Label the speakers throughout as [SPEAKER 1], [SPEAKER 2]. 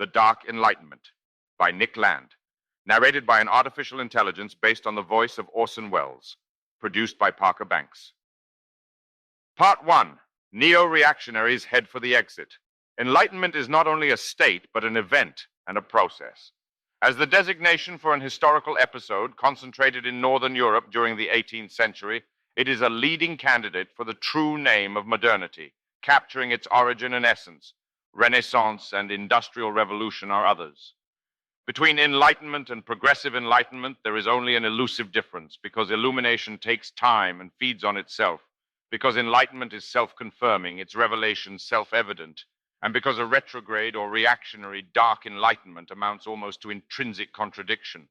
[SPEAKER 1] The Dark Enlightenment by Nick Land. Narrated by an artificial intelligence based on the voice of Orson Welles. Produced by Parker Banks. Part 1. Neo-reactionaries head for the exit. Enlightenment is not only a state, but an event and a process. As the designation for an historical episode concentrated in Northern Europe during the 18th century, it is a leading candidate for the true name of modernity, capturing its origin and essence. Renaissance and Industrial Revolution are others. Between Enlightenment and Progressive Enlightenment, there is only an elusive difference, because illumination takes time and feeds on itself, because Enlightenment is self-confirming, its revelation self-evident, and because a retrograde or reactionary Dark Enlightenment amounts almost to intrinsic contradiction.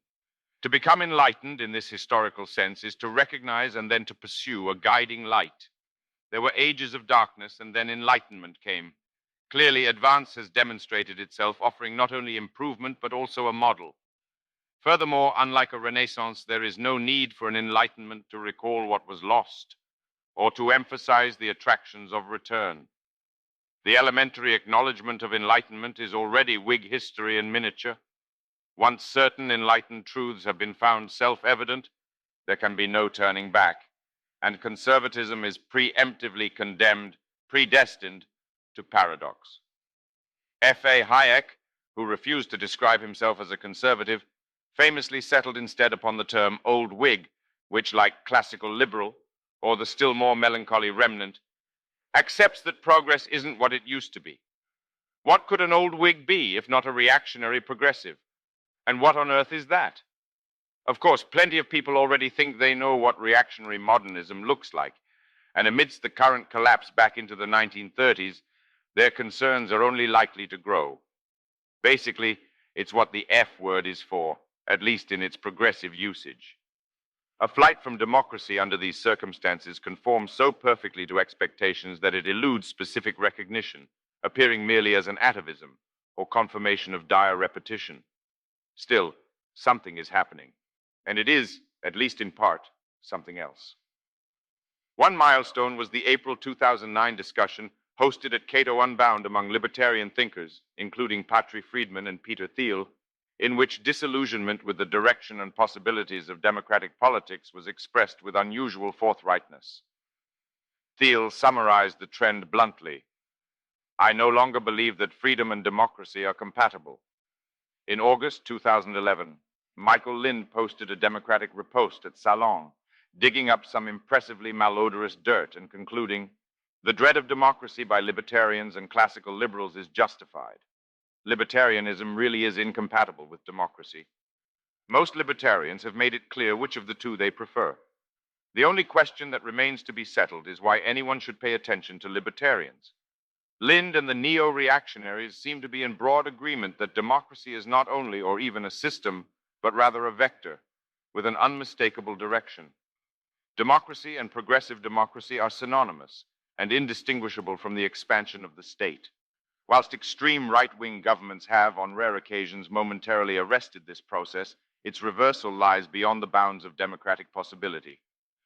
[SPEAKER 1] To become enlightened in this historical sense is to recognize and then to pursue a guiding light. There were ages of darkness, and then enlightenment came. Clearly, advance has demonstrated itself, offering not only improvement but also a model. Furthermore, unlike a Renaissance, there is no need for an enlightenment to recall what was lost or to emphasize the attractions of return. The elementary acknowledgement of enlightenment is already Whig history in miniature. Once certain enlightened truths have been found self-evident, there can be no turning back, and conservatism is preemptively condemned, predestined to paradox. F.A. Hayek, who refused to describe himself as a conservative, famously settled instead upon the term old Whig, which, like classical liberal, or the still more melancholy remnant, accepts that progress isn't what it used to be. What could an old Whig be if not a reactionary progressive? And what on earth is that? Of course, plenty of people already think they know what reactionary modernism looks like, and amidst the current collapse back into the 1930s, their concerns are only likely to grow. Basically, it's what the F word is for, at least in its progressive usage. A flight from democracy under these circumstances conforms so perfectly to expectations that it eludes specific recognition, appearing merely as an atavism or confirmation of dire repetition. Still, something is happening, and it is, at least in part, something else. One milestone was the April 2009 discussion hosted at Cato Unbound among libertarian thinkers, including Patrick Friedman and Peter Thiel, in which disillusionment with the direction and possibilities of democratic politics was expressed with unusual forthrightness. Thiel summarized the trend bluntly. "I no longer believe that freedom and democracy are compatible." In August 2011, Michael Lind posted a democratic riposte at Salon, digging up some impressively malodorous dirt and concluding, "The dread of democracy by libertarians and classical liberals is justified. Libertarianism really is incompatible with democracy. Most libertarians have made it clear which of the two they prefer. The only question that remains to be settled is why anyone should pay attention to libertarians. Lind and the neo-reactionaries seem to be in broad agreement that democracy is not only or even a system, but rather a vector with an unmistakable direction. Democracy and progressive democracy are synonymous and indistinguishable from the expansion of the state. Whilst extreme right-wing governments have, on rare occasions, momentarily arrested this process, its reversal lies beyond the bounds of democratic possibility.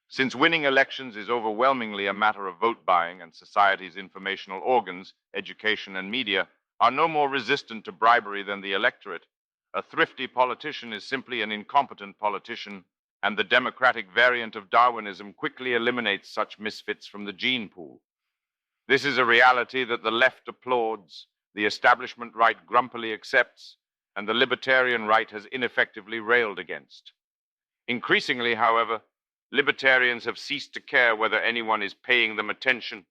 [SPEAKER 1] Since winning elections is overwhelmingly a matter of vote buying, and society's informational organs, education and media, are no more resistant to bribery than the electorate, a thrifty politician is simply an incompetent politician, and the democratic variant of Darwinism quickly eliminates such misfits from the gene pool. This is a reality that the left applauds, the establishment right grumpily accepts, and the libertarian right has ineffectively railed against. Increasingly, however, libertarians have ceased to care whether anyone is paying them attention.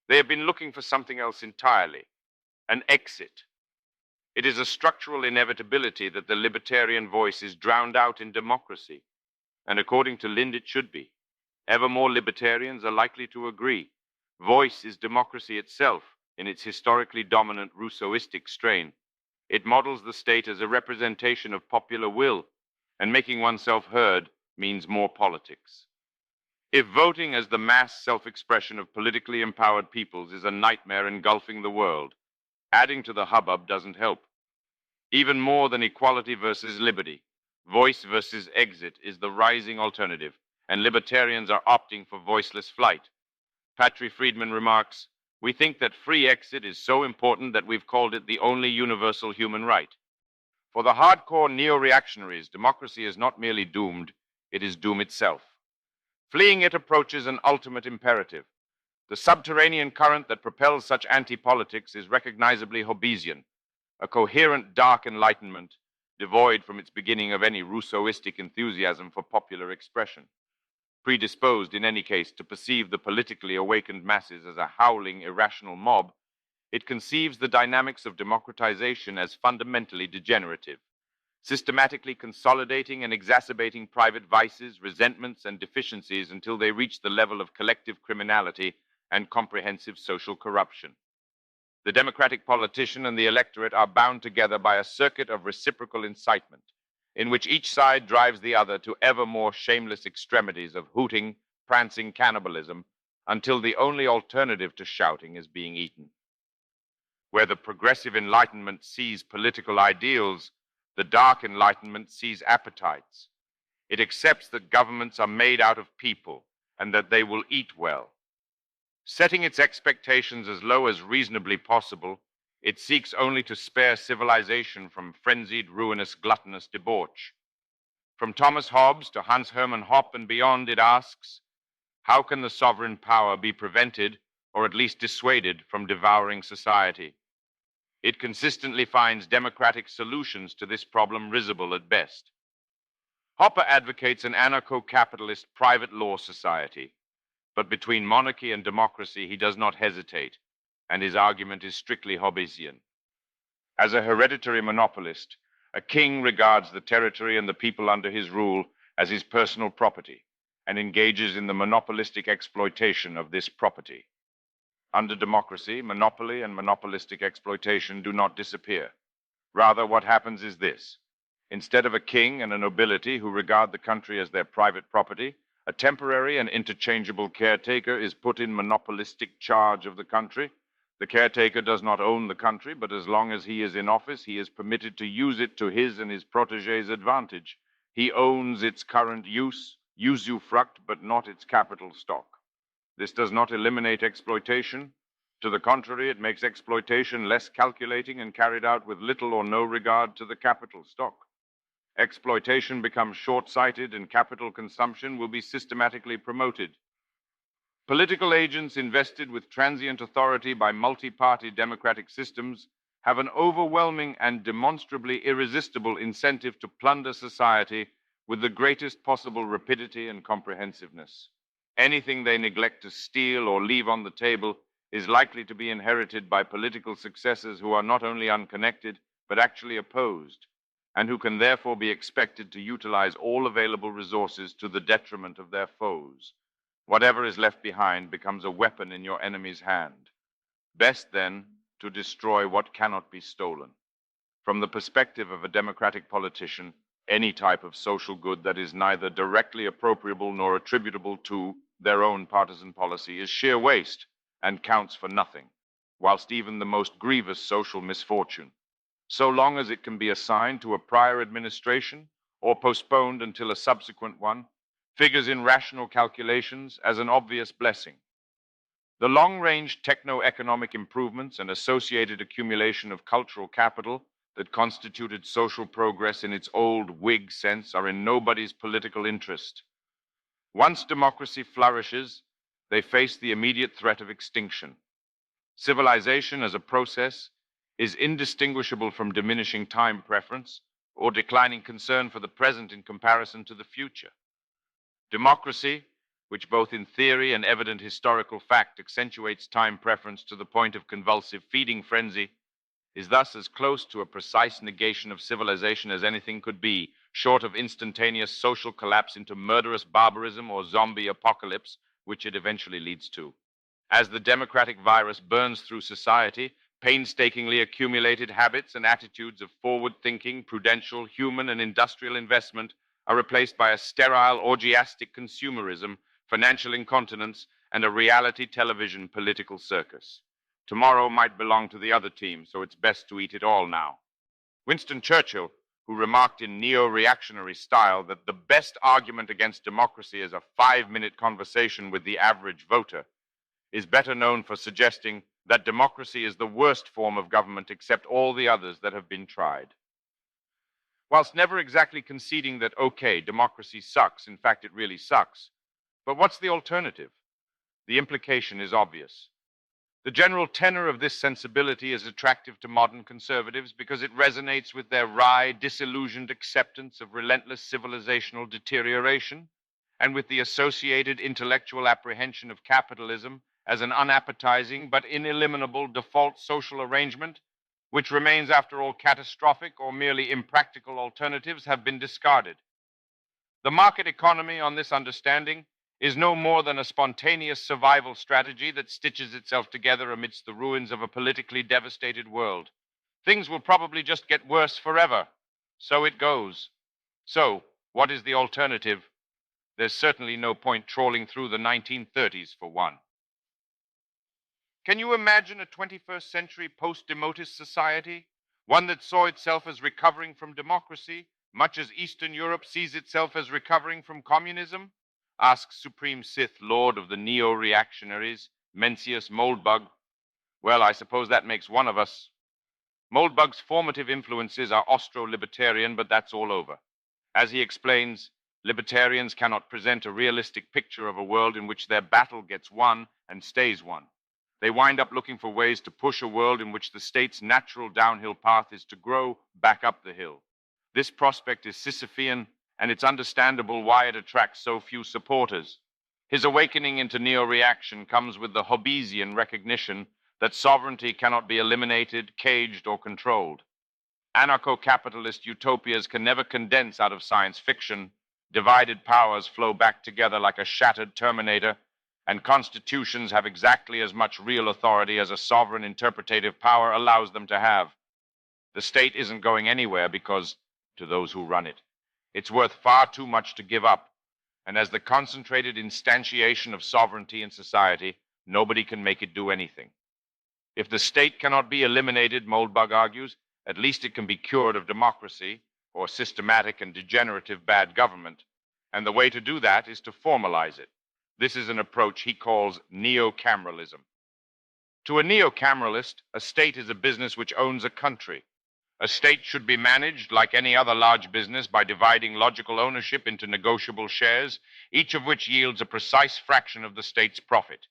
[SPEAKER 1] They have been looking for something else entirely, an exit. It is a structural inevitability that the libertarian voice is drowned out in democracy, and according to Lind, it should be. Ever more libertarians are likely to agree. Voice is democracy itself in its historically dominant Rousseauistic strain. It models the state as a representation of popular will, and making oneself heard means more politics. If voting as the mass self-expression of politically empowered peoples is a nightmare engulfing the world, adding to the hubbub doesn't help. Even more than equality versus liberty, voice versus exit is the rising alternative, and libertarians are opting for voiceless flight. Patrick Friedman remarks, We think that free exit is so important that we've called it the only universal human right. For the hardcore neo-reactionaries, democracy is not merely doomed, it is doom itself. Fleeing it approaches an ultimate imperative. The subterranean current that propels such anti-politics is recognizably Hobbesian, a coherent dark enlightenment, devoid from its beginning of any Rousseauistic enthusiasm for popular expression. Predisposed, in any case, to perceive the politically awakened masses as a howling, irrational mob, it conceives the dynamics of democratization as fundamentally degenerative, systematically consolidating and exacerbating private vices, resentments, and deficiencies until they reach the level of collective criminality and comprehensive social corruption. The democratic politician and the electorate are bound together by a circuit of reciprocal incitement, in which each side drives the other to ever more shameless extremities of hooting, prancing cannibalism, until the only alternative to shouting is being eaten. Where the progressive Enlightenment sees political ideals, the Dark Enlightenment sees appetites. It accepts that governments are made out of people and that they will eat well. Setting its expectations as low as reasonably possible, it seeks only to spare civilization from frenzied, ruinous, gluttonous debauch. From Thomas Hobbes to Hans Hermann Hoppe and beyond, it asks, how can the sovereign power be prevented, or at least dissuaded, from devouring society? It consistently finds democratic solutions to this problem risible at best. Hoppe advocates an anarcho-capitalist private law society, but between monarchy and democracy he does not hesitate, and his argument is strictly Hobbesian. As a hereditary monopolist, a king regards the territory and the people under his rule as his personal property, and engages in the monopolistic exploitation of this property. Under democracy, monopoly and monopolistic exploitation do not disappear. Rather, what happens is this. Instead of a king and a nobility who regard the country as their private property, a temporary and interchangeable caretaker is put in monopolistic charge of the country. The caretaker does not own the country, but as long as he is in office, he is permitted to use it to his and his protégés' advantage. He owns its current use, usufruct, but not its capital stock. This does not eliminate exploitation. To the contrary, it makes exploitation less calculating and carried out with little or no regard to the capital stock. Exploitation becomes short-sighted and capital consumption will be systematically promoted. Political agents invested with transient authority by multi-party democratic systems have an overwhelming and demonstrably irresistible incentive to plunder society with the greatest possible rapidity and comprehensiveness. Anything they neglect to steal or leave on the table is likely to be inherited by political successors who are not only unconnected, but actually opposed, and who can therefore be expected to utilize all available resources to the detriment of their foes. Whatever is left behind becomes a weapon in your enemy's hand. Best, then, to destroy what cannot be stolen. From the perspective of a democratic politician, any type of social good that is neither directly appropriable nor attributable to their own partisan policy is sheer waste and counts for nothing, whilst even the most grievous social misfortune, so long as it can be assigned to a prior administration or postponed until a subsequent one, figures in rational calculations as an obvious blessing. The long-range techno-economic improvements and associated accumulation of cultural capital that constituted social progress in its old Whig sense are in nobody's political interest. Once democracy flourishes, they face the immediate threat of extinction. Civilization as a process is indistinguishable from diminishing time preference or declining concern for the present in comparison to the future. Democracy, which both in theory and evident historical fact accentuates time preference to the point of convulsive feeding frenzy, is thus as close to a precise negation of civilization as anything could be, short of instantaneous social collapse into murderous barbarism or zombie apocalypse, which it eventually leads to. As the democratic virus burns through society, painstakingly accumulated habits and attitudes of forward-thinking, prudential, human, and industrial investment are replaced by a sterile, orgiastic consumerism, financial incontinence, and a reality television political circus. Tomorrow might belong to the other team, so it's best to eat it all now. Winston Churchill, who remarked in neo-reactionary style that the best argument against democracy is a 5-minute conversation with the average voter, is better known for suggesting that democracy is the worst form of government except all the others that have been tried. Whilst never exactly conceding that, okay, democracy sucks, in fact, it really sucks, but what's the alternative? The implication is obvious. The general tenor of this sensibility is attractive to modern conservatives because it resonates with their wry, disillusioned acceptance of relentless civilizational deterioration and with the associated intellectual apprehension of capitalism as an unappetizing but ineliminable default social arrangement, which remains, after all, catastrophic or merely impractical alternatives have been discarded. The market economy, on this understanding, is no more than a spontaneous survival strategy that stitches itself together amidst the ruins of a politically devastated world. Things will probably just get worse forever. So it goes. So, what is the alternative? There's certainly no point trawling through the 1930s for one. Can you imagine a 21st century post-demotist society? One that saw itself as recovering from democracy, much as Eastern Europe sees itself as recovering from communism? Asks Supreme Sith Lord of the Neo-reactionaries, Mencius Moldbug. Well, I suppose that makes one of us. Moldbug's formative influences are Austro-libertarian, but that's all over. As he explains, libertarians cannot present a realistic picture of a world in which their battle gets won and stays won. They wind up looking for ways to push a world in which the state's natural downhill path is to grow back up the hill. This prospect is Sisyphean, and it's understandable why it attracts so few supporters. His awakening into neo-reaction comes with the Hobbesian recognition that sovereignty cannot be eliminated, caged, or controlled. Anarcho-capitalist utopias can never condense out of science fiction. Divided powers flow back together like a shattered terminator, and constitutions have exactly as much real authority as a sovereign interpretative power allows them to have. The state isn't going anywhere because, to those who run it, it's worth far too much to give up, and as the concentrated instantiation of sovereignty in society, nobody can make it do anything. If the state cannot be eliminated, Moldbug argues, at least it can be cured of democracy or systematic and degenerative bad government, and the way to do that is to formalize it. This is an approach he calls neo-cameralism. To a neo-cameralist, a state is a business which owns a country. A state should be managed like any other large business by dividing logical ownership into negotiable shares, each of which yields a precise fraction of the state's profit.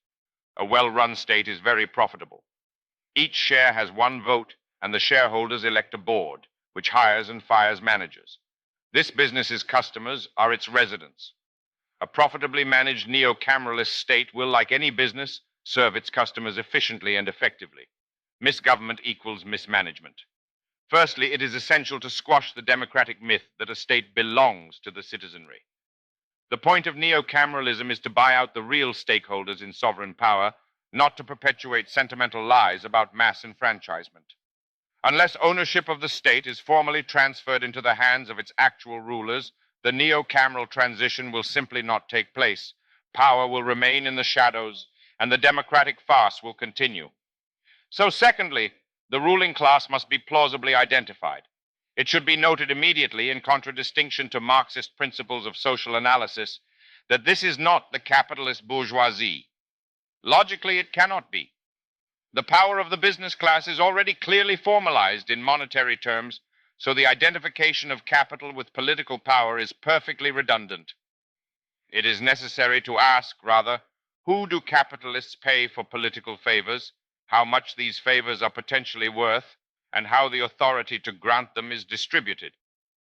[SPEAKER 1] A well-run state is very profitable. Each share has one vote, and the shareholders elect a board, which hires and fires managers. This business's customers are its residents. A profitably managed neo-cameralist state will, like any business, serve its customers efficiently and effectively. Misgovernment equals mismanagement. Firstly, it is essential to squash the democratic myth that a state belongs to the citizenry. The point of neo-cameralism is to buy out the real stakeholders in sovereign power, not to perpetuate sentimental lies about mass enfranchisement. Unless ownership of the state is formally transferred into the hands of its actual rulers, the neo-cameral transition will simply not take place. Power will remain in the shadows, and the democratic farce will continue. So secondly, the ruling class must be plausibly identified. It should be noted immediately, in contradistinction to Marxist principles of social analysis, that this is not the capitalist bourgeoisie. Logically, it cannot be. The power of the business class is already clearly formalized in monetary terms, so the identification of capital with political power is perfectly redundant. It is necessary to ask, rather, who do capitalists pay for political favors, how much these favors are potentially worth, and how the authority to grant them is distributed.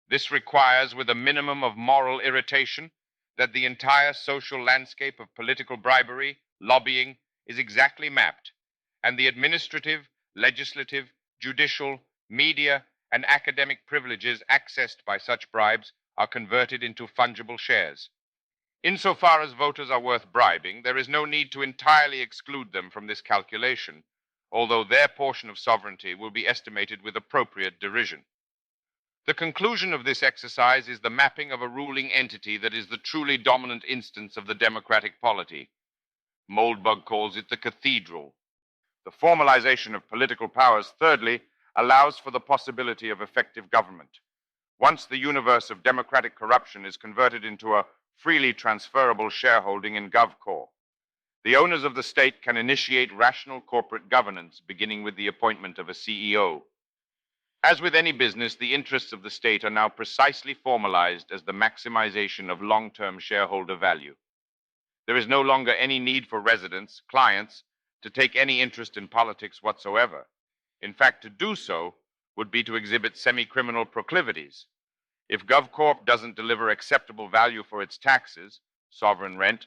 [SPEAKER 1] This requires, with a minimum of moral irritation, that the entire social landscape of political bribery, lobbying, is exactly mapped, and the administrative, legislative, judicial, media, and academic privileges accessed by such bribes are converted into fungible shares. Insofar as voters are worth bribing, there is no need to entirely exclude them from this calculation, although their portion of sovereignty will be estimated with appropriate derision. The conclusion of this exercise is the mapping of a ruling entity that is the truly dominant instance of the democratic polity. Moldbug calls it the cathedral. The formalization of political powers, thirdly, allows for the possibility of effective government. Once the universe of democratic corruption is converted into a freely transferable shareholding in GovCorp, The owners of the state can initiate rational corporate governance, beginning with the appointment of a CEO. As with any business, the interests of the state are now precisely formalized as the maximization of long-term shareholder value. There is no longer any need for residents, clients, to take any interest in politics whatsoever. In fact, to do so would be to exhibit semi-criminal proclivities. If GovCorp doesn't deliver acceptable value for its taxes, sovereign rent,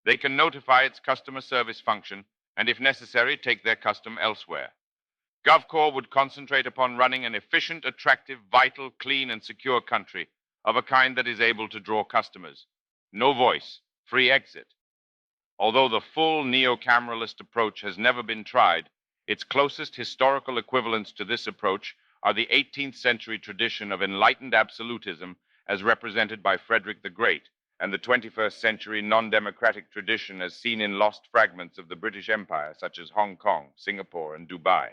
[SPEAKER 1] they can notify its customer service function and, if necessary, take their custom elsewhere. GovCorp would concentrate upon running an efficient, attractive, vital, clean, and secure country of a kind that is able to draw customers. No voice, free exit. Although the full neo-cameralist approach has never been tried, its closest historical equivalents to this approach are the 18th century tradition of enlightened absolutism as represented by Frederick the Great, and the 21st century non-democratic tradition as seen in lost fragments of the British Empire, such as Hong Kong, Singapore, and Dubai.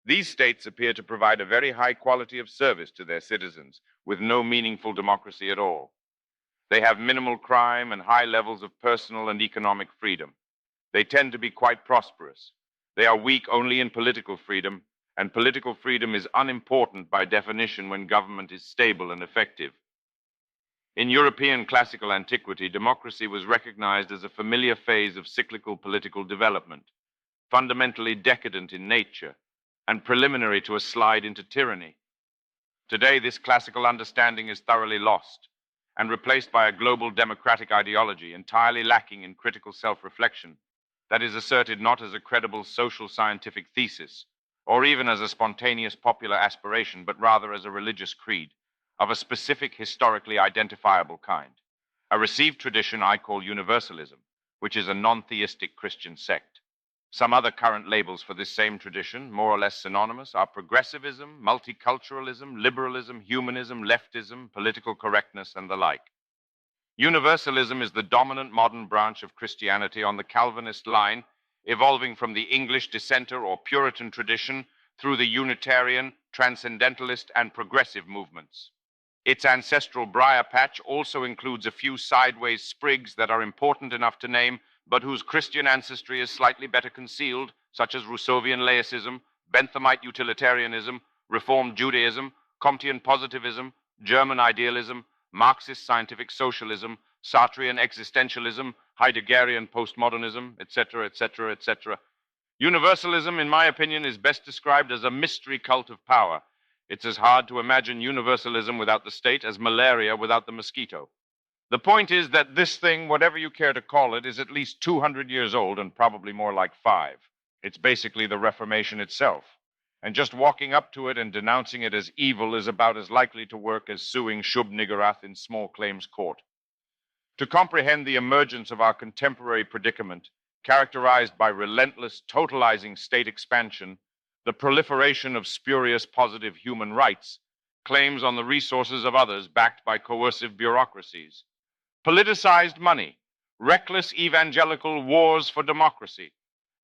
[SPEAKER 1] These states appear to provide a very high quality of service to their citizens, with no meaningful democracy at all. They have minimal crime and high levels of personal and economic freedom. They tend to be quite prosperous. They are weak only in political freedom, and political freedom is unimportant by definition when government is stable and effective. In European classical antiquity, democracy was recognized as a familiar phase of cyclical political development, fundamentally decadent in nature, and preliminary to a slide into tyranny. Today, this classical understanding is thoroughly lost and replaced by a global democratic ideology entirely lacking in critical self-reflection that is asserted not as a credible social scientific thesis or even as a spontaneous popular aspiration, but rather as a religious creed of a specific historically identifiable kind. A received tradition I call universalism, which is a non-theistic Christian sect. Some other current labels for this same tradition, more or less synonymous, are progressivism, multiculturalism, liberalism, humanism, leftism, political correctness, and the like. Universalism is the dominant modern branch of Christianity on the Calvinist line, evolving from the English dissenter or Puritan tradition through the Unitarian, Transcendentalist, and progressive movements. Its ancestral briar patch also includes a few sideways sprigs that are important enough to name, but whose Christian ancestry is slightly better concealed, such as Rousseauvian laicism, Benthamite utilitarianism, Reformed Judaism, Comtean positivism, German idealism, Marxist scientific socialism, Sartrean existentialism, Heideggerian postmodernism, etc., etc., etc. Universalism, in my opinion, is best described as a mystery cult of power. It's as hard to imagine universalism without the state as malaria without the mosquito. The point is that this thing, whatever you care to call it, is at least 200 years old and probably more like 5. It's basically the Reformation itself. And just walking up to it and denouncing it as evil is about as likely to work as suing Shub-Niggurath in small claims court. To comprehend the emergence of our contemporary predicament, characterized by relentless, totalizing state expansion, the proliferation of spurious positive human rights, claims on the resources of others backed by coercive bureaucracies, politicized money, reckless evangelical wars for democracy,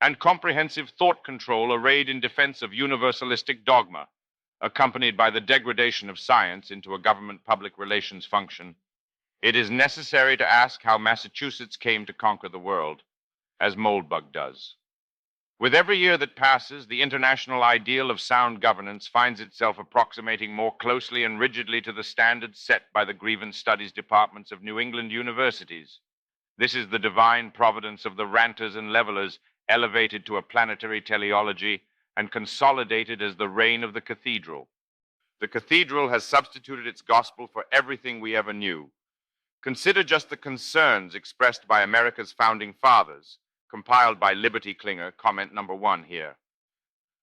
[SPEAKER 1] and comprehensive thought control arrayed in defense of universalistic dogma, accompanied by the degradation of science into a government public relations function, it is necessary to ask how Massachusetts came to conquer the world, as Moldbug does. With every year that passes, the international ideal of sound governance finds itself approximating more closely and rigidly to the standards set by the grievance studies departments of New England universities. This is the divine providence of the ranters and levelers elevated to a planetary teleology and consolidated as the reign of the cathedral. The cathedral has substituted its gospel for everything we ever knew. Consider just the concerns expressed by America's founding fathers, compiled by Liberty Klinger, comment number 1 here.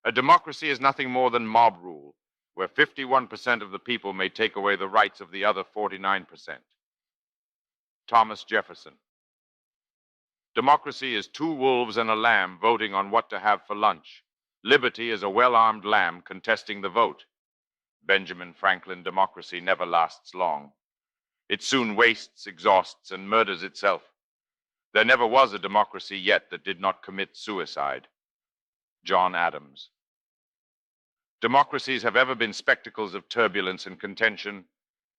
[SPEAKER 1] A democracy is nothing more than mob rule, where 51% of the people may take away the rights of the other 49%. Thomas Jefferson. Democracy is 2 wolves and a lamb voting on what to have for lunch. Liberty is a well-armed lamb contesting the vote. Benjamin Franklin. Democracy never lasts long. It soon wastes, exhausts, and murders itself. There never was a democracy yet that did not commit suicide. John Adams. Democracies have ever been spectacles of turbulence and contention,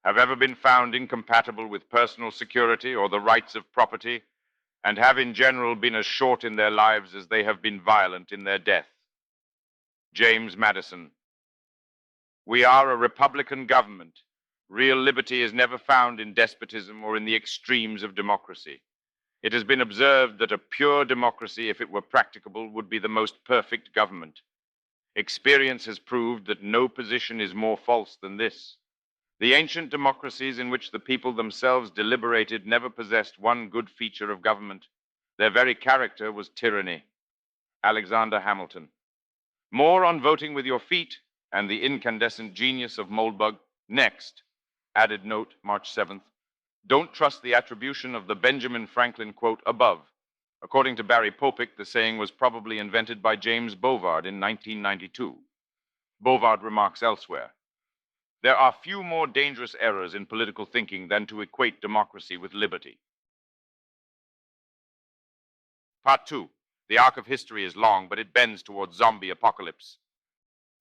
[SPEAKER 1] have ever been found incompatible with personal security or the rights of property, and have in general been as short in their lives as they have been violent in their death. James Madison. We are a republican government. Real liberty is never found in despotism or in the extremes of democracy. It has been observed that a pure democracy, if it were practicable, would be the most perfect government. Experience has proved that no position is more false than this. The ancient democracies in which the people themselves deliberated never possessed one good feature of government. Their very character was tyranny. Alexander Hamilton. More on voting with your feet and the incandescent genius of Moldbug next. Added note, March 7th. Don't trust the attribution of the Benjamin Franklin quote above. According to Barry Popick, the saying was probably invented by James Bovard in 1992. Bovard remarks elsewhere. There are few more dangerous errors in political thinking than to equate democracy with liberty. Part 2. The arc of history is long, but it bends towards zombie apocalypse.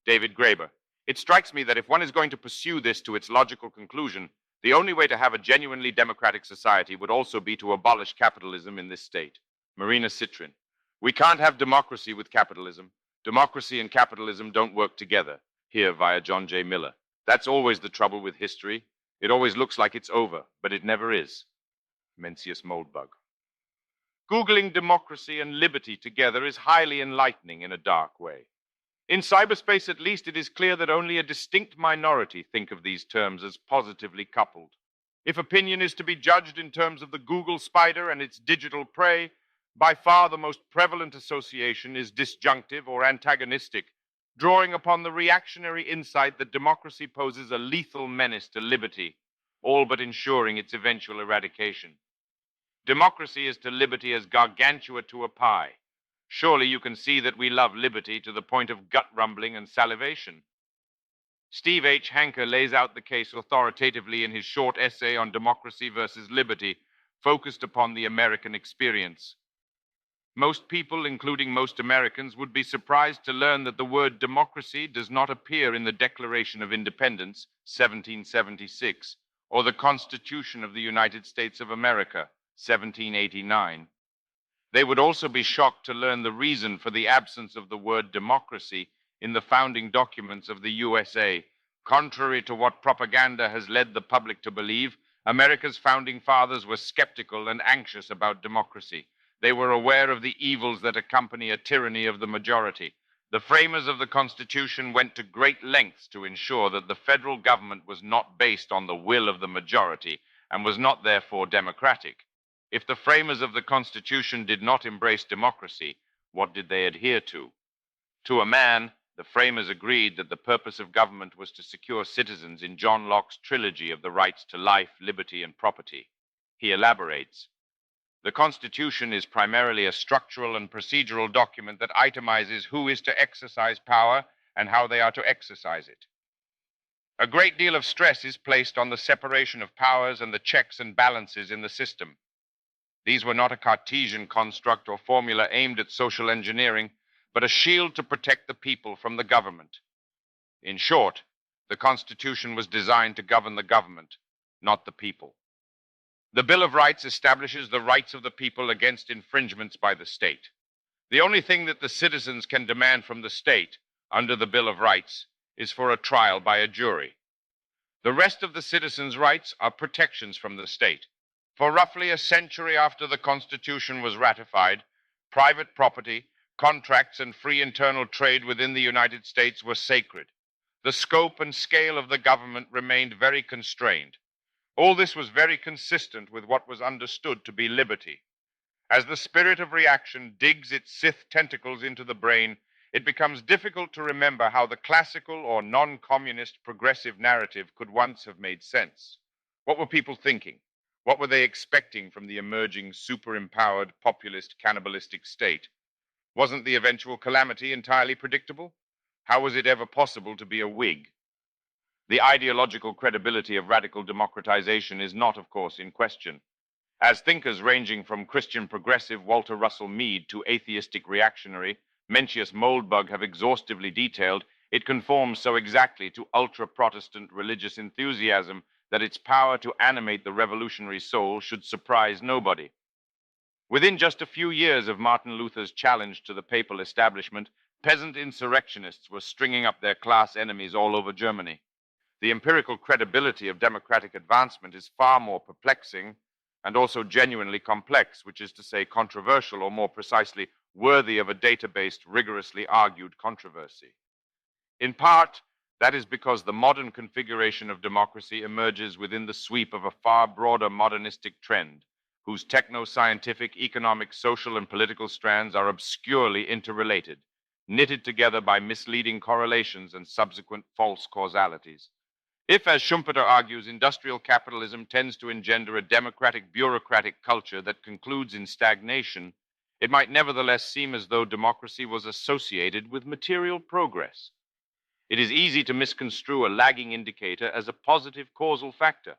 [SPEAKER 1] David Graeber. It strikes me that if one is going to pursue this to its logical conclusion, the only way to have a genuinely democratic society would also be to abolish capitalism in this state. Marina Citrin. We can't have democracy with capitalism. Democracy and capitalism don't work together. Here via John J. Miller. That's always the trouble with history. It always looks like it's over, but it never is. Mencius Moldbug. Googling democracy and liberty together is highly enlightening in a dark way. In cyberspace, at least, it is clear that only a distinct minority think of these terms as positively coupled. If opinion is to be judged in terms of the Google spider and its digital prey, by far the most prevalent association is disjunctive or antagonistic, drawing upon the reactionary insight that democracy poses a lethal menace to liberty, all but ensuring its eventual eradication. Democracy is to liberty as gargantua to a pie. Surely you can see that we love liberty to the point of gut rumbling and salivation. Steve H. Hanker lays out the case authoritatively in his short essay on democracy versus liberty, focused upon the American experience. Most people, including most Americans, would be surprised to learn that the word democracy does not appear in the Declaration of Independence, 1776, or the Constitution of the United States of America, 1789. They would also be shocked to learn the reason for the absence of the word democracy in the founding documents of the USA. Contrary to what propaganda has led the public to believe, America's founding fathers were skeptical and anxious about democracy. They were aware of the evils that accompany a tyranny of the majority. The framers of the Constitution went to great lengths to ensure that the federal government was not based on the will of the majority and was not therefore democratic. If the framers of the Constitution did not embrace democracy, what did they adhere to? To a man, the framers agreed that the purpose of government was to secure citizens in John Locke's trilogy of the rights to life, liberty, and property. He elaborates. The Constitution is primarily a structural and procedural document that itemizes who is to exercise power and how they are to exercise it. A great deal of stress is placed on the separation of powers and the checks and balances in the system. These were not a Cartesian construct or formula aimed at social engineering, but a shield to protect the people from the government. In short, the Constitution was designed to govern the government, not the people. The Bill of Rights establishes the rights of the people against infringements by the state. The only thing that the citizens can demand from the state, under the Bill of Rights, is for a trial by a jury. The rest of the citizens' rights are protections from the state. For roughly a century after the Constitution was ratified, private property, contracts, and free internal trade within the United States were sacred. The scope and scale of the government remained very constrained. All this was very consistent with what was understood to be liberty. As the spirit of reaction digs its Sith tentacles into the brain, it becomes difficult to remember how the classical or non-communist progressive narrative could once have made sense. What were people thinking? What were they expecting from the emerging super-empowered populist cannibalistic state? Wasn't the eventual calamity entirely predictable? How was it ever possible to be a Whig? The ideological credibility of radical democratization is not, of course, in question. As thinkers ranging from Christian progressive Walter Russell Mead to atheistic reactionary Mencius Moldbug have exhaustively detailed, it conforms so exactly to ultra-Protestant religious enthusiasm that its power to animate the revolutionary soul should surprise nobody. Within just a few years of Martin Luther's challenge to the papal establishment, peasant insurrectionists were stringing up their class enemies all over Germany. The empirical credibility of democratic advancement is far more perplexing and also genuinely complex, which is to say controversial, or more precisely, worthy of a data-based, rigorously argued controversy. In part, that is because the modern configuration of democracy emerges within the sweep of a far broader modernistic trend, whose techno-scientific, economic, social, and political strands are obscurely interrelated, knitted together by misleading correlations and subsequent false causalities. If, as Schumpeter argues, industrial capitalism tends to engender a democratic bureaucratic culture that concludes in stagnation, it might nevertheless seem as though democracy was associated with material progress. It is easy to misconstrue a lagging indicator as a positive causal factor,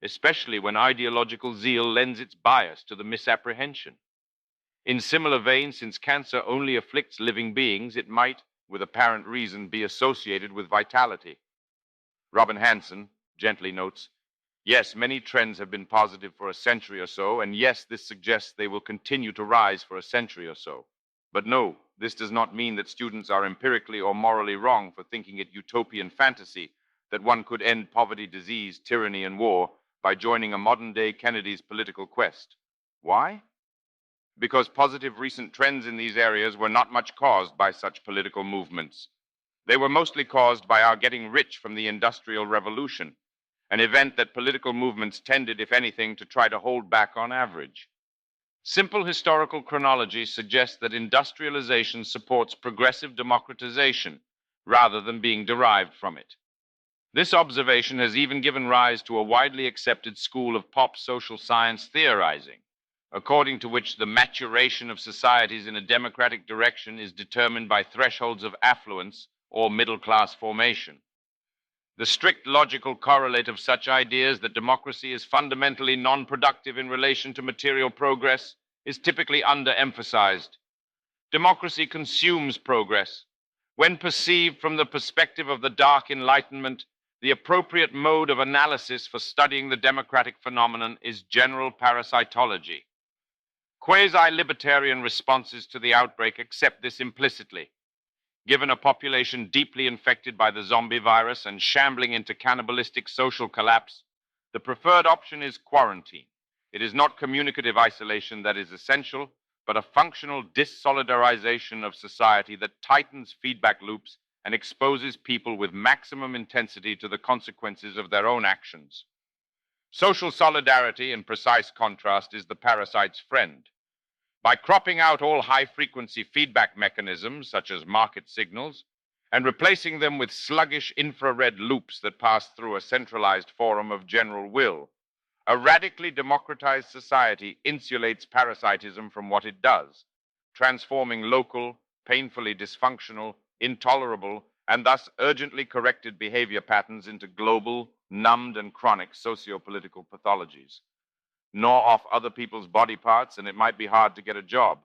[SPEAKER 1] especially when ideological zeal lends its bias to the misapprehension. In similar vein, since cancer only afflicts living beings, it might, with apparent reason, be associated with vitality. Robin Hanson gently notes, yes, many trends have been positive for a century or so, and yes, this suggests they will continue to rise for a century or so. But no, this does not mean that students are empirically or morally wrong for thinking it utopian fantasy that one could end poverty, disease, tyranny, and war by joining a modern-day Kennedy's political quest. Why? Because positive recent trends in these areas were not much caused by such political movements. They were mostly caused by our getting rich from the Industrial Revolution, an event that political movements tended, if anything, to try to hold back on average. Simple historical chronology suggests that industrialization supports progressive democratization rather than being derived from it. This observation has even given rise to a widely accepted school of pop social science theorizing, according to which the maturation of societies in a democratic direction is determined by thresholds of affluence or middle-class formation. The strict logical correlate of such ideas that democracy is fundamentally non-productive in relation to material progress is typically underemphasized. Democracy consumes progress. When perceived from the perspective of the Dark Enlightenment, the appropriate mode of analysis for studying the democratic phenomenon is general parasitology. Quasi-libertarian responses to the outbreak accept this implicitly. Given a population deeply infected by the zombie virus and shambling into cannibalistic social collapse, the preferred option is quarantine. It is not communicative isolation that is essential, but a functional dissolidarization of society that tightens feedback loops and exposes people with maximum intensity to the consequences of their own actions. Social solidarity, in precise contrast, is the parasite's friend. By cropping out all high-frequency feedback mechanisms, such as market signals, and replacing them with sluggish infrared loops that pass through a centralized forum of general will, a radically democratized society insulates parasitism from what it does, transforming local, painfully dysfunctional, intolerable, and thus urgently corrected behavior patterns into global, numbed, and chronic socio-political pathologies. Gnaw off other people's body parts, and it might be hard to get a job.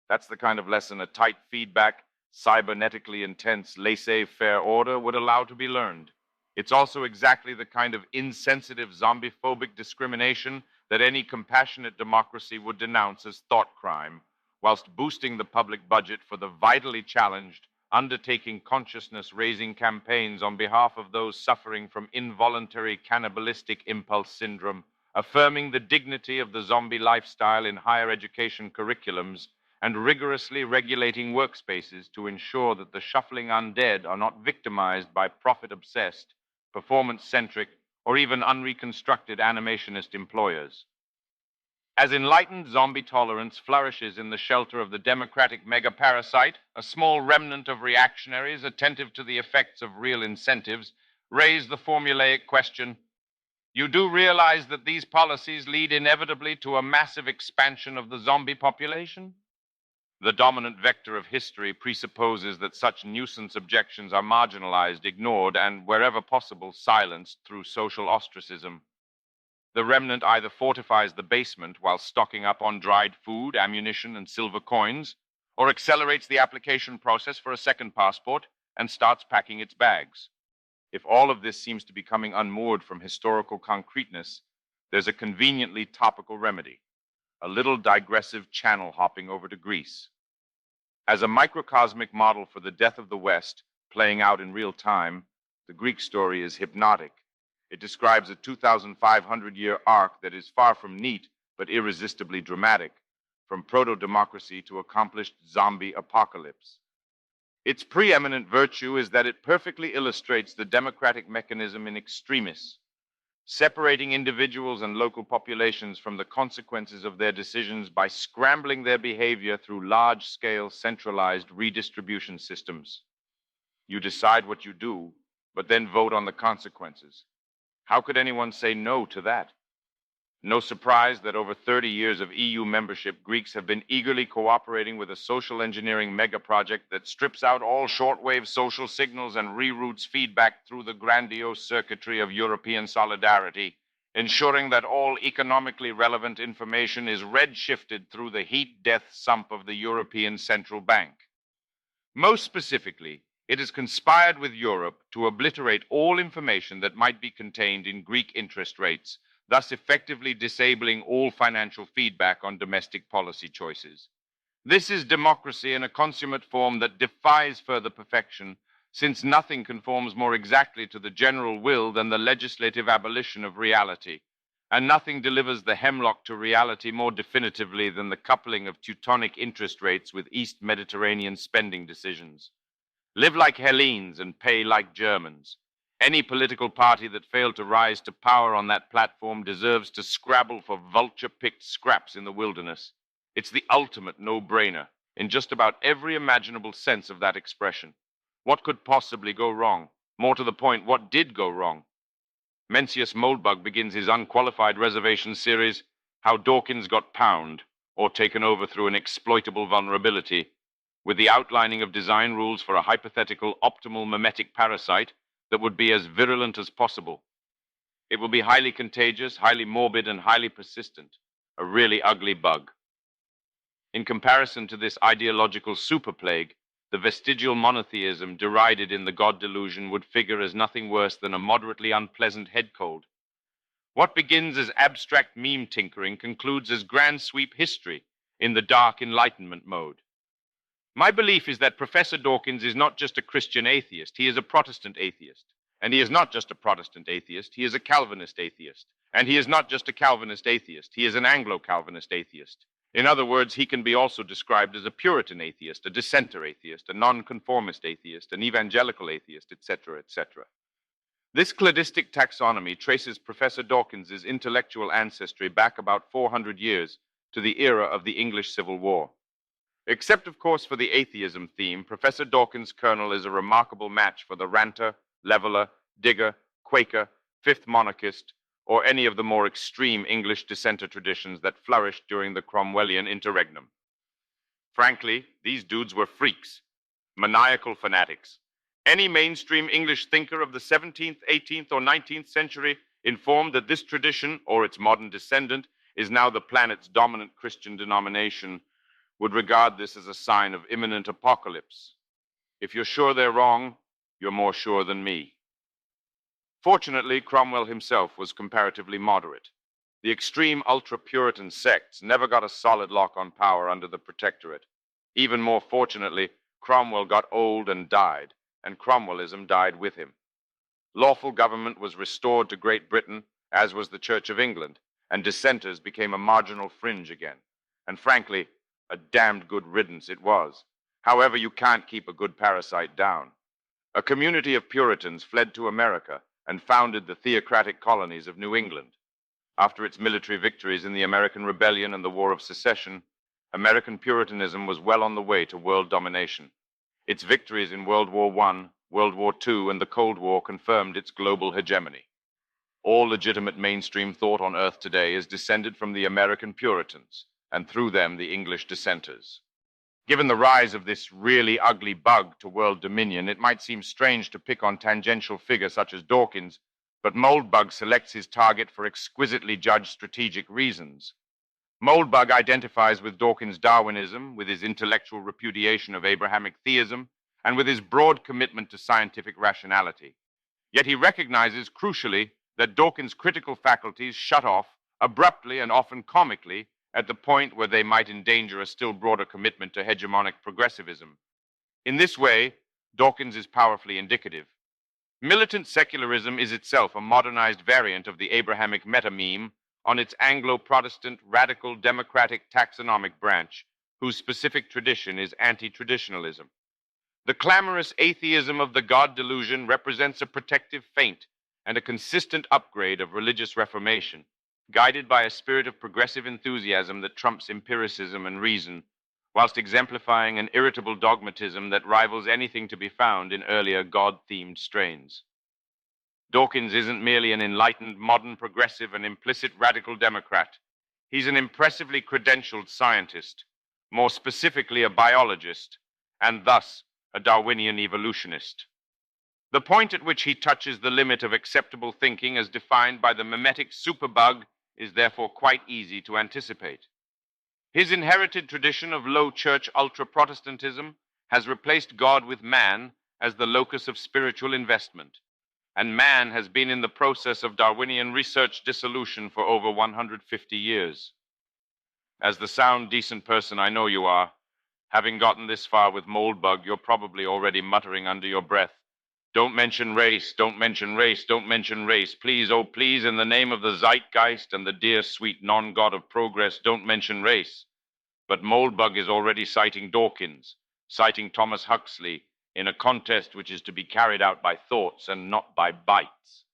[SPEAKER 1] That's the kind of lesson a tight feedback, cybernetically intense, laissez-faire order would allow to be learned. It's also exactly the kind of insensitive, zombie-phobic discrimination that any compassionate democracy would denounce as thought crime, whilst boosting the public budget for the vitally challenged, undertaking consciousness-raising campaigns on behalf of those suffering from involuntary cannibalistic impulse syndrome, affirming the dignity of the zombie lifestyle in higher education curriculums, and rigorously regulating workspaces to ensure that the shuffling undead are not victimized by profit-obsessed, performance-centric, or even unreconstructed animationist employers. As enlightened zombie tolerance flourishes in the shelter of the democratic megaparasite, a small remnant of reactionaries attentive to the effects of real incentives raise the formulaic question, you do realize that these policies lead inevitably to a massive expansion of the zombie population? The dominant vector of history presupposes that such nuisance objections are marginalized, ignored, and, wherever possible, silenced through social ostracism. The remnant either fortifies the basement while stocking up on dried food, ammunition, and silver coins, or accelerates the application process for a second passport and starts packing its bags. If all of this seems to be coming unmoored from historical concreteness, there's a conveniently topical remedy. a little digressive channel hopping over to Greece. As a microcosmic model for the death of the West, playing out in real time, the Greek story is hypnotic. It describes a 2,500-year arc that is far from neat, but irresistibly dramatic, from proto-democracy to accomplished zombie apocalypse. Its preeminent virtue is that it perfectly illustrates the democratic mechanism in extremis, separating individuals and local populations from the consequences of their decisions by scrambling their behavior through large-scale centralized redistribution systems. You decide what you do, but then vote on the consequences. How could anyone say no to that? No surprise that over 30 years of EU membership, Greeks have been eagerly cooperating with a social engineering mega project that strips out all shortwave social signals and reroutes feedback through the grandiose circuitry of European solidarity, ensuring that all economically relevant information is red-shifted through the heat-death sump of the European Central Bank. Most specifically, it has conspired with Europe to obliterate all information that might be contained in Greek interest rates, thus effectively disabling all financial feedback on domestic policy choices. This is democracy in a consummate form that defies further perfection, since nothing conforms more exactly to the general will than the legislative abolition of reality, and nothing delivers the hemlock to reality more definitively than the coupling of Teutonic interest rates with East Mediterranean spending decisions. Live like Hellenes and pay like Germans. Any political party that failed to rise to power on that platform deserves to scrabble for vulture-picked scraps in the wilderness. It's the ultimate no-brainer in just about every imaginable sense of that expression. What could possibly go wrong? More to the point, what did go wrong? Mencius Moldbug begins his unqualified reservation series, How Dawkins Got Pound, or Taken Over Through an Exploitable Vulnerability, with the outlining of design rules for a hypothetical optimal mimetic parasite that would be as virulent as possible. It will be highly contagious, highly morbid, and highly persistent, a really ugly bug. In comparison to this ideological super plague, the vestigial monotheism derided in the God delusion would figure as nothing worse than a moderately unpleasant head cold. What begins as abstract meme tinkering concludes as grand sweep history in the Dark Enlightenment mode. My belief is that Professor Dawkins is not just a Christian atheist, he is a Protestant atheist. And he is not just a Protestant atheist, he is a Calvinist atheist. And he is not just a Calvinist atheist, he is an Anglo-Calvinist atheist. In other words, he can be also described as a Puritan atheist, a dissenter atheist, a nonconformist atheist, an evangelical atheist, etc., etc. This cladistic taxonomy traces Professor Dawkins's intellectual ancestry back about 400 years to the era of the English Civil War. Except, of course, for the atheism theme, Professor Dawkins' kernel is a remarkable match for the ranter, leveler, digger, Quaker, fifth monarchist, or any of the more extreme English dissenter traditions that flourished during the Cromwellian interregnum. Frankly, these dudes were freaks, maniacal fanatics. Any mainstream English thinker of the 17th, 18th, or 19th century informed that this tradition, or its modern descendant, is now the planet's dominant Christian denomination, would regard this as a sign of imminent apocalypse. If you're sure they're wrong, you're more sure than me. Fortunately, Cromwell himself was comparatively moderate. The extreme ultra-Puritan sects never got a solid lock on power under the Protectorate. Even more fortunately, Cromwell got old and died, and Cromwellism died with him. Lawful government was restored to Great Britain, as was the Church of England, and dissenters became a marginal fringe again. And frankly, a damned good riddance it was. However, you can't keep a good parasite down. A community of Puritans fled to America and founded the theocratic colonies of New England. After its military victories in the American Rebellion and the War of Secession, American Puritanism was well on the way to world domination. Its victories in World War I, World War II, and the Cold War confirmed its global hegemony. All legitimate mainstream thought on Earth today is descended from the American Puritans, and through them the English dissenters. Given the rise of this really ugly bug to world dominion, it might seem strange to pick on tangential figures such as Dawkins, but Moldbug selects his target for exquisitely judged strategic reasons. Moldbug identifies with Dawkins' Darwinism, with his intellectual repudiation of Abrahamic theism, and with his broad commitment to scientific rationality. Yet he recognizes, crucially, that Dawkins' critical faculties shut off, abruptly and often comically, at the point where they might endanger a still broader commitment to hegemonic progressivism. In this way, Dawkins is powerfully indicative. Militant secularism is itself a modernized variant of the Abrahamic meta-meme on its Anglo-Protestant radical democratic taxonomic branch, whose specific tradition is anti-traditionalism. The clamorous atheism of the God delusion represents a protective feint and a consistent upgrade of religious reformation, guided by a spirit of progressive enthusiasm that trumps empiricism and reason, whilst exemplifying an irritable dogmatism that rivals anything to be found in earlier God-themed strains. Dawkins isn't merely an enlightened, modern, progressive, and implicit radical Democrat. He's an impressively credentialed scientist, more specifically a biologist, and thus a Darwinian evolutionist. The point at which he touches the limit of acceptable thinking as defined by the mimetic superbug is therefore quite easy to anticipate. His inherited tradition of low church ultra-Protestantism has replaced God with man as the locus of spiritual investment, and man has been in the process of Darwinian research dissolution for over 150 years. As the sound, decent person I know you are, having gotten this far with Moldbug, you're probably already muttering under your breath, "Don't mention race, don't mention race, don't mention race. Please, oh please, in the name of the zeitgeist and the dear sweet non-god of progress, don't mention race." But Moldbug is already citing Dawkins, citing Thomas Huxley, in a contest which is to be carried out by thoughts and not by bites.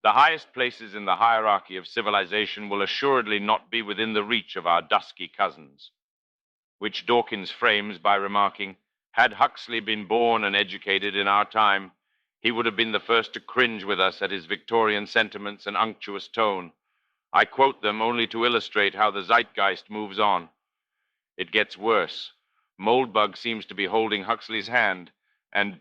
[SPEAKER 1] The highest places in the hierarchy of civilization will assuredly not be within the reach of our dusky cousins, which Dawkins frames by remarking, "Had Huxley been born and educated in our time, he would have been the first to cringe with us at his Victorian sentiments and unctuous tone. I quote them only to illustrate how the zeitgeist moves on. It gets worse. Moldbug seems to be holding Huxley's hand and,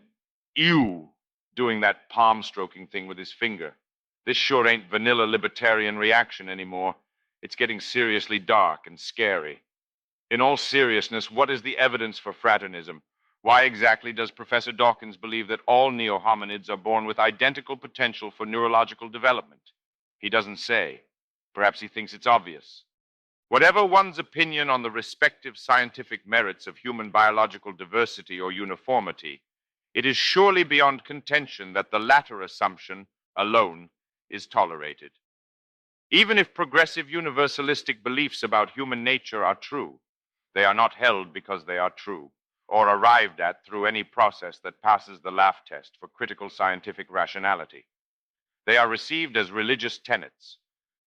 [SPEAKER 1] ew, doing that palm-stroking thing with his finger. This sure ain't vanilla libertarian reaction anymore. It's getting seriously dark and scary. In all seriousness, what is the evidence for fraternism? Why exactly does Professor Dawkins believe that all neo-hominids are born with identical potential for neurological development? He doesn't say. Perhaps he thinks it's obvious. Whatever one's opinion on the respective scientific merits of human biological diversity or uniformity, it is surely beyond contention that the latter assumption alone is tolerated. Even if progressive universalistic beliefs about human nature are true, they are not held because they are true, or arrived at through any process that passes the laugh test for critical scientific rationality. They are received as religious tenets,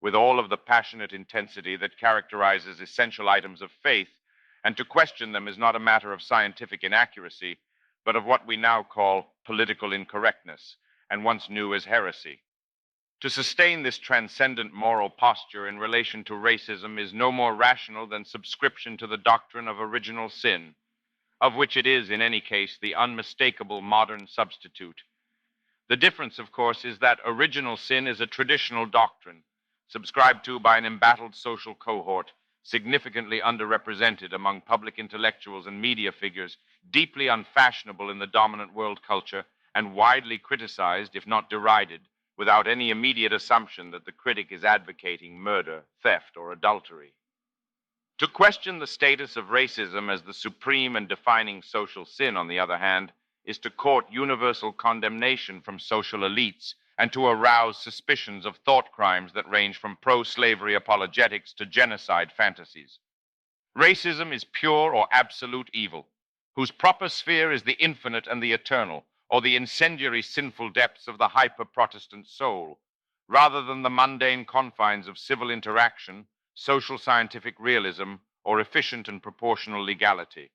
[SPEAKER 1] with all of the passionate intensity that characterizes essential items of faith, and to question them is not a matter of scientific inaccuracy, but of what we now call political incorrectness, and once knew as heresy. To sustain this transcendent moral posture in relation to racism is no more rational than subscription to the doctrine of original sin, of which it is, in any case, the unmistakable modern substitute. The difference, of course, is that original sin is a traditional doctrine, subscribed to by an embattled social cohort, significantly underrepresented among public intellectuals and media figures, deeply unfashionable in the dominant world culture, and widely criticized, if not derided, without any immediate assumption that the critic is advocating murder, theft, or adultery. To question the status of racism as the supreme and defining social sin, on the other hand, is to court universal condemnation from social elites and to arouse suspicions of thought crimes that range from pro-slavery apologetics to genocide fantasies. Racism is pure or absolute evil, whose proper sphere is the infinite and the eternal, or the incendiary sinful depths of the hyper-Protestant soul, rather than the mundane confines of civil interaction, social scientific realism, or efficient and proportional legality.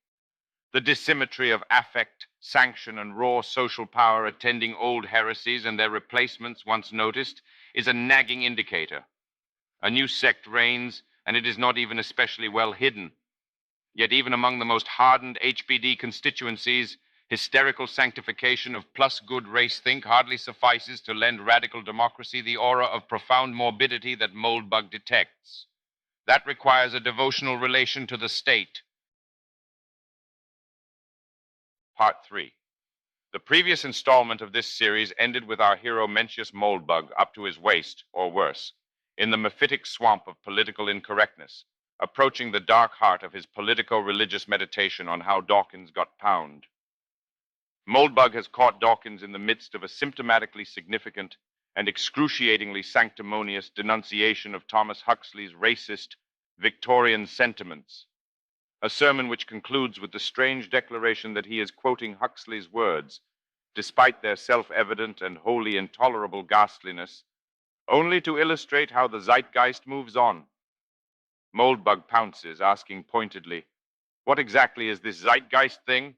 [SPEAKER 1] The dissymmetry of affect, sanction, and raw social power attending old heresies and their replacements once noticed is a nagging indicator. A new sect reigns, and it is not even especially well hidden. Yet even among the most hardened HBD constituencies, hysterical sanctification of plus good race think hardly suffices to lend radical democracy the aura of profound morbidity that Moldbug detects. That requires a devotional relation to the state. Part 3. The previous installment of this series ended with our hero Mencius Moldbug up to his waist, or worse, in the mephitic swamp of political incorrectness, approaching the dark heart of his politico-religious meditation on how Dawkins got pound. Moldbug has caught Dawkins in the midst of a symptomatically significant and excruciatingly sanctimonious denunciation of Thomas Huxley's racist Victorian sentiments, a sermon which concludes with the strange declaration that he is quoting Huxley's words, despite their self-evident and wholly intolerable ghastliness, only to illustrate how the zeitgeist moves on. Moldbug pounces, asking pointedly, "What exactly is this zeitgeist thing?"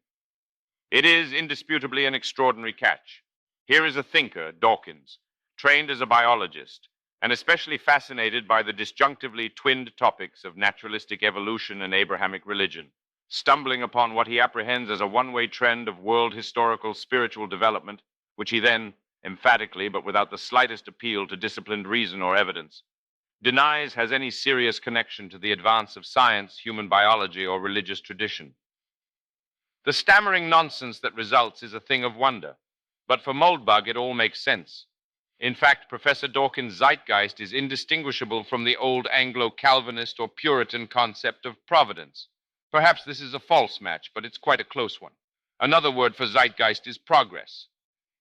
[SPEAKER 1] It is indisputably an extraordinary catch. Here is a thinker, Dawkins, trained as a biologist, and especially fascinated by the disjunctively twinned topics of naturalistic evolution and Abrahamic religion, stumbling upon what he apprehends as a one-way trend of world historical spiritual development, which he then, emphatically but without the slightest appeal to disciplined reason or evidence, denies has any serious connection to the advance of science, human biology, or religious tradition. The stammering nonsense that results is a thing of wonder, but for Moldbug it all makes sense. In fact, Professor Dawkins' zeitgeist is indistinguishable from the old Anglo-Calvinist or Puritan concept of providence. Perhaps this is a false match, but it's quite a close one. Another word for zeitgeist is progress.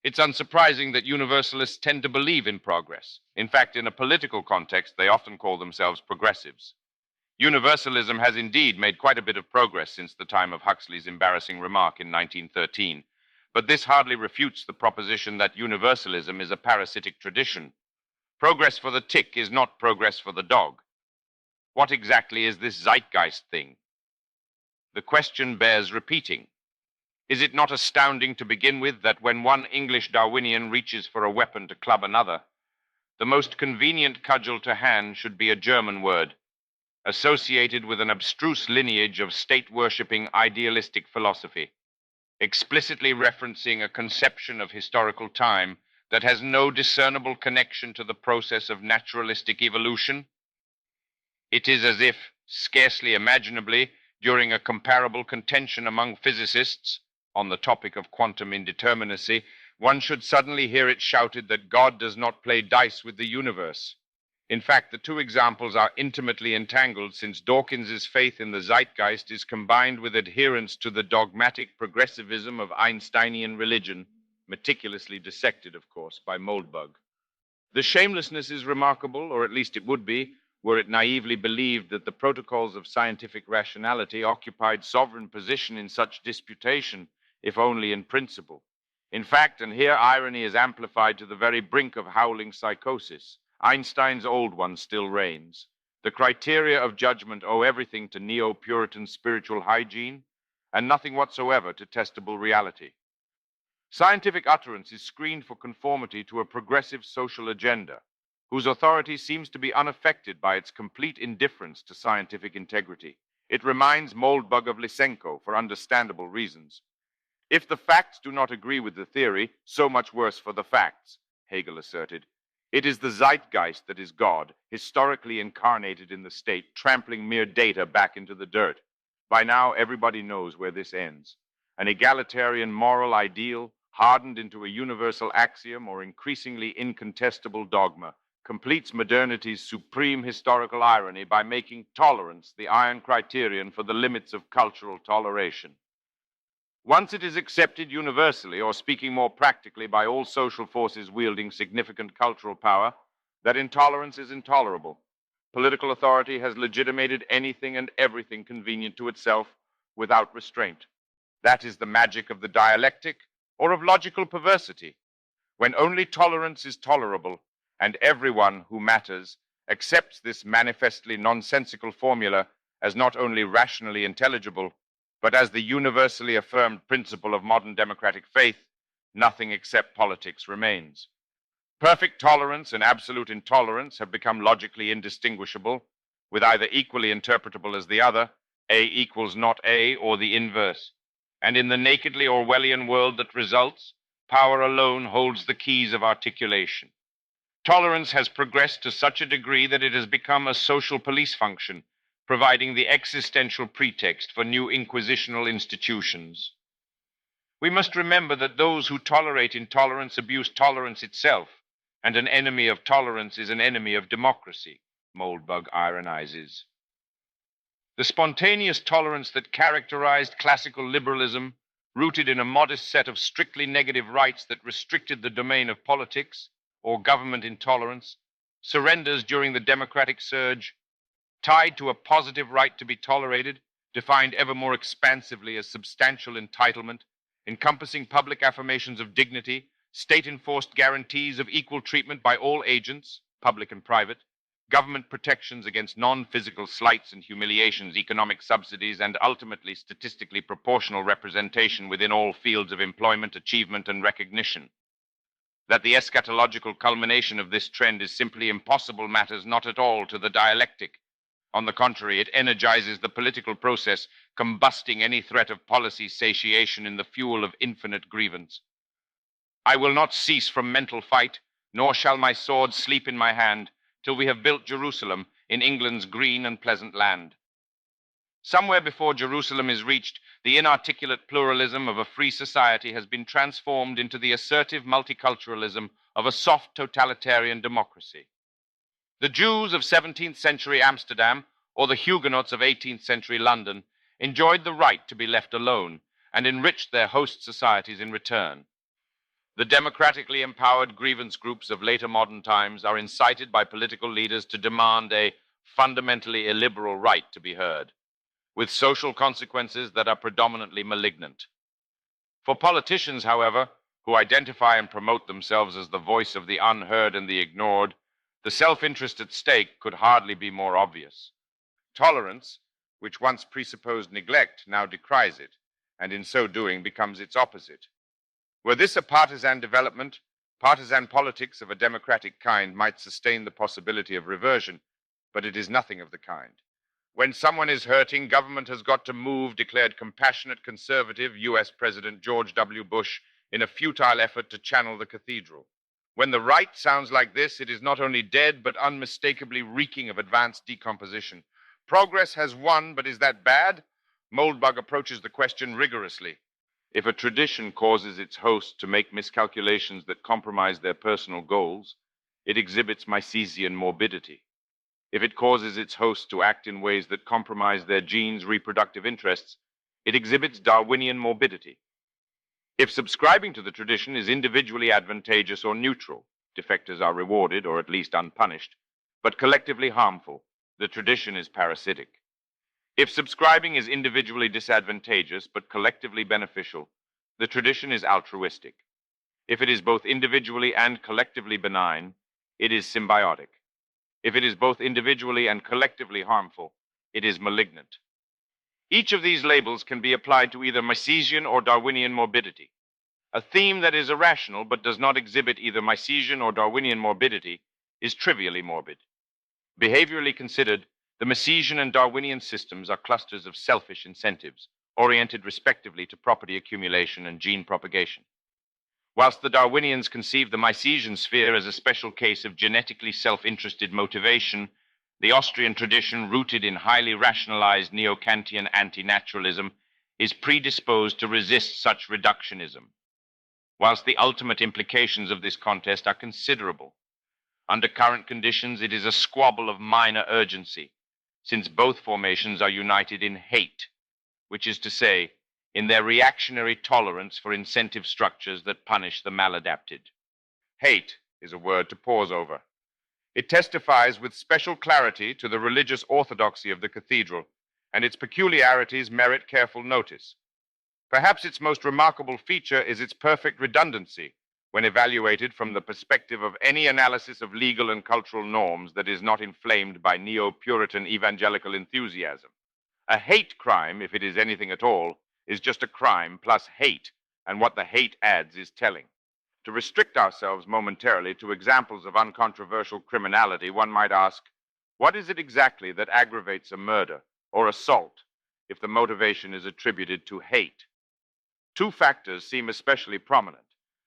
[SPEAKER 1] It's unsurprising that universalists tend to believe in progress. In fact, in a political context, they often call themselves progressives. Universalism has indeed made quite a bit of progress since the time of Huxley's embarrassing remark in 1913. But this hardly refutes the proposition that universalism is a parasitic tradition. Progress for the tick is not progress for the dog. What exactly is this zeitgeist thing? The question bears repeating. Is it not astounding to begin with that when one English Darwinian reaches for a weapon to club another, the most convenient cudgel to hand should be a German word, associated with an abstruse lineage of state-worshipping idealistic philosophy, explicitly referencing a conception of historical time that has no discernible connection to the process of naturalistic evolution? It is as if, scarcely imaginably, during a comparable contention among physicists on the topic of quantum indeterminacy, one should suddenly hear it shouted that God does not play dice with the universe. In fact, the two examples are intimately entangled, since Dawkins's faith in the zeitgeist is combined with adherence to the dogmatic progressivism of Einsteinian religion, meticulously dissected, of course, by Moldbug. The shamelessness is remarkable, or at least it would be, were it naively believed that the protocols of scientific rationality occupied sovereign position in such disputation, if only in principle. In fact, and here irony is amplified to the very brink of howling psychosis, Einstein's old one still reigns. The criteria of judgment owe everything to neo-Puritan spiritual hygiene and nothing whatsoever to testable reality. Scientific utterance is screened for conformity to a progressive social agenda, whose authority seems to be unaffected by its complete indifference to scientific integrity. It reminds Moldbug of Lysenko for understandable reasons. If the facts do not agree with the theory, so much worse for the facts, Hegel asserted. It is the zeitgeist that is God, historically incarnated in the state, trampling mere data back into the dirt. By now, everybody knows where this ends. An egalitarian moral ideal, hardened into a universal axiom or increasingly incontestable dogma, completes modernity's supreme historical irony by making tolerance the iron criterion for the limits of cultural toleration. Once it is accepted universally, or speaking more practically by all social forces wielding significant cultural power, that intolerance is intolerable. Political authority has legitimated anything and everything convenient to itself without restraint. That is the magic of the dialectic or of logical perversity. When only tolerance is tolerable, and everyone who matters accepts this manifestly nonsensical formula as not only rationally intelligible, but as the universally affirmed principle of modern democratic faith, nothing except politics remains. Perfect tolerance and absolute intolerance have become logically indistinguishable, with either equally interpretable as the other, A equals not A, or the inverse. And in the nakedly Orwellian world that results, power alone holds the keys of articulation. Tolerance has progressed to such a degree that it has become a social police function, providing the existential pretext for new inquisitional institutions. We must remember that those who tolerate intolerance abuse tolerance itself, and an enemy of tolerance is an enemy of democracy, Moldbug ironizes. The spontaneous tolerance that characterized classical liberalism, rooted in a modest set of strictly negative rights that restricted the domain of politics or government intolerance, surrenders during the democratic surge, tied to a positive right to be tolerated, defined ever more expansively as substantial entitlement, encompassing public affirmations of dignity, state-enforced guarantees of equal treatment by all agents, public and private, government protections against non-physical slights and humiliations, economic subsidies, and ultimately statistically proportional representation within all fields of employment, achievement, and recognition. That the eschatological culmination of this trend is simply impossible matters not at all to the dialectic. On the contrary, it energizes the political process, combusting any threat of policy satiation in the fuel of infinite grievance. I will not cease from mental fight, nor shall my sword sleep in my hand, till we have built Jerusalem in England's green and pleasant land. Somewhere before Jerusalem is reached, the inarticulate pluralism of a free society has been transformed into the assertive multiculturalism of a soft totalitarian democracy. The Jews of 17th century Amsterdam, or the Huguenots of 18th century London, enjoyed the right to be left alone and enriched their host societies in return. The democratically empowered grievance groups of later modern times are incited by political leaders to demand a fundamentally illiberal right to be heard, with social consequences that are predominantly malignant. For politicians, however, who identify and promote themselves as the voice of the unheard and the ignored, the self-interest at stake could hardly be more obvious. Tolerance, which once presupposed neglect, now decries it, and in so doing becomes its opposite. Were this a partisan development, partisan politics of a democratic kind might sustain the possibility of reversion, but it is nothing of the kind. When someone is hurting, government has got to move, declared compassionate conservative U.S. President George W. Bush in a futile effort to channel the cathedral. When the right sounds like this, it is not only dead, but unmistakably reeking of advanced decomposition. Progress has won, but is that bad? Moldbug approaches the question rigorously. If a tradition causes its host to make miscalculations that compromise their personal goals, it exhibits Misesian morbidity. If it causes its host to act in ways that compromise their genes' reproductive interests, it exhibits Darwinian morbidity. If subscribing to the tradition is individually advantageous or neutral, defectors are rewarded or at least unpunished, but collectively harmful, the tradition is parasitic. If subscribing is individually disadvantageous but collectively beneficial, the tradition is altruistic. If it is both individually and collectively benign, it is symbiotic. If it is both individually and collectively harmful, it is malignant. Each of these labels can be applied to either Misesian or Darwinian morbidity. A theme that is irrational but does not exhibit either Misesian or Darwinian morbidity is trivially morbid. Behaviorally considered, the Misesian and Darwinian systems are clusters of selfish incentives, oriented respectively to property accumulation and gene propagation. Whilst the Darwinians conceive the Misesian sphere as a special case of genetically self-interested motivation, the Austrian tradition, rooted in highly rationalized neo-Kantian anti-naturalism, is predisposed to resist such reductionism. Whilst the ultimate implications of this contest are considerable, under current conditions it is a squabble of minor urgency, since both formations are united in hate, which is to say, in their reactionary tolerance for incentive structures that punish the maladapted. Hate is a word to pause over. It testifies with special clarity to the religious orthodoxy of the cathedral, and its peculiarities merit careful notice. Perhaps its most remarkable feature is its perfect redundancy, when evaluated from the perspective of any analysis of legal and cultural norms that is not inflamed by neo-Puritan evangelical enthusiasm. A hate crime, if it is anything at all, is just a crime plus hate, and what the hate adds is telling. To restrict ourselves momentarily to examples of uncontroversial criminality, one might ask, what is it exactly that aggravates a murder or assault if the motivation is attributed to hate? Two factors seem especially prominent,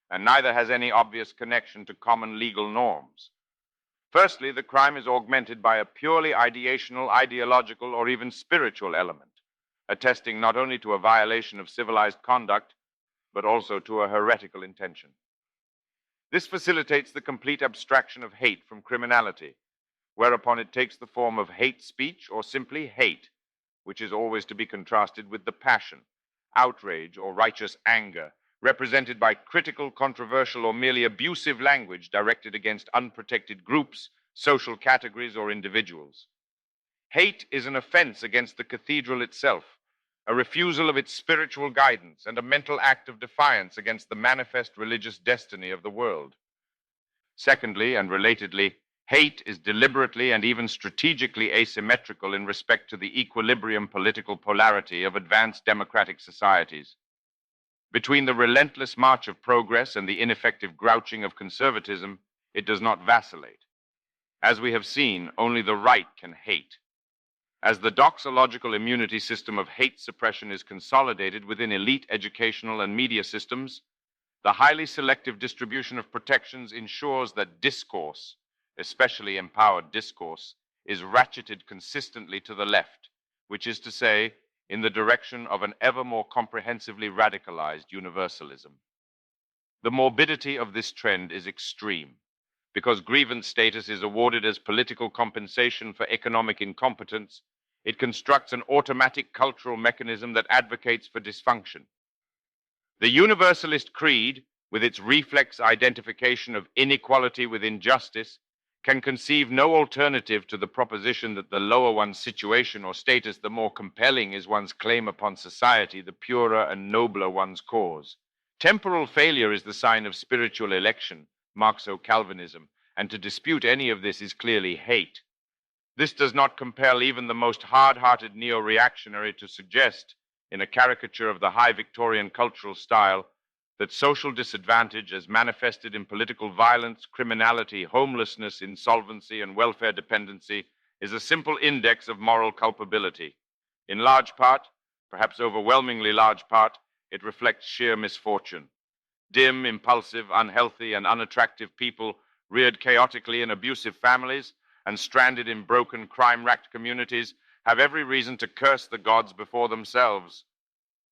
[SPEAKER 1] and neither has any obvious connection to common legal norms. Firstly, the crime is augmented by a purely ideational, ideological, or even spiritual element, attesting not only to a violation of civilized conduct, but also to a heretical intention. This facilitates the complete abstraction of hate from criminality, whereupon it takes the form of hate speech or simply hate, which is always to be contrasted with the passion, outrage, or righteous anger, represented by critical, controversial, or merely abusive language directed against unprotected groups, social categories, or individuals. Hate is an offense against the cathedral itself, a refusal of its spiritual guidance, and a mental act of defiance against the manifest religious destiny of the world. Secondly, and relatedly, hate is deliberately and even strategically asymmetrical in respect to the equilibrium political polarity of advanced democratic societies. Between the relentless march of progress and the ineffective grouching of conservatism, it does not vacillate. As we have seen, only the right can hate. As the doxological immunity system of hate suppression is consolidated within elite educational and media systems, the highly selective distribution of protections ensures that discourse, especially empowered discourse, is ratcheted consistently to the left, which is to say, in the direction of an ever more comprehensively radicalized universalism. The morbidity of this trend is extreme, because grievance status is awarded as political compensation for economic incompetence. It constructs an automatic cultural mechanism that advocates for dysfunction. The Universalist creed, with its reflex identification of inequality with injustice, can conceive no alternative to the proposition that the lower one's situation or status, the more compelling is one's claim upon society, the purer and nobler one's cause. Temporal failure is the sign of spiritual election, Marxo-Calvinism, and to dispute any of this is clearly hate. This does not compel even the most hard-hearted neo-reactionary to suggest, in a caricature of the high Victorian cultural style, that social disadvantage as manifested in political violence, criminality, homelessness, insolvency, and welfare dependency is a simple index of moral culpability. In large part, perhaps overwhelmingly large part, it reflects sheer misfortune. Dim, impulsive, unhealthy, and unattractive people reared chaotically in abusive families and stranded in broken, crime-racked communities have every reason to curse the gods before themselves.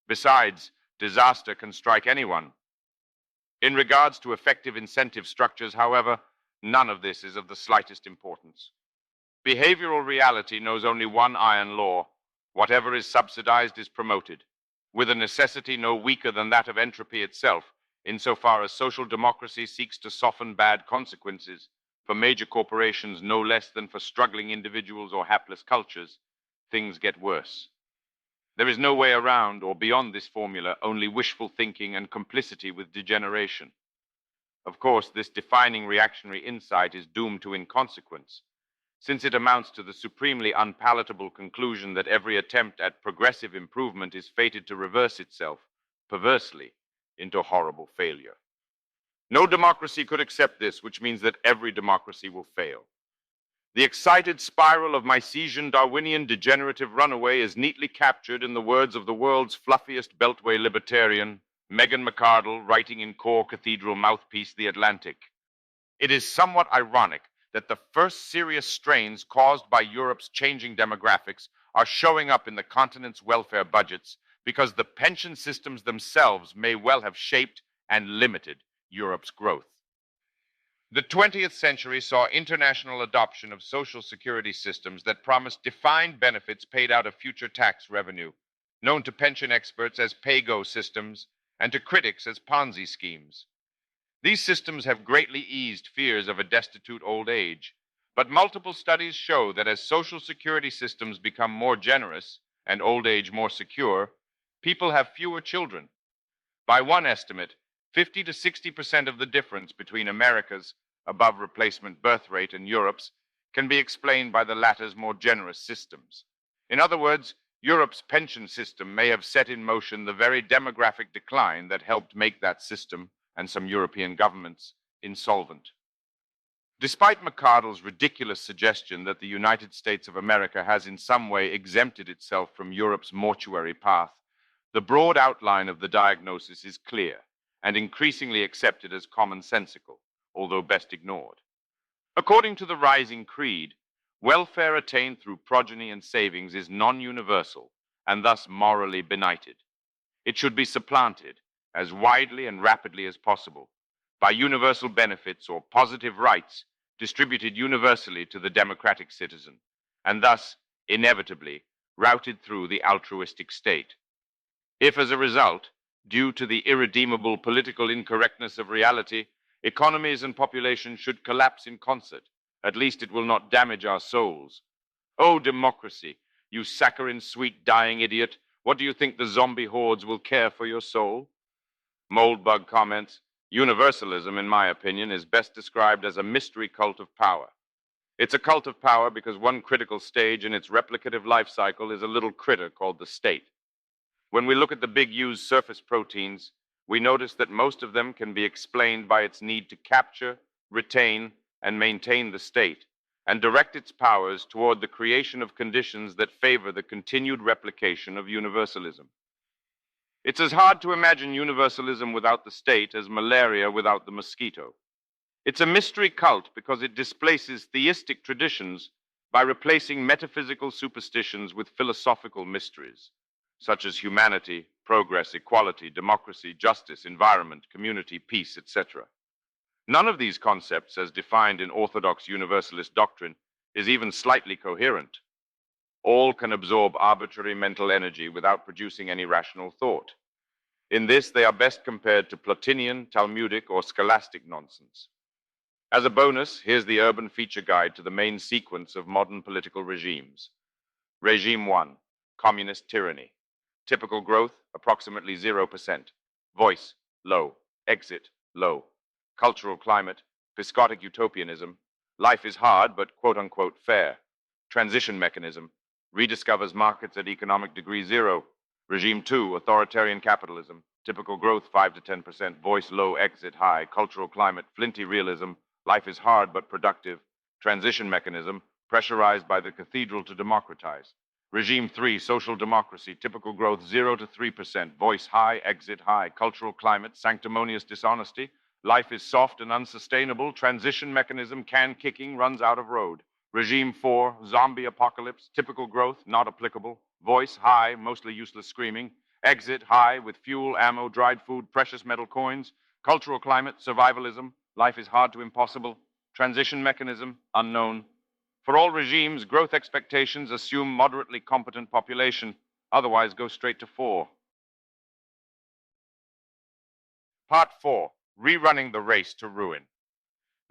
[SPEAKER 1] Besides, disaster can strike anyone. In regards to effective incentive structures, however, none of this is of the slightest importance. Behavioral reality knows only one iron law: whatever is subsidized is promoted, with a necessity no weaker than that of entropy itself, insofar as social democracy seeks to soften bad consequences, for major corporations no less than for struggling individuals or hapless cultures. Things get worse. There is no way around or beyond this formula, only wishful thinking and complicity with degeneration. Of course, this defining reactionary insight is doomed to inconsequence, since it amounts to the supremely unpalatable conclusion that every attempt at progressive improvement is fated to reverse itself, perversely, into horrible failure. No democracy could accept this, which means that every democracy will fail. The excited spiral of Misesian Darwinian degenerative runaway is neatly captured in the words of the world's fluffiest beltway libertarian, Megan McArdle, writing in core cathedral mouthpiece The Atlantic. It is somewhat ironic that the first serious strains caused by Europe's changing demographics are showing up in the continent's welfare budgets because the pension systems themselves may well have shaped and limited Europe's growth. The 20th century saw international adoption of social security systems that promised defined benefits paid out of future tax revenue, known to pension experts as pay-go systems and to critics as Ponzi schemes. These systems have greatly eased fears of a destitute old age, but multiple studies show that as social security systems become more generous and old age more secure, people have fewer children. By one estimate, 50 to 60% of the difference between America's above replacement birth rate and Europe's can be explained by the latter's more generous systems. In other words, Europe's pension system may have set in motion the very demographic decline that helped make that system and some European governments insolvent. Despite McArdle's ridiculous suggestion that the United States of America has in some way exempted itself from Europe's mortuary path, the broad outline of the diagnosis is clear and increasingly accepted as commonsensical, although best ignored. According to the rising creed, welfare attained through progeny and savings is non-universal and thus morally benighted. It should be supplanted, as widely and rapidly as possible, by universal benefits or positive rights distributed universally to the democratic citizen, and thus, inevitably, routed through the altruistic state. If, as a result, due to the irredeemable political incorrectness of reality, economies and population should collapse in concert, at least it will not damage our souls. Oh, democracy, you saccharine-sweet dying idiot, what do you think the zombie hordes will care for your soul? Moldbug comments, universalism, in my opinion, is best described as a mystery cult of power. It's a cult of power because one critical stage in its replicative life cycle is a little critter called the state. When we look at the big U's surface proteins, we notice that most of them can be explained by its need to capture, retain, and maintain the state, and direct its powers toward the creation of conditions that favor the continued replication of universalism. It's as hard to imagine universalism without the state as malaria without the mosquito. It's a mystery cult because it displaces theistic traditions by replacing metaphysical superstitions with philosophical mysteries, such as humanity, progress, equality, democracy, justice, environment, community, peace, etc. None of these concepts, as defined in orthodox universalist doctrine, is even slightly coherent. All can absorb arbitrary mental energy without producing any rational thought. In this, they are best compared to Plotinian, Talmudic, or scholastic nonsense. As a bonus, here's the urban feature guide to the main sequence of modern political regimes. Regime 1, communist tyranny. Typical growth, approximately 0%. Voice, low. Exit, low. Cultural climate, despotic utopianism. Life is hard, but quote-unquote fair. Transition mechanism, rediscovers markets at economic degree 0. Regime 2, authoritarian capitalism. Typical growth, 5 to 10%. Voice low, exit high. Cultural climate, flinty realism. Life is hard but productive. Transition mechanism, pressurized by the cathedral to democratize. Regime 3, social democracy. Typical growth, 0 to 3%. Voice high, exit high. Cultural climate, sanctimonious dishonesty. Life is soft and unsustainable. Transition mechanism, can kicking, runs out of road. Regime 4, zombie apocalypse. Typical growth, not applicable. Voice high, mostly useless screaming. Exit high, with fuel, ammo, dried food, precious metal coins. Cultural climate, survivalism. Life is hard to impossible. Transition mechanism, unknown. For all regimes, growth expectations assume moderately competent population, otherwise go straight to 4. Part 4, rerunning the race to ruin.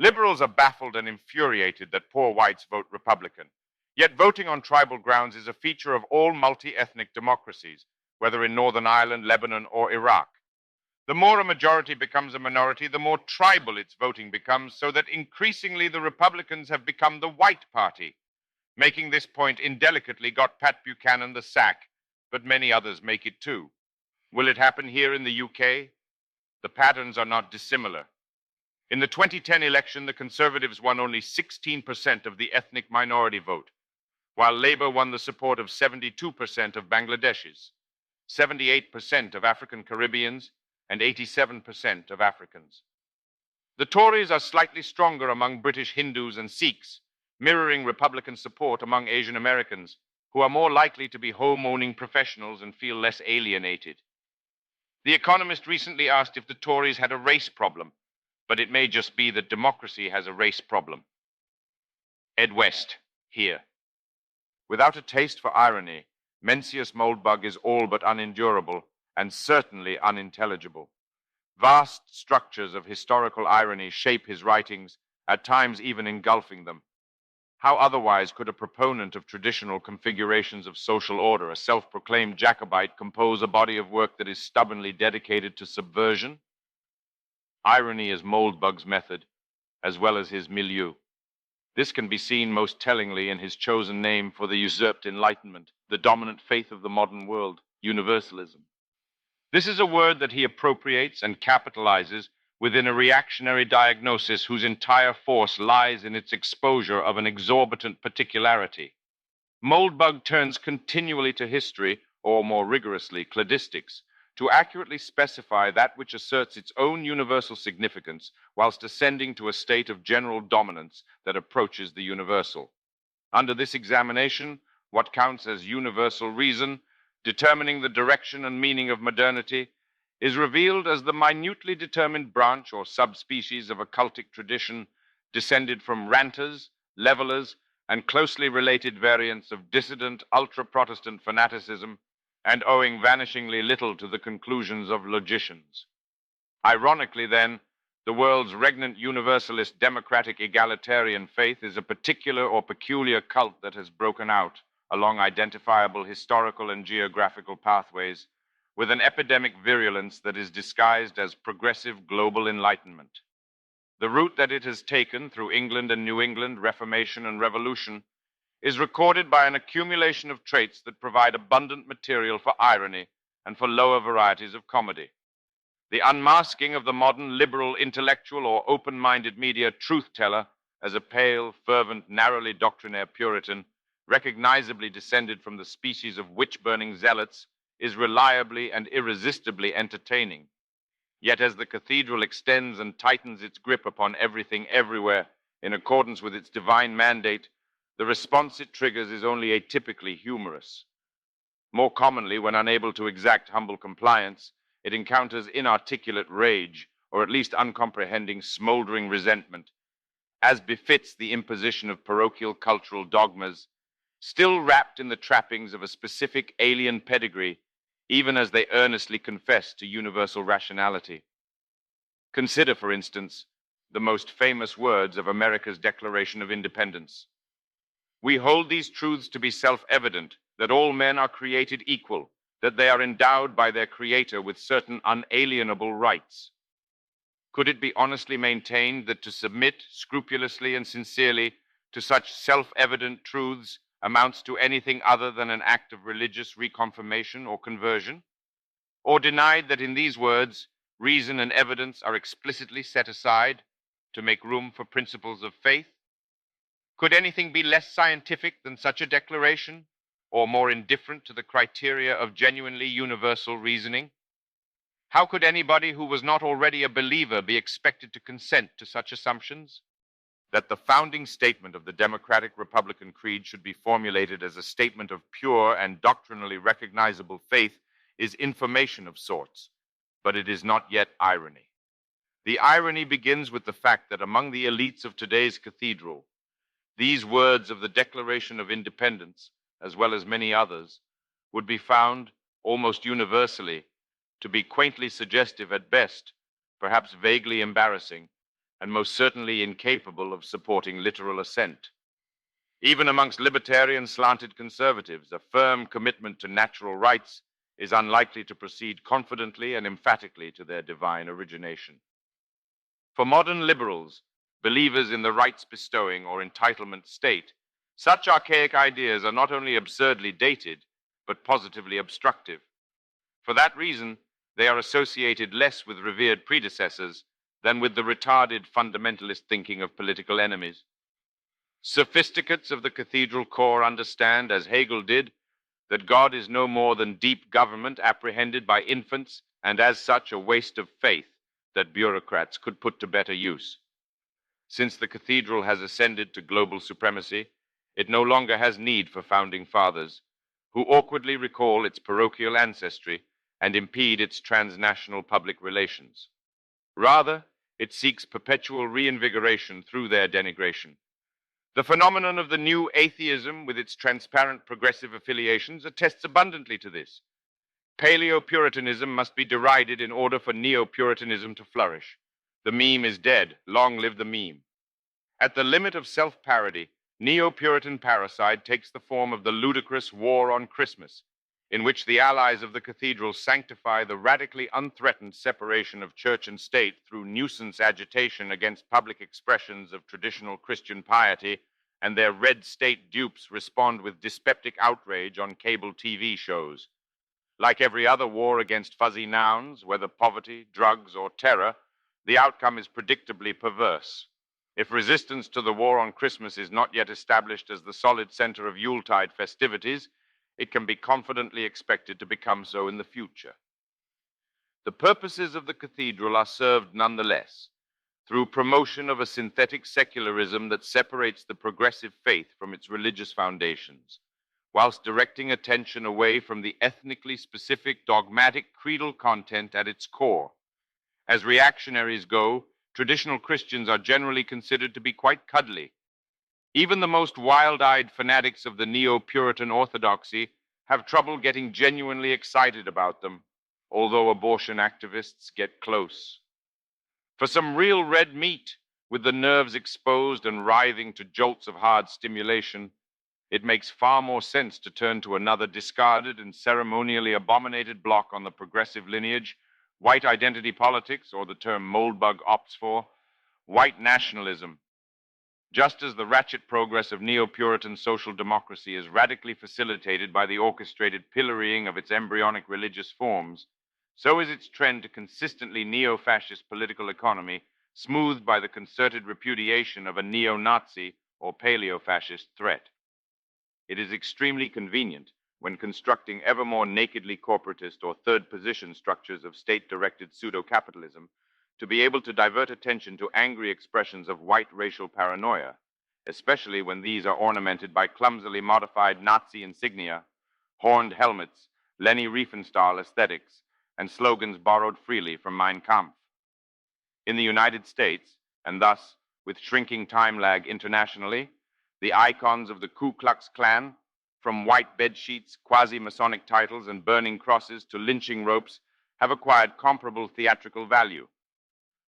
[SPEAKER 1] Liberals are baffled and infuriated that poor whites vote Republican. Yet voting on tribal grounds is a feature of all multi-ethnic democracies, whether in Northern Ireland, Lebanon, or Iraq. The more a majority becomes a minority, the more tribal its voting becomes, so that increasingly the Republicans have become the white party. Making this point indelicately got Pat Buchanan the sack, but many others make it too. Will it happen here in the UK? The patterns are not dissimilar. In the 2010 election, the Conservatives won only 16% of the ethnic minority vote, while Labour won the support of 72% of Bangladeshis, 78% of African Caribbeans, and 87% of Africans. The Tories are slightly stronger among British Hindus and Sikhs, mirroring Republican support among Asian Americans, who are more likely to be home-owning professionals and feel less alienated. The Economist recently asked if the Tories had a race problem, but it may just be that democracy has a race problem. Ed West, here. Without a taste for irony, Mencius Moldbug is all but unendurable and certainly unintelligible. Vast structures of historical irony shape his writings, at times even engulfing them. How otherwise could a proponent of traditional configurations of social order, a self-proclaimed Jacobite, compose a body of work that is stubbornly dedicated to subversion? Irony is Moldbug's method, as well as his milieu. This can be seen most tellingly in his chosen name for the usurped Enlightenment, the dominant faith of the modern world, universalism. This is a word that he appropriates and capitalizes within a reactionary diagnosis whose entire force lies in its exposure of an exorbitant particularity. Moldbug turns continually to history, or more rigorously, cladistics, to accurately specify that which asserts its own universal significance whilst ascending to a state of general dominance that approaches the universal. Under this examination, what counts as universal reason, determining the direction and meaning of modernity, is revealed as the minutely determined branch or subspecies of occultic tradition descended from ranters, levelers, and closely related variants of dissident ultra-Protestant fanaticism, and owing vanishingly little to the conclusions of logicians. Ironically, then, the world's regnant universalist democratic egalitarian faith is a particular or peculiar cult that has broken out along identifiable historical and geographical pathways with an epidemic virulence that is disguised as progressive global enlightenment. The route that it has taken through England and New England, Reformation and Revolution, is recorded by an accumulation of traits that provide abundant material for irony and for lower varieties of comedy. The unmasking of the modern liberal intellectual or open-minded media truth-teller as a pale, fervent, narrowly doctrinaire Puritan, recognizably descended from the species of witch-burning zealots, is reliably and irresistibly entertaining. Yet as the cathedral extends and tightens its grip upon everything everywhere in accordance with its divine mandate, the response it triggers is only atypically humorous. More commonly, when unable to exact humble compliance, it encounters inarticulate rage, or at least uncomprehending, smoldering resentment, as befits the imposition of parochial cultural dogmas, still wrapped in the trappings of a specific alien pedigree, even as they earnestly confess to universal rationality. Consider, for instance, the most famous words of America's Declaration of Independence. We hold these truths to be self-evident, that all men are created equal, that they are endowed by their Creator with certain unalienable rights. Could it be honestly maintained that to submit scrupulously and sincerely to such self-evident truths amounts to anything other than an act of religious reconfirmation or conversion? Or denied that in these words, reason and evidence are explicitly set aside to make room for principles of faith? Could anything be less scientific than such a declaration, or more indifferent to the criteria of genuinely universal reasoning? How could anybody who was not already a believer be expected to consent to such assumptions? That the founding statement of the Democratic Republican Creed should be formulated as a statement of pure and doctrinally recognizable faith is information of sorts, but it is not yet irony. The irony begins with the fact that among the elites of today's cathedral, these words of the Declaration of Independence, as well as many others, would be found almost universally to be quaintly suggestive at best, perhaps vaguely embarrassing, and most certainly incapable of supporting literal assent. Even amongst libertarian slanted conservatives, a firm commitment to natural rights is unlikely to proceed confidently and emphatically to their divine origination. For modern liberals, believers in the rights bestowing or entitlement state, such archaic ideas are not only absurdly dated, but positively obstructive. For that reason, they are associated less with revered predecessors than with the retarded fundamentalist thinking of political enemies. Sophisticates of the cathedral core understand, as Hegel did, that God is no more than deep government apprehended by infants, and as such a waste of faith that bureaucrats could put to better use. Since the cathedral has ascended to global supremacy, it no longer has need for founding fathers, who awkwardly recall its parochial ancestry and impede its transnational public relations. Rather, it seeks perpetual reinvigoration through their denigration. The phenomenon of the new atheism with its transparent progressive affiliations attests abundantly to this. Paleo-Puritanism must be derided in order for Neo-Puritanism to flourish. The meme is dead. Long live the meme. At the limit of self-parody, Neo-Puritan parricide takes the form of the ludicrous War on Christmas, in which the allies of the cathedral sanctify the radically unthreatened separation of church and state through nuisance agitation against public expressions of traditional Christian piety, and their red state dupes respond with dyspeptic outrage on cable TV shows. Like every other war against fuzzy nouns, whether poverty, drugs, or terror, the outcome is predictably perverse. If resistance to the war on Christmas is not yet established as the solid center of Yuletide festivities, it can be confidently expected to become so in the future. The purposes of the cathedral are served nonetheless, through promotion of a synthetic secularism that separates the progressive faith from its religious foundations, whilst directing attention away from the ethnically specific dogmatic creedal content at its core. As reactionaries go, traditional Christians are generally considered to be quite cuddly. Even the most wild-eyed fanatics of the neo-Puritan orthodoxy have trouble getting genuinely excited about them, although abortion activists get close. For some real red meat, with the nerves exposed and writhing to jolts of hard stimulation, it makes far more sense to turn to another discarded and ceremonially abominated block on the progressive lineage, white identity politics, or the term Moldbug opts for, white nationalism. Just as the ratchet progress of neo-Puritan social democracy is radically facilitated by the orchestrated pillorying of its embryonic religious forms, so is its trend to consistently neo-fascist political economy smoothed by the concerted repudiation of a neo-Nazi or paleo-fascist threat. It is extremely convenient when constructing ever more nakedly corporatist or third-position structures of state-directed pseudo-capitalism to be able to divert attention to angry expressions of white racial paranoia, especially when these are ornamented by clumsily modified Nazi insignia, horned helmets, Leni Riefenstahl aesthetics, and slogans borrowed freely from Mein Kampf. In the United States, and thus with shrinking time lag internationally, the icons of the Ku Klux Klan, from white bedsheets, quasi-Masonic titles, and burning crosses to lynching ropes, have acquired comparable theatrical value.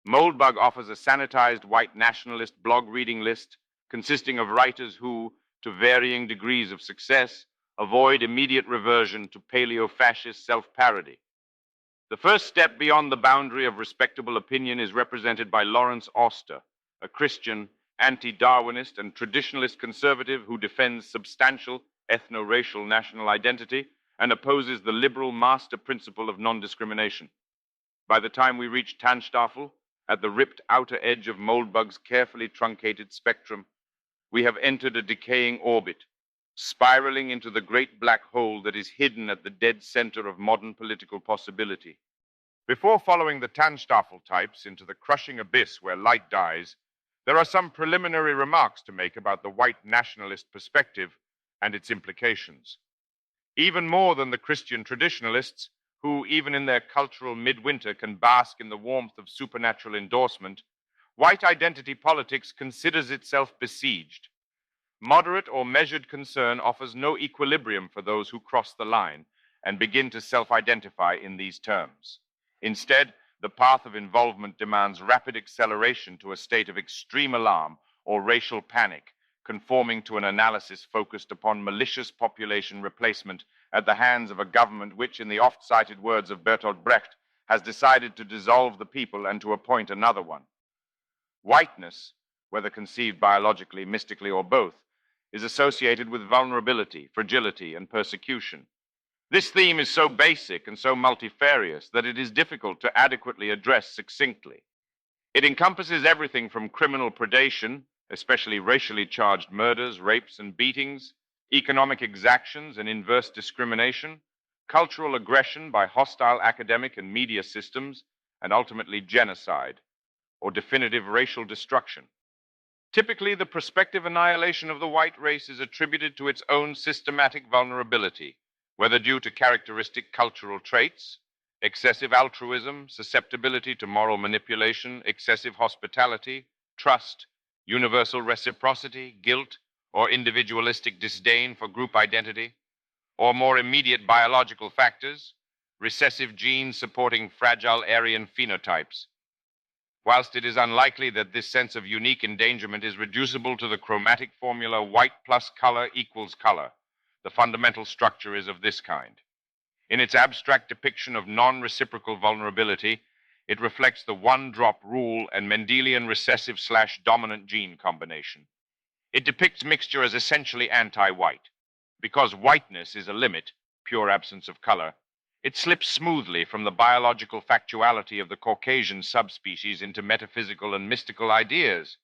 [SPEAKER 1] Moldbug offers a sanitized white nationalist blog reading list consisting of writers who, to varying degrees of success, avoid immediate reversion to paleo-fascist self-parody. The first step beyond the boundary of respectable opinion is represented by Lawrence Auster, a Christian, anti-Darwinist, and traditionalist conservative who defends substantial ethno-racial national identity and opposes the liberal master principle of non-discrimination. By the time we reach Tannstaffel, at the ripped outer edge of Moldbug's carefully truncated spectrum, we have entered a decaying orbit, spiraling into the great black hole that is hidden at the dead center of modern political possibility. Before following the Tannstaffel types into the crushing abyss where light dies, there are some preliminary remarks to make about the white nationalist perspective and its implications. Even more than the Christian traditionalists, who, even in their cultural midwinter, can bask in the warmth of supernatural endorsement, white identity politics considers itself besieged. Moderate or measured concern offers no equilibrium for those who cross the line and begin to self-identify in these terms. Instead, the path of involvement demands rapid acceleration to a state of extreme alarm or racial panic, conforming to an analysis focused upon malicious population replacement at the hands of a government which, in the oft-cited words of Bertolt Brecht, has decided to dissolve the people and to appoint another one. Whiteness, whether conceived biologically, mystically, or both, is associated with vulnerability, fragility, and persecution. This theme is so basic and so multifarious that it is difficult to adequately address succinctly. It encompasses everything from criminal predation, especially racially charged murders, rapes, and beatings, economic exactions and inverse discrimination, cultural aggression by hostile academic and media systems, and ultimately genocide, or definitive racial destruction. Typically, the prospective annihilation of the white race is attributed to its own systematic vulnerability, whether due to characteristic cultural traits, excessive altruism, susceptibility to moral manipulation, excessive hospitality, trust, universal reciprocity, guilt, or individualistic disdain for group identity, or more immediate biological factors, recessive genes supporting fragile Aryan phenotypes. Whilst it is unlikely that this sense of unique endangerment is reducible to the chromatic formula white plus color equals color, the fundamental structure is of this kind. In its abstract depiction of non-reciprocal vulnerability, it reflects the one-drop rule and Mendelian recessive/dominant gene combination. It depicts mixture as essentially anti-white. Because whiteness is a limit, pure absence of color, it slips smoothly from the biological factuality of the Caucasian subspecies into metaphysical and mystical ideas.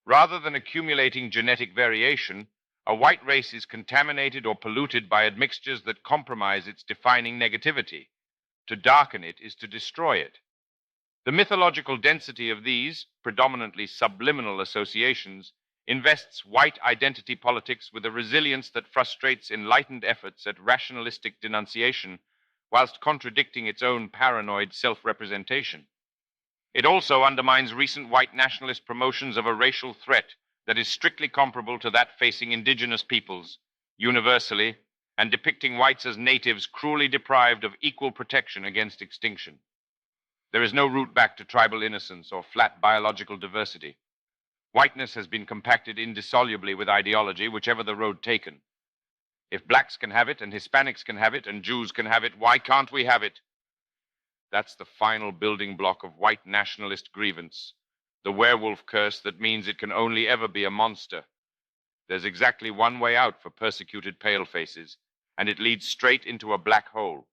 [SPEAKER 1] Rather than accumulating genetic variation, a white race is contaminated or polluted by admixtures that compromise its defining negativity. To darken it is to destroy it. The mythological density of these, predominantly subliminal associations, invests white identity politics with a resilience that frustrates enlightened efforts at rationalistic denunciation whilst contradicting its own paranoid self-representation. It also undermines recent white nationalist promotions of a racial threat that is strictly comparable to that facing indigenous peoples, universally, and depicting whites as natives cruelly deprived of equal protection against extinction. There is no route back to tribal innocence or flat biological diversity. Whiteness has been compacted indissolubly with ideology, whichever the road taken. If blacks can have it, and Hispanics can have it, and Jews can have it, why can't we have it? That's the final building block of white nationalist grievance, the werewolf curse that means it can only ever be a monster. There's exactly one way out for persecuted palefaces, and it leads straight into a black hole.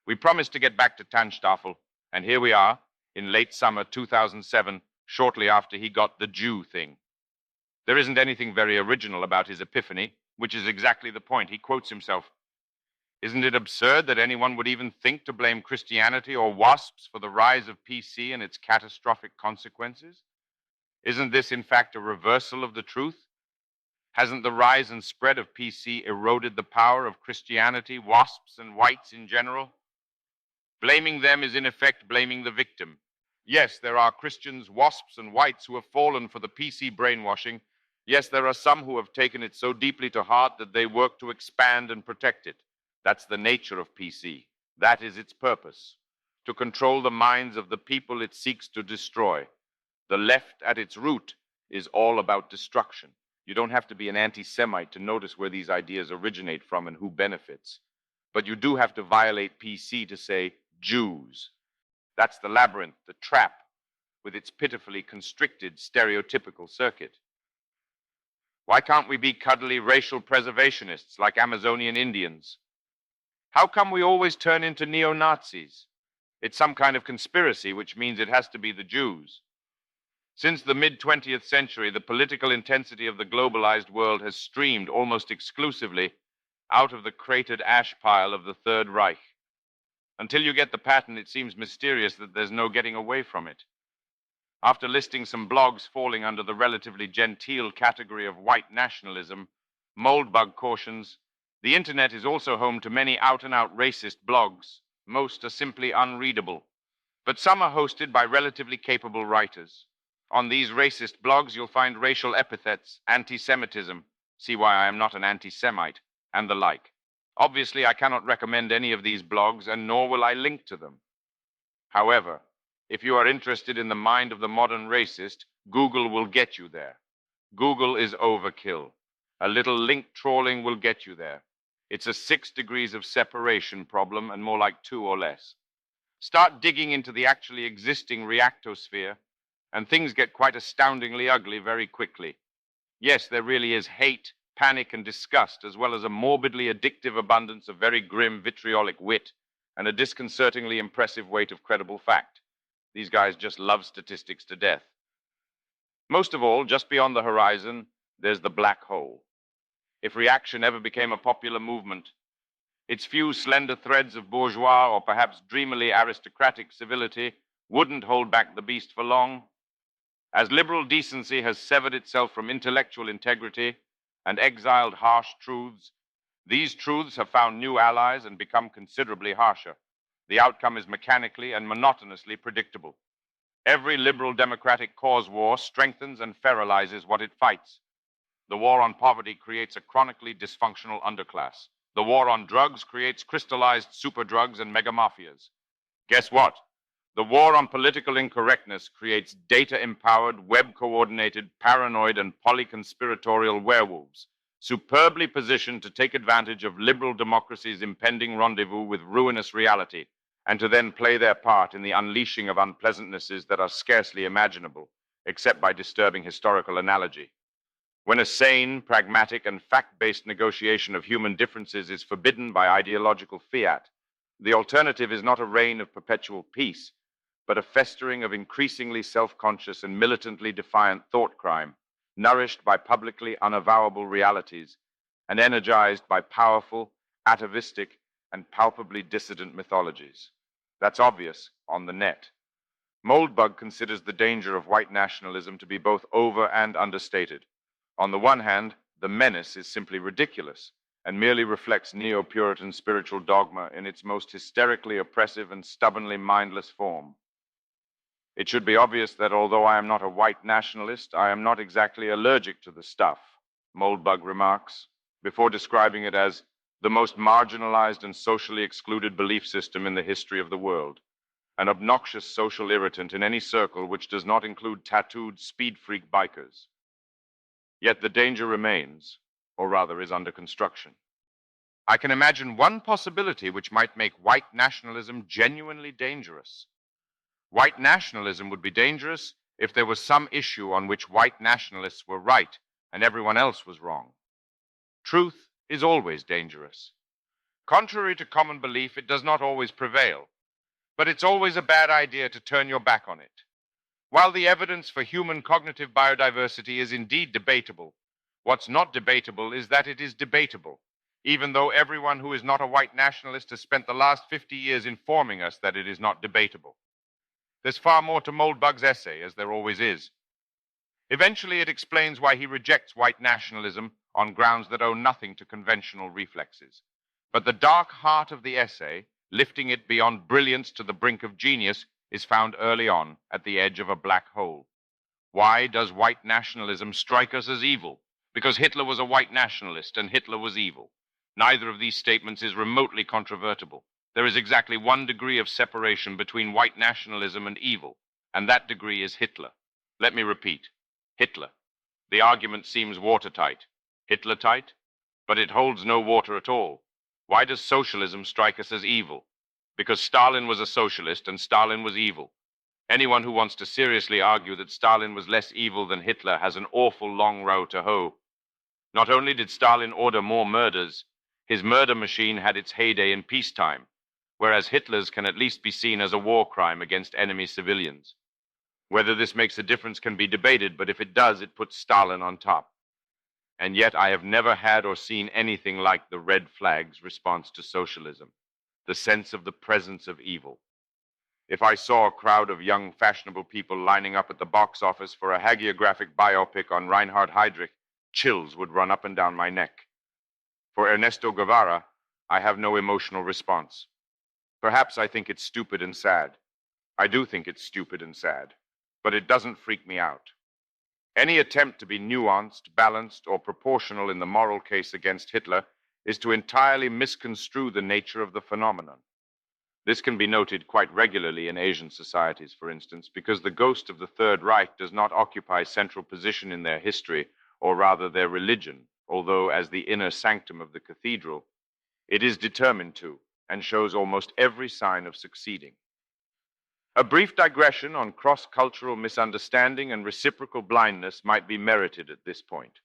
[SPEAKER 1] We promised to get back to Tanstaffel, and here we are, in late summer 2007, shortly after he got the Jew thing. There isn't anything very original about his epiphany, which is exactly the point. He quotes himself. Isn't it absurd that anyone would even think to blame Christianity or WASPs for the rise of PC and its catastrophic consequences? Isn't this, in fact, a reversal of the truth? Hasn't the rise and spread of PC eroded the power of Christianity, WASPs, and whites in general? Blaming them is, in effect, blaming the victim. Yes, there are Christians, WASPs, and whites who have fallen for the PC brainwashing. Yes, there are some who have taken it so deeply to heart that they work to expand and protect it. That's the nature of PC. That is its purpose, to control the minds of the people it seeks to destroy. The left at its root is all about destruction. You don't have to be an anti-Semite to notice where these ideas originate from and who benefits. But you do have to violate PC to say Jews. That's the labyrinth, the trap, with its pitifully constricted stereotypical circuit. Why can't we be cuddly racial preservationists like Amazonian Indians? How come we always turn into neo-Nazis? It's some kind of conspiracy, which means it has to be the Jews. Since the mid-20th century, the political intensity of the globalized world has streamed almost exclusively out of the cratered ash pile of the Third Reich. Until you get the pattern, it seems mysterious that there's no getting away from it. After listing some blogs falling under the relatively genteel category of white nationalism, Moldbug cautions, the internet is also home to many out-and-out racist blogs. Most are simply unreadable, but some are hosted by relatively capable writers. On these racist blogs, you'll find racial epithets, anti-Semitism, see why I am not an anti-Semite, and the like. Obviously, I cannot recommend any of these blogs, and nor will I link to them. However, if you are interested in the mind of the modern racist, Google will get you there. Google is overkill. A little link trawling will get you there. It's a 6 degrees of separation problem, and more like 2 or less. Start digging into the actually existing reactosphere, and things get quite astoundingly ugly very quickly. Yes, there really is hate, panic, and disgust, as well as a morbidly addictive abundance of very grim vitriolic wit, and a disconcertingly impressive weight of credible fact. These guys just love statistics to death. Most of all, just beyond the horizon, there's the black hole. If reaction ever became a popular movement, its few slender threads of bourgeois or perhaps dreamily aristocratic civility wouldn't hold back the beast for long. As liberal decency has severed itself from intellectual integrity and exiled harsh truths, these truths have found new allies and become considerably harsher. The outcome is mechanically and monotonously predictable. Every liberal democratic cause war strengthens and feralizes what it fights. The war on poverty creates a chronically dysfunctional underclass. The war on drugs creates crystallized superdrugs and megamafias. Guess what? The war on political incorrectness creates data-empowered, web-coordinated, paranoid, and polyconspiratorial werewolves, superbly positioned to take advantage of liberal democracy's impending rendezvous with ruinous reality, and to then play their part in the unleashing of unpleasantnesses that are scarcely imaginable, except by disturbing historical analogy. When a sane, pragmatic, and fact-based negotiation of human differences is forbidden by ideological fiat, the alternative is not a reign of perpetual peace, but a festering of increasingly self-conscious and militantly defiant thought crime, nourished by publicly unavowable realities and energized by powerful, atavistic, and palpably dissident mythologies. That's obvious on the net. Moldbug considers the danger of white nationalism to be both over and understated. On the one hand, the menace is simply ridiculous and merely reflects neo-Puritan spiritual dogma in its most hysterically oppressive and stubbornly mindless form. It should be obvious that although I am not a white nationalist, I am not exactly allergic to the stuff, Moldbug remarks, before describing it as the most marginalized and socially excluded belief system in the history of the world, an obnoxious social irritant in any circle which does not include tattooed speed freak bikers. Yet the danger remains, or rather is under construction. I can imagine one possibility which might make white nationalism genuinely dangerous. White nationalism would be dangerous if there was some issue on which white nationalists were right and everyone else was wrong. Truth is always dangerous. Contrary to common belief, it does not always prevail, but it's always a bad idea to turn your back on it. While the evidence for human cognitive biodiversity is indeed debatable, what's not debatable is that it is debatable, even though everyone who is not a white nationalist has spent the last 50 years informing us that it is not debatable. There's far more to Moldbug's essay, as there always is. Eventually, it explains why he rejects white nationalism on grounds that owe nothing to conventional reflexes. But the dark heart of the essay, lifting it beyond brilliance to the brink of genius, is found early on at the edge of a black hole. Why does white nationalism strike us as evil? Because Hitler was a white nationalist and Hitler was evil. Neither of these statements is remotely controvertible. There is exactly one degree of separation between white nationalism and evil, and that degree is Hitler. Let me repeat, Hitler. The argument seems watertight. Hitler tight? But it holds no water at all. Why does socialism strike us as evil? Because Stalin was a socialist and Stalin was evil. Anyone who wants to seriously argue that Stalin was less evil than Hitler has an awful long row to hoe. Not only did Stalin order more murders, his murder machine had its heyday in peacetime, whereas Hitler's can at least be seen as a war crime against enemy civilians. Whether this makes a difference can be debated, but if it does, it puts Stalin on top. And yet I have never had or seen anything like the red flag's response to socialism, the sense of the presence of evil. If I saw a crowd of young, fashionable people lining up at the box office for a hagiographic biopic on Reinhard Heydrich, chills would run up and down my neck. For Ernesto Guevara, I have no emotional response. Perhaps I think it's stupid and sad. I do think it's stupid and sad, but it doesn't freak me out. Any attempt to be nuanced, balanced, or proportional in the moral case against Hitler is to entirely misconstrue the nature of the phenomenon. This can be noted quite regularly in Asian societies, for instance, because the ghost of the Third Reich does not occupy central position in their history, or rather their religion, although as the inner sanctum of the cathedral, it is determined to, and shows almost every sign of succeeding. A brief digression on cross-cultural misunderstanding and reciprocal blindness might be merited at this point.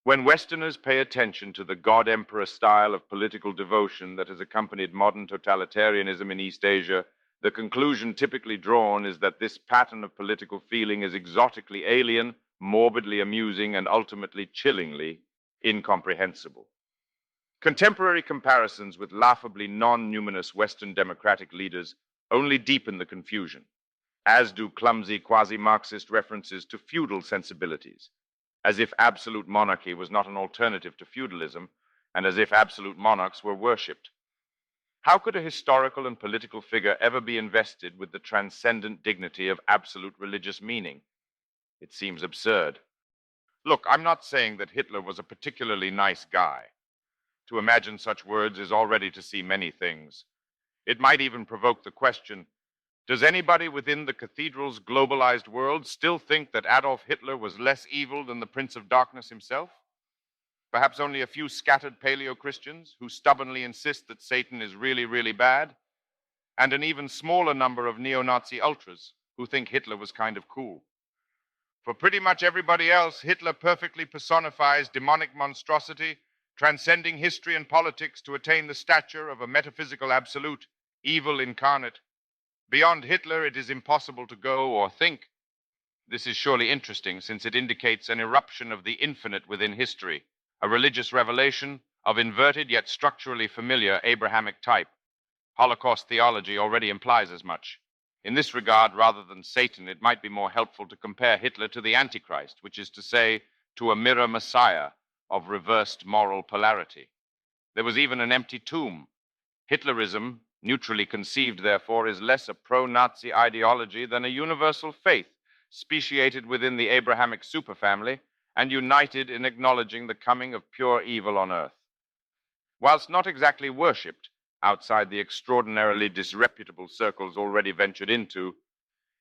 [SPEAKER 1] When Westerners pay attention to the God-Emperor style of political devotion that has accompanied modern totalitarianism in East Asia, the conclusion typically drawn is that this pattern of political feeling is exotically alien, morbidly amusing, and ultimately chillingly incomprehensible. Contemporary comparisons with laughably non-numinous Western democratic leaders only deepen the confusion, as do clumsy quasi-Marxist references to feudal sensibilities, as if absolute monarchy was not an alternative to feudalism, and as if absolute monarchs were worshipped. How could a historical and political figure ever be invested with the transcendent dignity of absolute religious meaning? It seems absurd. Look, I'm not saying that Hitler was a particularly nice guy. To imagine such words is already to see many things. It might even provoke the question, does anybody within the cathedral's globalized world still think that Adolf Hitler was less evil than the Prince of Darkness himself? Perhaps only a few scattered paleo-Christians who stubbornly insist that Satan is really, really bad, and an even smaller number of neo-Nazi ultras who think Hitler was kind of cool. For pretty much everybody else, Hitler perfectly personifies demonic monstrosity, transcending history and politics to attain the stature of a metaphysical absolute, evil incarnate. Beyond Hitler, it is impossible to go or think. This is surely interesting, since it indicates an eruption of the infinite within history, a religious revelation of inverted yet structurally familiar Abrahamic type. Holocaust theology already implies as much. In this regard, rather than Satan, it might be more helpful to compare Hitler to the Antichrist, which is to say, to a mirror messiah of reversed moral polarity. There was even an empty tomb. Hitlerism Neutrally conceived, therefore, is less a pro-Nazi ideology than a universal faith, speciated within the Abrahamic superfamily and united in acknowledging the coming of pure evil on earth. Whilst not exactly worshipped outside the extraordinarily disreputable circles already ventured into,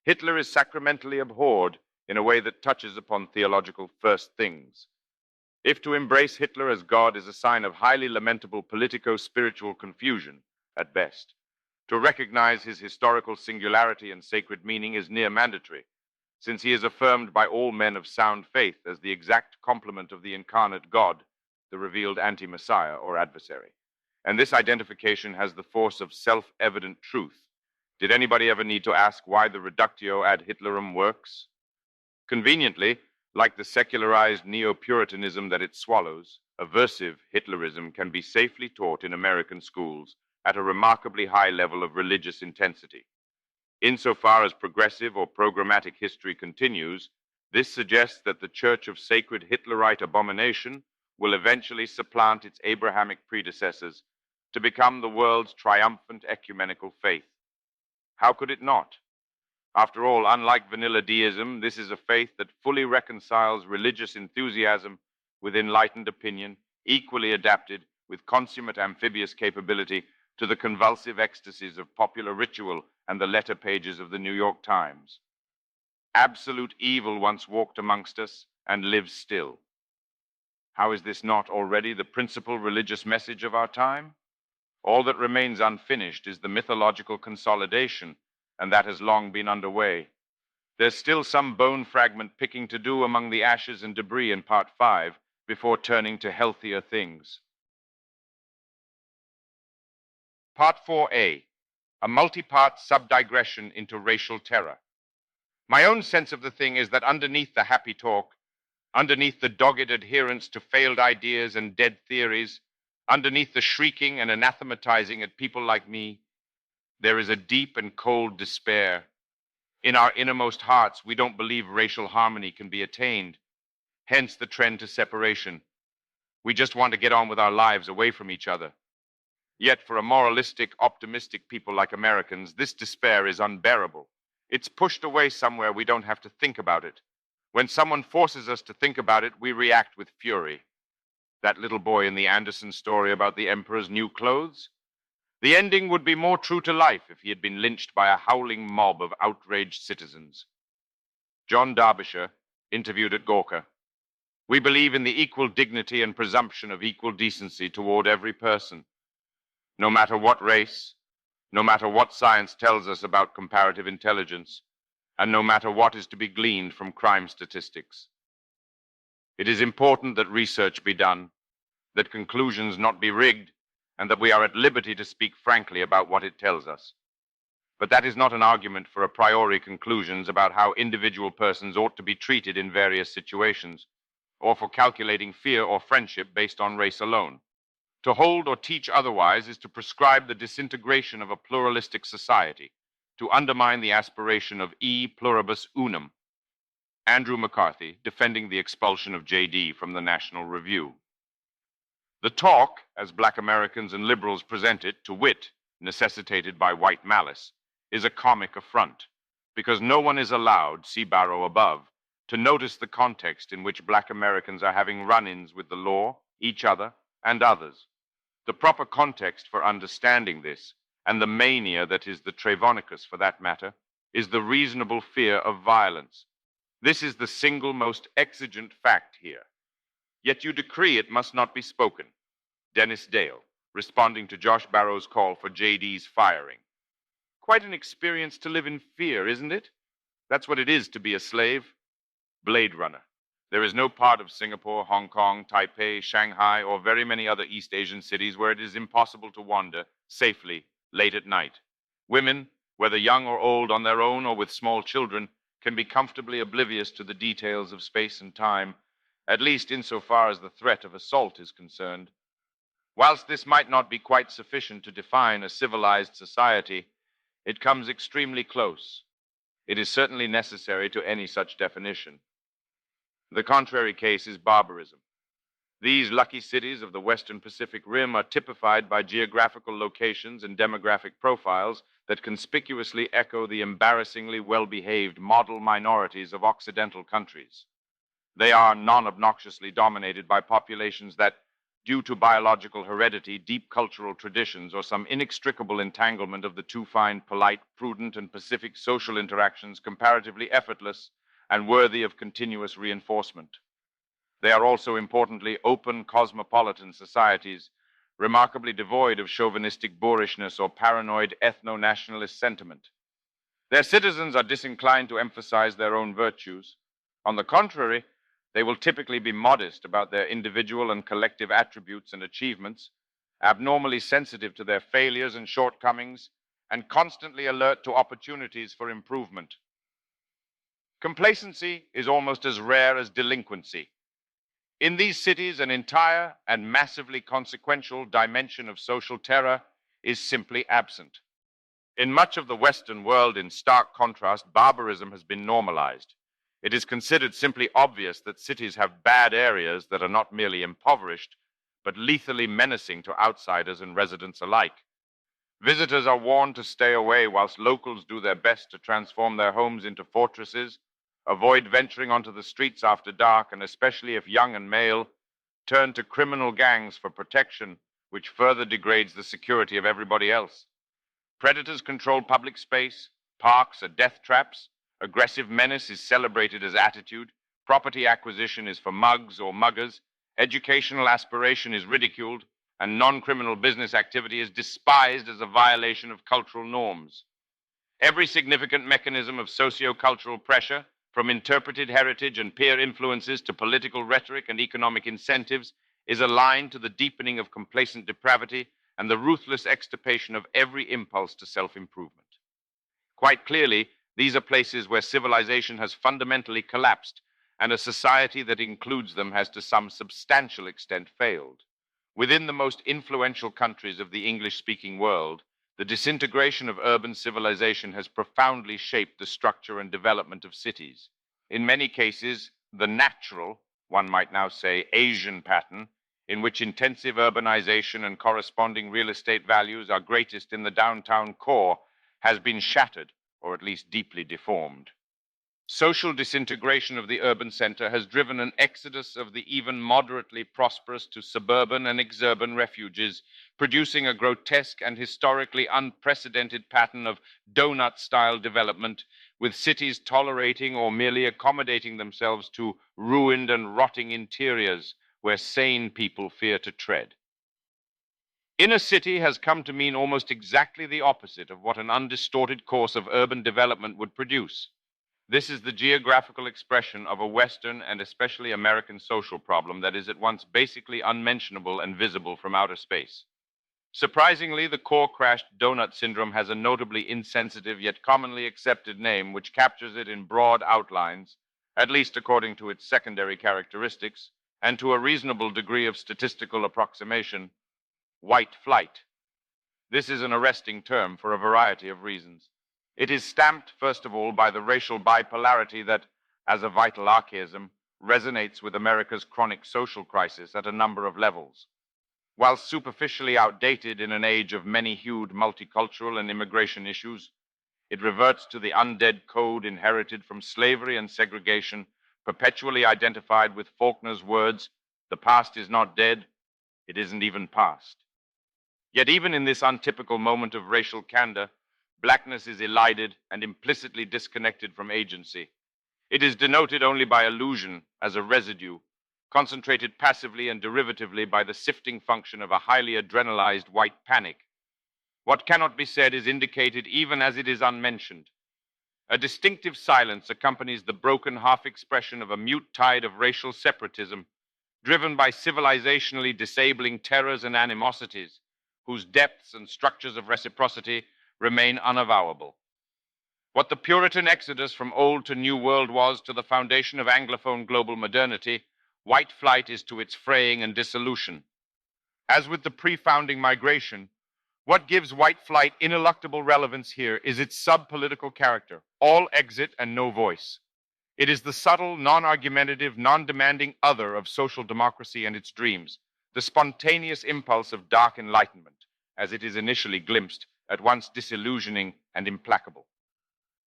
[SPEAKER 1] Hitler is sacramentally abhorred in a way that touches upon theological first things. If to embrace Hitler as God is a sign of highly lamentable politico-spiritual confusion, at best, to recognize his historical singularity and sacred meaning is near mandatory, since he is affirmed by all men of sound faith as the exact complement of the incarnate God, the revealed anti-Messiah or adversary. And this identification has the force of self-evident truth. Did anybody ever need to ask why the reductio ad Hitlerum works? Conveniently, like the secularized neo-Puritanism that it swallows, aversive Hitlerism can be safely taught in American schools at a remarkably high level of religious intensity. Insofar as progressive or programmatic history continues, this suggests that the Church of Sacred Hitlerite Abomination will eventually supplant its Abrahamic predecessors to become the world's triumphant ecumenical faith. How could it not? After all, unlike vanilla deism, this is a faith that fully reconciles religious enthusiasm with enlightened opinion, equally adapted with consummate amphibious capability to the convulsive ecstasies of popular ritual and the letter pages of the New York Times. Absolute evil once walked amongst us and lives still. How is this not already the principal religious message of our time? All that remains unfinished is the mythological consolidation, and that has long been underway. There's still some bone fragment picking to do among the ashes and debris in Part 5 before turning to healthier things. Part 4A, a multi-part sub-digression into racial terror. My own sense of the thing is that underneath the happy talk, underneath the dogged adherence to failed ideas and dead theories, underneath the shrieking and anathematizing at people like me, there is a deep and cold despair. In our innermost hearts, we don't believe racial harmony can be attained, hence the trend to separation. We just want to get on with our lives away from each other. Yet for a moralistic, optimistic people like Americans, this despair is unbearable. It's pushed away somewhere we don't have to think about it. When someone forces us to think about it, we react with fury. That little boy in the Anderson story about the emperor's new clothes? The ending would be more true to life if he had been lynched by a howling mob of outraged citizens. John Derbyshire, interviewed at Gawker. We believe in the equal dignity and presumption of equal decency toward every person. No matter what race, no matter what science tells us about comparative intelligence, and no matter what is to be gleaned from crime statistics. It is important that research be done, that conclusions not be rigged, and that we are at liberty to speak frankly about what it tells us. But that is not an argument for a priori conclusions about how individual persons ought to be treated in various situations, or for calculating fear or friendship based on race alone. To hold or teach otherwise is to prescribe the disintegration of a pluralistic society, to undermine the aspiration of e pluribus unum. Andrew McCarthy, defending the expulsion of J.D. from the National Review. The talk, as Black Americans and liberals present it, to wit, necessitated by white malice, is a comic affront, because no one is allowed, see Barrow above, to notice the context in which Black Americans are having run-ins with the law, each other, and others. The proper context for understanding this, and the mania that is the Travonicus for that matter, is the reasonable fear of violence. This is the single most exigent fact here. Yet you decree it must not be spoken. Dennis Dale, responding to Josh Barrow's call for J.D.'s firing. Quite an experience to live in fear, isn't it? That's what it is to be a slave. Blade Runner. There is no part of Singapore, Hong Kong, Taipei, Shanghai, or very many other East Asian cities where it is impossible to wander safely late at night. Women, whether young or old, on their own or with small children, can be comfortably oblivious to the details of space and time, at least insofar as the threat of assault is concerned. Whilst this might not be quite sufficient to define a civilized society, it comes extremely close. It is certainly necessary to any such definition. The contrary case is barbarism. These lucky cities of the Western Pacific Rim are typified by geographical locations and demographic profiles that conspicuously echo the embarrassingly well-behaved model minorities of Occidental countries. They are non-obnoxiously dominated by populations that, due to biological heredity, deep cultural traditions, or some inextricable entanglement of the two, find polite, prudent, and pacific social interactions comparatively effortless and worthy of continuous reinforcement. They are also importantly open cosmopolitan societies, remarkably devoid of chauvinistic boorishness or paranoid ethno-nationalist sentiment. Their citizens are disinclined to emphasize their own virtues. On the contrary, they will typically be modest about their individual and collective attributes and achievements, abnormally sensitive to their failures and shortcomings, and constantly alert to opportunities for improvement. Complacency is almost as rare as delinquency. In these cities, an entire and massively consequential dimension of social terror is simply absent. In much of the Western world, in stark contrast, barbarism has been normalized. It is considered simply obvious that cities have bad areas that are not merely impoverished, but lethally menacing to outsiders and residents alike. Visitors are warned to stay away whilst locals do their best to transform their homes into fortresses, avoid venturing onto the streets after dark, and especially if young and male, turn to criminal gangs for protection, which further degrades the security of everybody else. Predators control public space, parks are death traps, aggressive menace is celebrated as attitude, property acquisition is for mugs or muggers, educational aspiration is ridiculed, and non-criminal business activity is despised as a violation of cultural norms. Every significant mechanism of socio-cultural pressure, from interpreted heritage and peer influences to political rhetoric and economic incentives, is aligned to the deepening of complacent depravity and the ruthless extirpation of every impulse to self-improvement. Quite clearly, these are places where civilization has fundamentally collapsed, and a society that includes them has to some substantial extent failed. Within the most influential countries of the English-speaking world, the disintegration of urban civilization has profoundly shaped the structure and development of cities. In many cases, the natural, one might now say Asian pattern, in which intensive urbanization and corresponding real estate values are greatest in the downtown core, has been shattered, or at least deeply deformed. Social disintegration of the urban center has driven an exodus of the even moderately prosperous to suburban and exurban refuges, producing a grotesque and historically unprecedented pattern of donut-style development, with cities tolerating or merely accommodating themselves to ruined and rotting interiors where sane people fear to tread. Inner city has come to mean almost exactly the opposite of what an undistorted course of urban development would produce. This is the geographical expression of a Western and especially American social problem that is at once basically unmentionable and visible from outer space. Surprisingly, the core-crashed donut syndrome has a notably insensitive yet commonly accepted name which captures it in broad outlines, at least according to its secondary characteristics, and to a reasonable degree of statistical approximation: white flight. This is an arresting term for a variety of reasons. It is stamped, first of all, by the racial bipolarity that, as a vital archaism, resonates with America's chronic social crisis at a number of levels. While superficially outdated in an age of many-hued multicultural and immigration issues, it reverts to the undead code inherited from slavery and segregation, perpetually identified with Faulkner's words, "The past is not dead, it isn't even past." Yet even in this untypical moment of racial candor, blackness is elided and implicitly disconnected from agency. It is denoted only by illusion as a residue, concentrated passively and derivatively by the sifting function of a highly adrenalized white panic. What cannot be said is indicated even as it is unmentioned. A distinctive silence accompanies the broken half-expression of a mute tide of racial separatism, driven by civilizationally disabling terrors and animosities, whose depths and structures of reciprocity remain unavowable. What the Puritan exodus from old to new world was to the foundation of Anglophone global modernity, white flight is to its fraying and dissolution. As with the pre-founding migration, what gives white flight ineluctable relevance here is its sub-political character, all exit and no voice. It is the subtle, non-argumentative, non-demanding other of social democracy and its dreams, the spontaneous impulse of dark enlightenment, as it is initially glimpsed, at once disillusioning and implacable.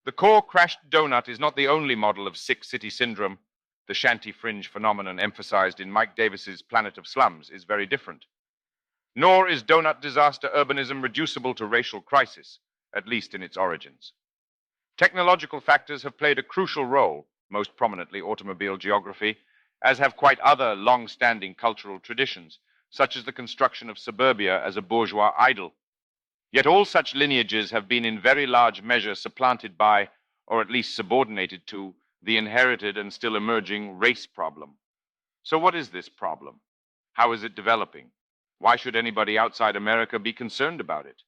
[SPEAKER 1] The core crashed donut is not the only model of sick city syndrome. The shanty fringe phenomenon emphasized in Mike Davis's Planet of Slums is very different. Nor is donut disaster urbanism reducible to racial crisis, at least in its origins. Technological factors have played a crucial role, most prominently automobile geography, as have quite other long-standing cultural traditions, such as the construction of suburbia as a bourgeois idol. Yet all such lineages have been in very large measure supplanted by, or at least subordinated to, the inherited and still emerging race problem. So what is this problem? How is it developing? Why should anybody outside America be concerned about it?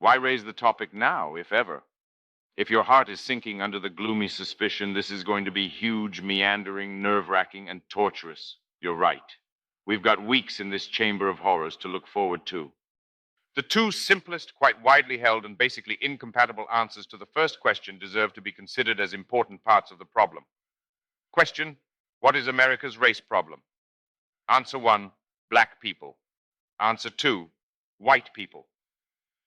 [SPEAKER 1] Why raise the topic now, if ever? If your heart is sinking under the gloomy suspicion this is going to be huge, meandering, nerve-wracking, and torturous, you're right. We've got weeks in this chamber of horrors to look forward to. The two simplest, quite widely held, and basically incompatible answers to the first question deserve to be considered as important parts of the problem. Question: what is America's race problem? Answer 1, black people. Answer 2, white people.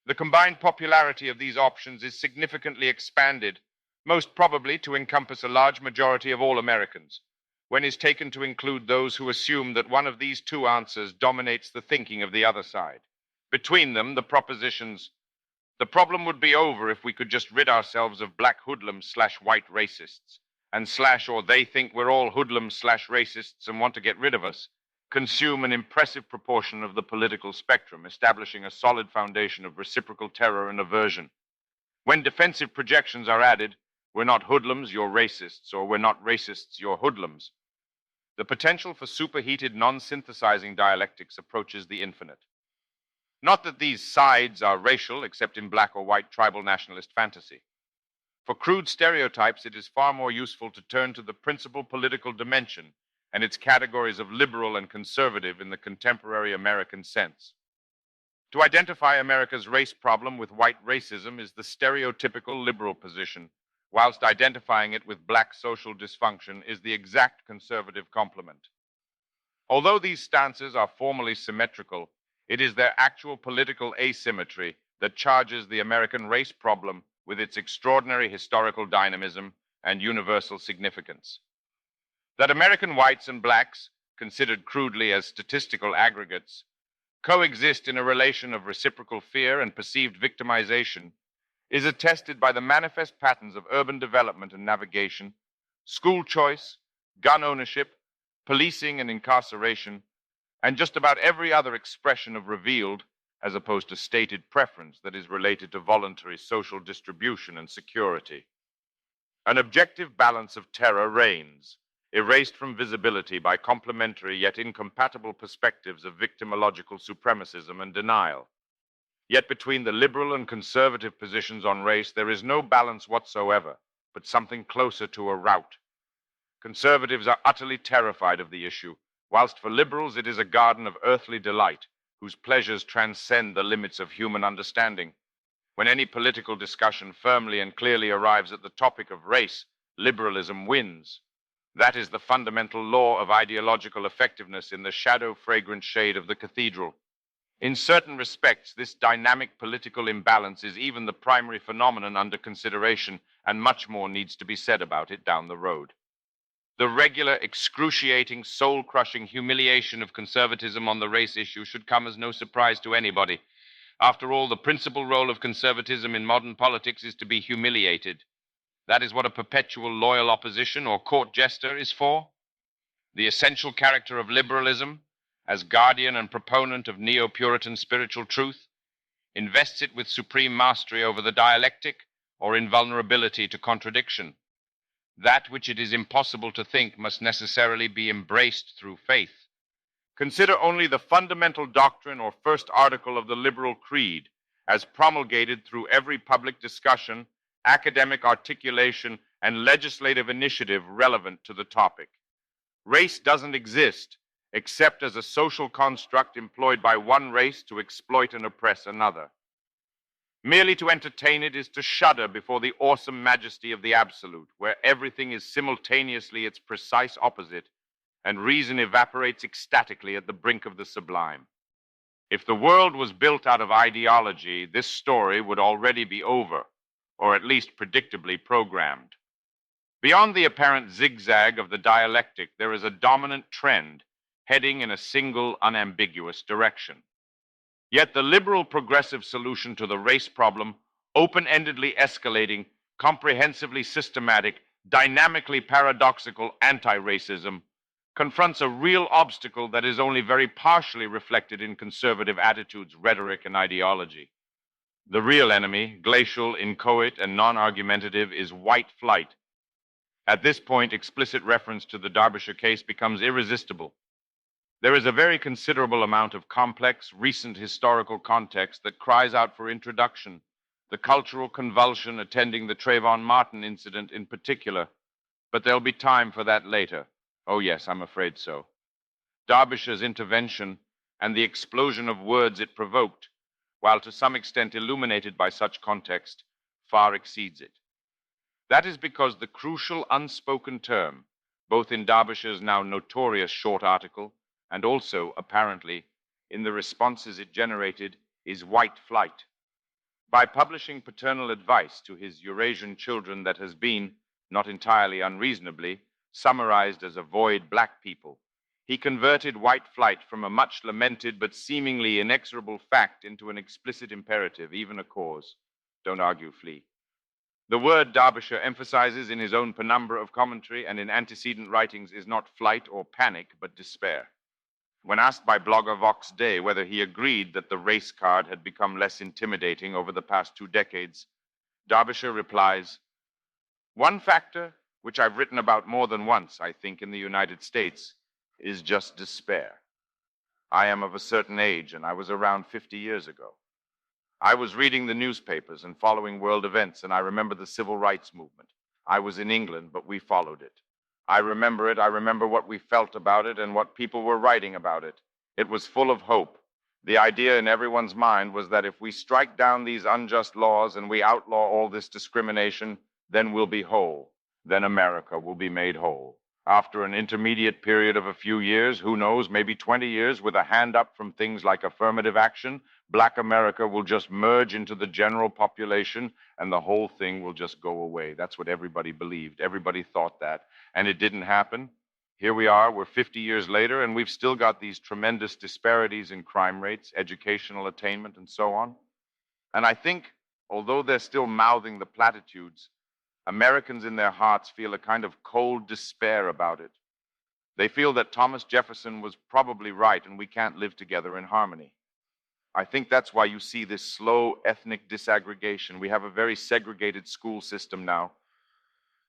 [SPEAKER 1] The combined popularity of these options is significantly expanded, most probably to encompass a large majority of all Americans, when is taken to include those who assume that one of these two answers dominates the thinking of the other side. Between them, the propositions, the problem would be over if we could just rid ourselves of black hoodlums / white racists, and / or they think we're all hoodlums / racists and want to get rid of us, consume an impressive proportion of the political spectrum, establishing a solid foundation of reciprocal terror and aversion. When defensive projections are added, we're not hoodlums, you're racists, or we're not racists, you're hoodlums. The potential for superheated, non-synthesizing dialectics approaches the infinite. Not that these sides are racial, except in black or white tribal nationalist fantasy. For crude stereotypes, it is far more useful to turn to the principal political dimension and its categories of liberal and conservative in the contemporary American sense. To identify America's race problem with white racism is the stereotypical liberal position, whilst identifying it with black social dysfunction is the exact conservative complement. Although these stances are formally symmetrical, it is their actual political asymmetry that charges the American race problem with its extraordinary historical dynamism and universal significance. That American whites and blacks, considered crudely as statistical aggregates, coexist in a relation of reciprocal fear and perceived victimization is attested by the manifest patterns of urban development and navigation, school choice, gun ownership, policing and incarceration, and just about every other expression of revealed, as opposed to stated preference that is related to voluntary social distribution and security. An objective balance of terror reigns, erased from visibility by complementary yet incompatible perspectives of victimological supremacism and denial. Yet between the liberal and conservative positions on race, there is no balance whatsoever, but something closer to a rout. Conservatives are utterly terrified of the issue, whilst for liberals it is a garden of earthly delight, whose pleasures transcend the limits of human understanding. When any political discussion firmly and clearly arrives at the topic of race, liberalism wins. That is the fundamental law of ideological effectiveness in the shadow-fragrant shade of the cathedral. In certain respects, this dynamic political imbalance is even the primary phenomenon under consideration, and much more needs to be said about it down the road. The regular, excruciating, soul-crushing humiliation of conservatism on the race issue should come as no surprise to anybody. After all, the principal role of conservatism in modern politics is to be humiliated. That is what a perpetual loyal opposition or court jester is for. The essential character of liberalism, as guardian and proponent of neo-Puritan spiritual truth, invests it with supreme mastery over the dialectic or invulnerability to contradiction. That which it is impossible to think must necessarily be embraced through faith. Consider only the fundamental doctrine or first article of the liberal creed, as promulgated through every public discussion, academic articulation, and legislative initiative relevant to the topic. Race doesn't exist except as a social construct employed by one race to exploit and oppress another. Merely to entertain it is to shudder before the awesome majesty of the absolute, where everything is simultaneously its precise opposite, and reason evaporates ecstatically at the brink of the sublime. If the world was built out of ideology, this story would already be over, or at least predictably programmed. Beyond the apparent zigzag of the dialectic, there is a dominant trend heading in a single, unambiguous direction. Yet the liberal progressive solution to the race problem, open-endedly escalating, comprehensively systematic, dynamically paradoxical anti-racism, confronts a real obstacle that is only very partially reflected in conservative attitudes, rhetoric, and ideology. The real enemy, glacial, inchoate, and non-argumentative, is white flight. At this point, explicit reference to the Derbyshire case becomes irresistible. There is a very considerable amount of complex, recent historical context that cries out for introduction, the cultural convulsion attending the Trayvon Martin incident in particular, but there'll be time for that later. Oh yes, I'm afraid so. Derbyshire's intervention and the explosion of words it provoked, while to some extent illuminated by such context, far exceeds it. That is because the crucial unspoken term, both in Derbyshire's now notorious short article and also, apparently, in the responses it generated, is white flight. By publishing paternal advice to his Eurasian children that has been, not entirely unreasonably, summarized as avoid black people, he converted white flight from a much lamented but seemingly inexorable fact into an explicit imperative, even a cause. Don't argue, flee. The word Derbyshire emphasizes in his own penumbra of commentary and in antecedent writings is not flight or panic, but despair. When asked by blogger Vox Day whether he agreed that the race card had become less intimidating over the past 2 decades, Derbyshire replies, "One factor, which I've written about more than once, I think, in the United States, is just despair. I am of a certain age, and I was around 50 years ago. I was reading the newspapers and following world events, and I remember the civil rights movement. I was in England, but we followed it. I remember it. I remember what we felt about it and what people were writing about it. It was full of hope. The idea in everyone's mind was that if we strike down these unjust laws and we outlaw all this discrimination, then we'll be whole. Then America will be made whole. After an intermediate period of a few years, who knows, maybe 20 years, with a hand up from things like affirmative action, Black America will just merge into the general population and the whole thing will just go away." That's what everybody believed. Everybody thought that. And it didn't happen. Here we are, we're 50 years later, and we've still got these tremendous disparities in crime rates, educational attainment, and so on. And I think, although they're still mouthing the platitudes, Americans in their hearts feel a kind of cold despair about it. They feel that Thomas Jefferson was probably right and we can't live together in harmony. I think that's why you see this slow ethnic disaggregation. We have a very segregated school system now.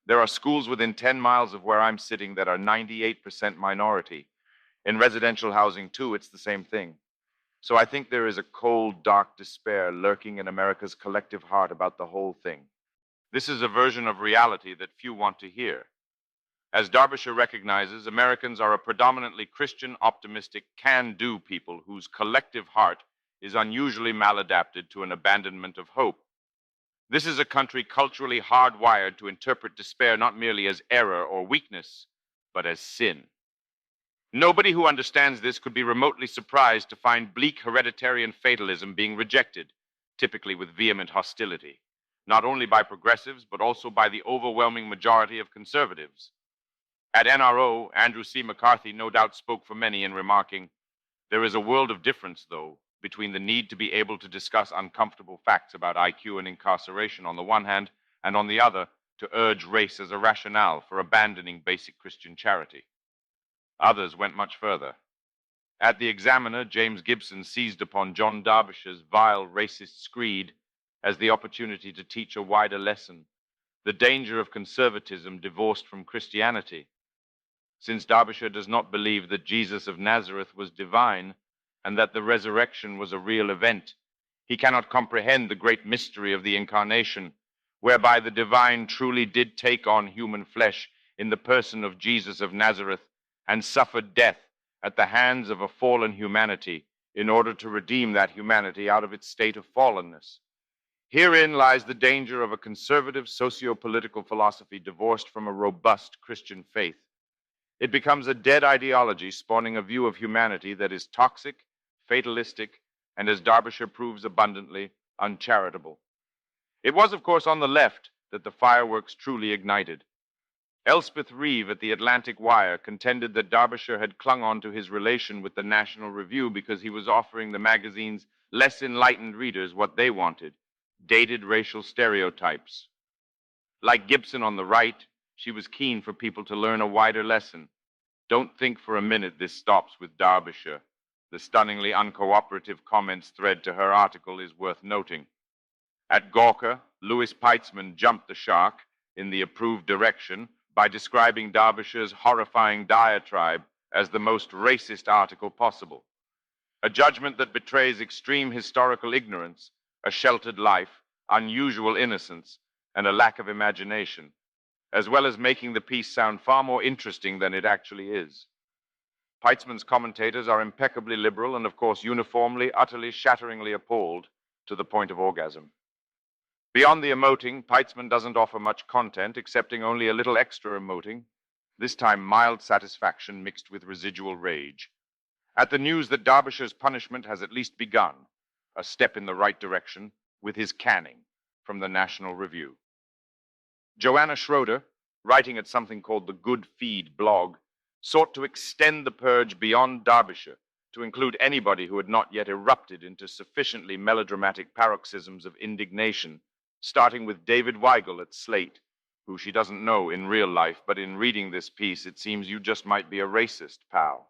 [SPEAKER 1] There are schools within 10 miles of where I'm sitting that are 98% minority. In residential housing, too, it's the same thing. So I think there is a cold, dark despair lurking in America's collective heart about the whole thing. This is a version of reality that few want to hear. As Derbyshire recognizes, Americans are a predominantly Christian, optimistic, can-do people whose collective heart is unusually maladapted to an abandonment of hope. This is a country culturally hardwired to interpret despair not merely as error or weakness, but as sin. Nobody who understands this could be remotely surprised to find bleak hereditarian fatalism being rejected, typically with vehement hostility, not only by progressives, but also by the overwhelming majority of conservatives. At NRO, Andrew C. McCarthy no doubt spoke for many in remarking, "There is a world of difference, though, between the need to be able to discuss uncomfortable facts about IQ and incarceration on the one hand, and on the other, to urge race as a rationale for abandoning basic Christian charity." Others went much further. At the Examiner, James Gibson seized upon John Derbyshire's vile racist screed as the opportunity to teach a wider lesson, the danger of conservatism divorced from Christianity. Since Derbyshire does not believe that Jesus of Nazareth was divine and that the resurrection was a real event, he cannot comprehend the great mystery of the incarnation, whereby the divine truly did take on human flesh in the person of Jesus of Nazareth and suffered death at the hands of a fallen humanity in order to redeem that humanity out of its state of fallenness. Herein lies the danger of a conservative socio-political philosophy divorced from a robust Christian faith. It becomes a dead ideology spawning a view of humanity that is toxic, fatalistic, and, as Derbyshire proves abundantly, uncharitable. It was, of course, on the left that the fireworks truly ignited. Elspeth Reeve at the Atlantic Wire contended that Derbyshire had clung on to his relation with the National Review because he was offering the magazine's less enlightened readers what they wanted: dated racial stereotypes. Like Gibson on the right, she was keen for people to learn a wider lesson. Don't think for a minute this stops with Derbyshire. The stunningly uncooperative comments thread to her article is worth noting. At Gawker, Louis Peitzman jumped the shark in the approved direction by describing Derbyshire's horrifying diatribe as the most racist article possible. A judgment that betrays extreme historical ignorance, a sheltered life, unusual innocence, and a lack of imagination, as well as making the piece sound far more interesting than it actually is. Peitzman's commentators are impeccably liberal and, of course, uniformly, utterly, shatteringly appalled to the point of orgasm. Beyond the emoting, Peitzman doesn't offer much content, excepting only a little extra emoting, this time mild satisfaction mixed with residual rage, at the news that Derbyshire's punishment has at least begun, a step in the right direction, with his canning from the National Review. Joanna Schroeder, writing at something called the Good Feed blog, sought to extend the purge beyond Derbyshire to include anybody who had not yet erupted into sufficiently melodramatic paroxysms of indignation, starting with David Weigel at Slate, who she doesn't know in real life, but in reading this piece, it seems you just might be a racist, pal.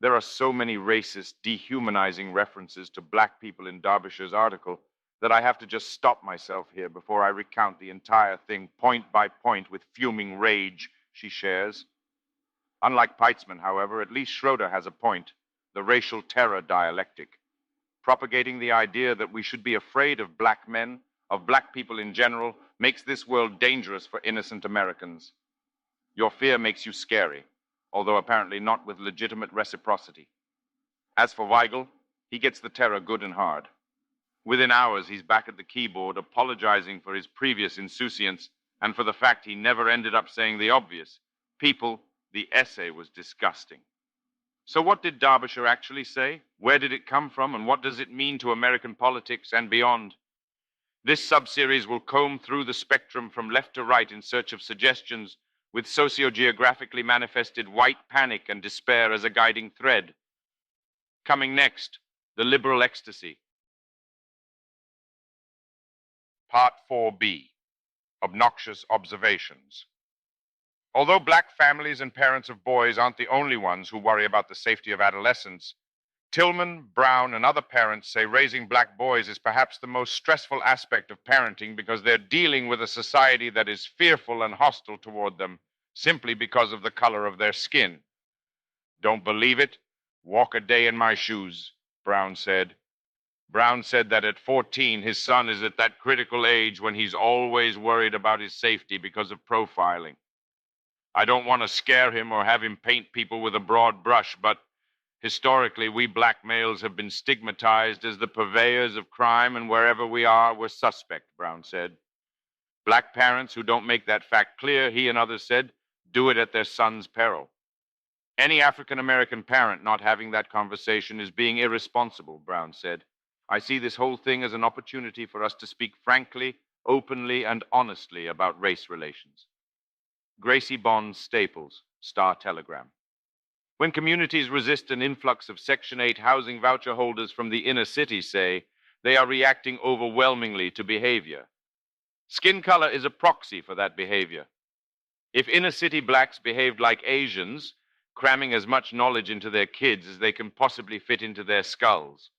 [SPEAKER 1] There are so many racist, dehumanizing references to black people in Derbyshire's article that I have to just stop myself here before I recount the entire thing point by point with fuming rage she shares. Unlike Peitzman, however, at least Schroeder has a point, the racial terror dialectic, propagating the idea that we should be afraid of black men, of black people in general, makes this world dangerous for innocent Americans. Your fear makes you scary, although apparently not with legitimate reciprocity. As for Weigel, he gets the terror good and hard. Within hours, he's back at the keyboard apologizing for his previous insouciance and for the fact he never ended up saying the obvious. People, the essay was disgusting. So what did Derbyshire actually say? Where did it come from? And what does it mean to American politics and beyond? This subseries will comb through the spectrum from left to right in search of suggestions, with sociogeographically manifested white panic and despair as a guiding thread. Coming next, the liberal ecstasy. Part 4B, Obnoxious Observations. Although black families and parents of boys aren't the only ones who worry about the safety of adolescents, Tillman, Brown, and other parents say raising black boys is perhaps the most stressful aspect of parenting because they're dealing with a society that is fearful and hostile toward them simply because of the color of their skin. Don't believe it? Walk a day in my shoes, Brown said. Brown said that at 14, his son is at that critical age when he's always worried about his safety because of profiling. I don't want to scare him or have him paint people with a broad brush, but historically, we black males have been stigmatized as the purveyors of crime, and wherever we are, we're suspect, Brown said. Black parents who don't make that fact clear, he and others said, do it at their son's peril. Any African-American parent not having that conversation is being irresponsible, Brown said. I see this whole thing as an opportunity for us to speak frankly, openly, and honestly about race relations. Gracie Bond Staples, Star-Telegram. When communities resist an influx of Section 8 housing voucher holders from the inner city, say, they are reacting overwhelmingly to behavior. Skin color is a proxy for that behavior. If inner city blacks behaved like Asians, cramming as much knowledge into their kids as they can possibly fit into their skulls,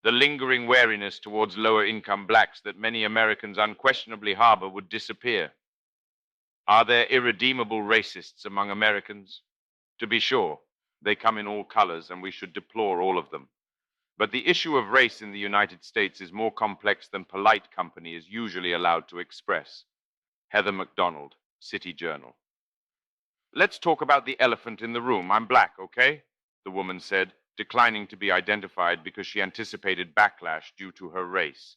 [SPEAKER 1] the lingering wariness towards lower income blacks that many Americans unquestionably harbor would disappear. Are there irredeemable racists among Americans? To be sure, they come in all colors, and we should deplore all of them. But the issue of race in the United States is more complex than polite company is usually allowed to express. Heather McDonald, City Journal. Let's talk about the elephant in the room. I'm black, okay? The woman said, declining to be identified because she anticipated backlash due to her race.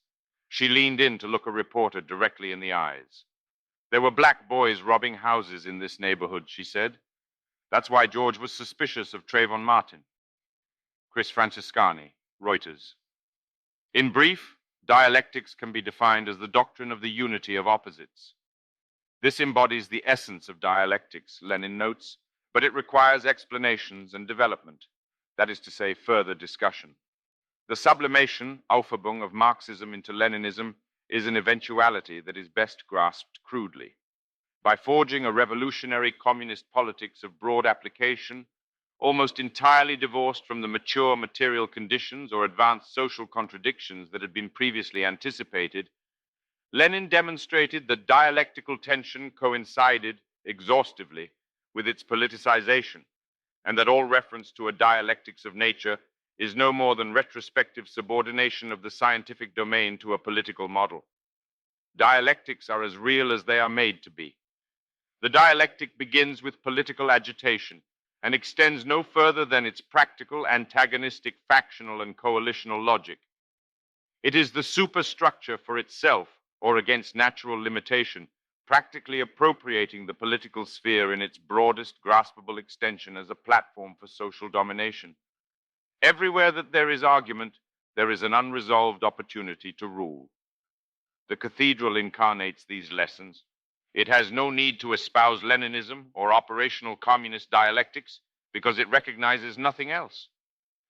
[SPEAKER 1] She leaned in to look a reporter directly in the eyes. There were black boys robbing houses in this neighborhood, she said. That's why George was suspicious of Trayvon Martin. Chris Franciscani, Reuters. In brief, dialectics can be defined as the doctrine of the unity of opposites. This embodies the essence of dialectics, Lenin notes, but it requires explanations and development, that is to say, further discussion. The sublimation, Aufhebung, of Marxism into Leninism is an eventuality that is best grasped crudely. By forging a revolutionary communist politics of broad application, almost entirely divorced from the mature material conditions or advanced social contradictions that had been previously anticipated, Lenin demonstrated that dialectical tension coincided exhaustively with its politicization, and that all reference to a dialectics of nature is no more than retrospective subordination of the scientific domain to a political model. Dialectics are as real as they are made to be. The dialectic begins with political agitation and extends no further than its practical, antagonistic, factional, and coalitional logic. It is the superstructure for itself, or against natural limitation, practically appropriating the political sphere in its broadest graspable extension as a platform for social domination. Everywhere that there is argument, there is an unresolved opportunity to rule. The cathedral incarnates these lessons. It has no need to espouse Leninism or operational communist dialectics because it recognizes nothing else.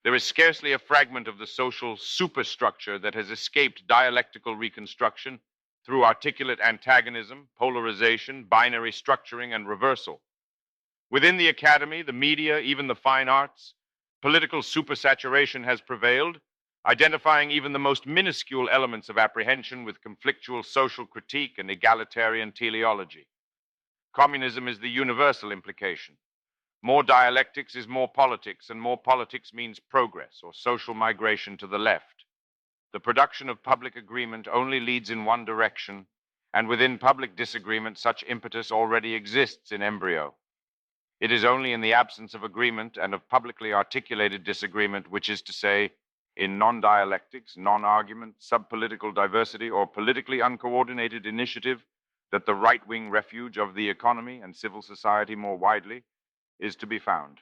[SPEAKER 1] There is scarcely a fragment of the social superstructure that has escaped dialectical reconstruction through articulate antagonism, polarization, binary structuring, and reversal. Within the academy, the media, even the fine arts, political supersaturation has prevailed, identifying even the most minuscule elements of apprehension with conflictual social critique and egalitarian teleology. Communism is the universal implication. More dialectics is more politics, and more politics means progress or social migration to the left. The production of public agreement only leads in one direction, and within public disagreement, such impetus already exists in embryo. It is only in the absence of agreement and of publicly articulated disagreement, which is to say, in non-dialectics, non-argument, sub-political diversity, or politically uncoordinated initiative, that the right-wing refuge of the economy and civil society more widely is to be found.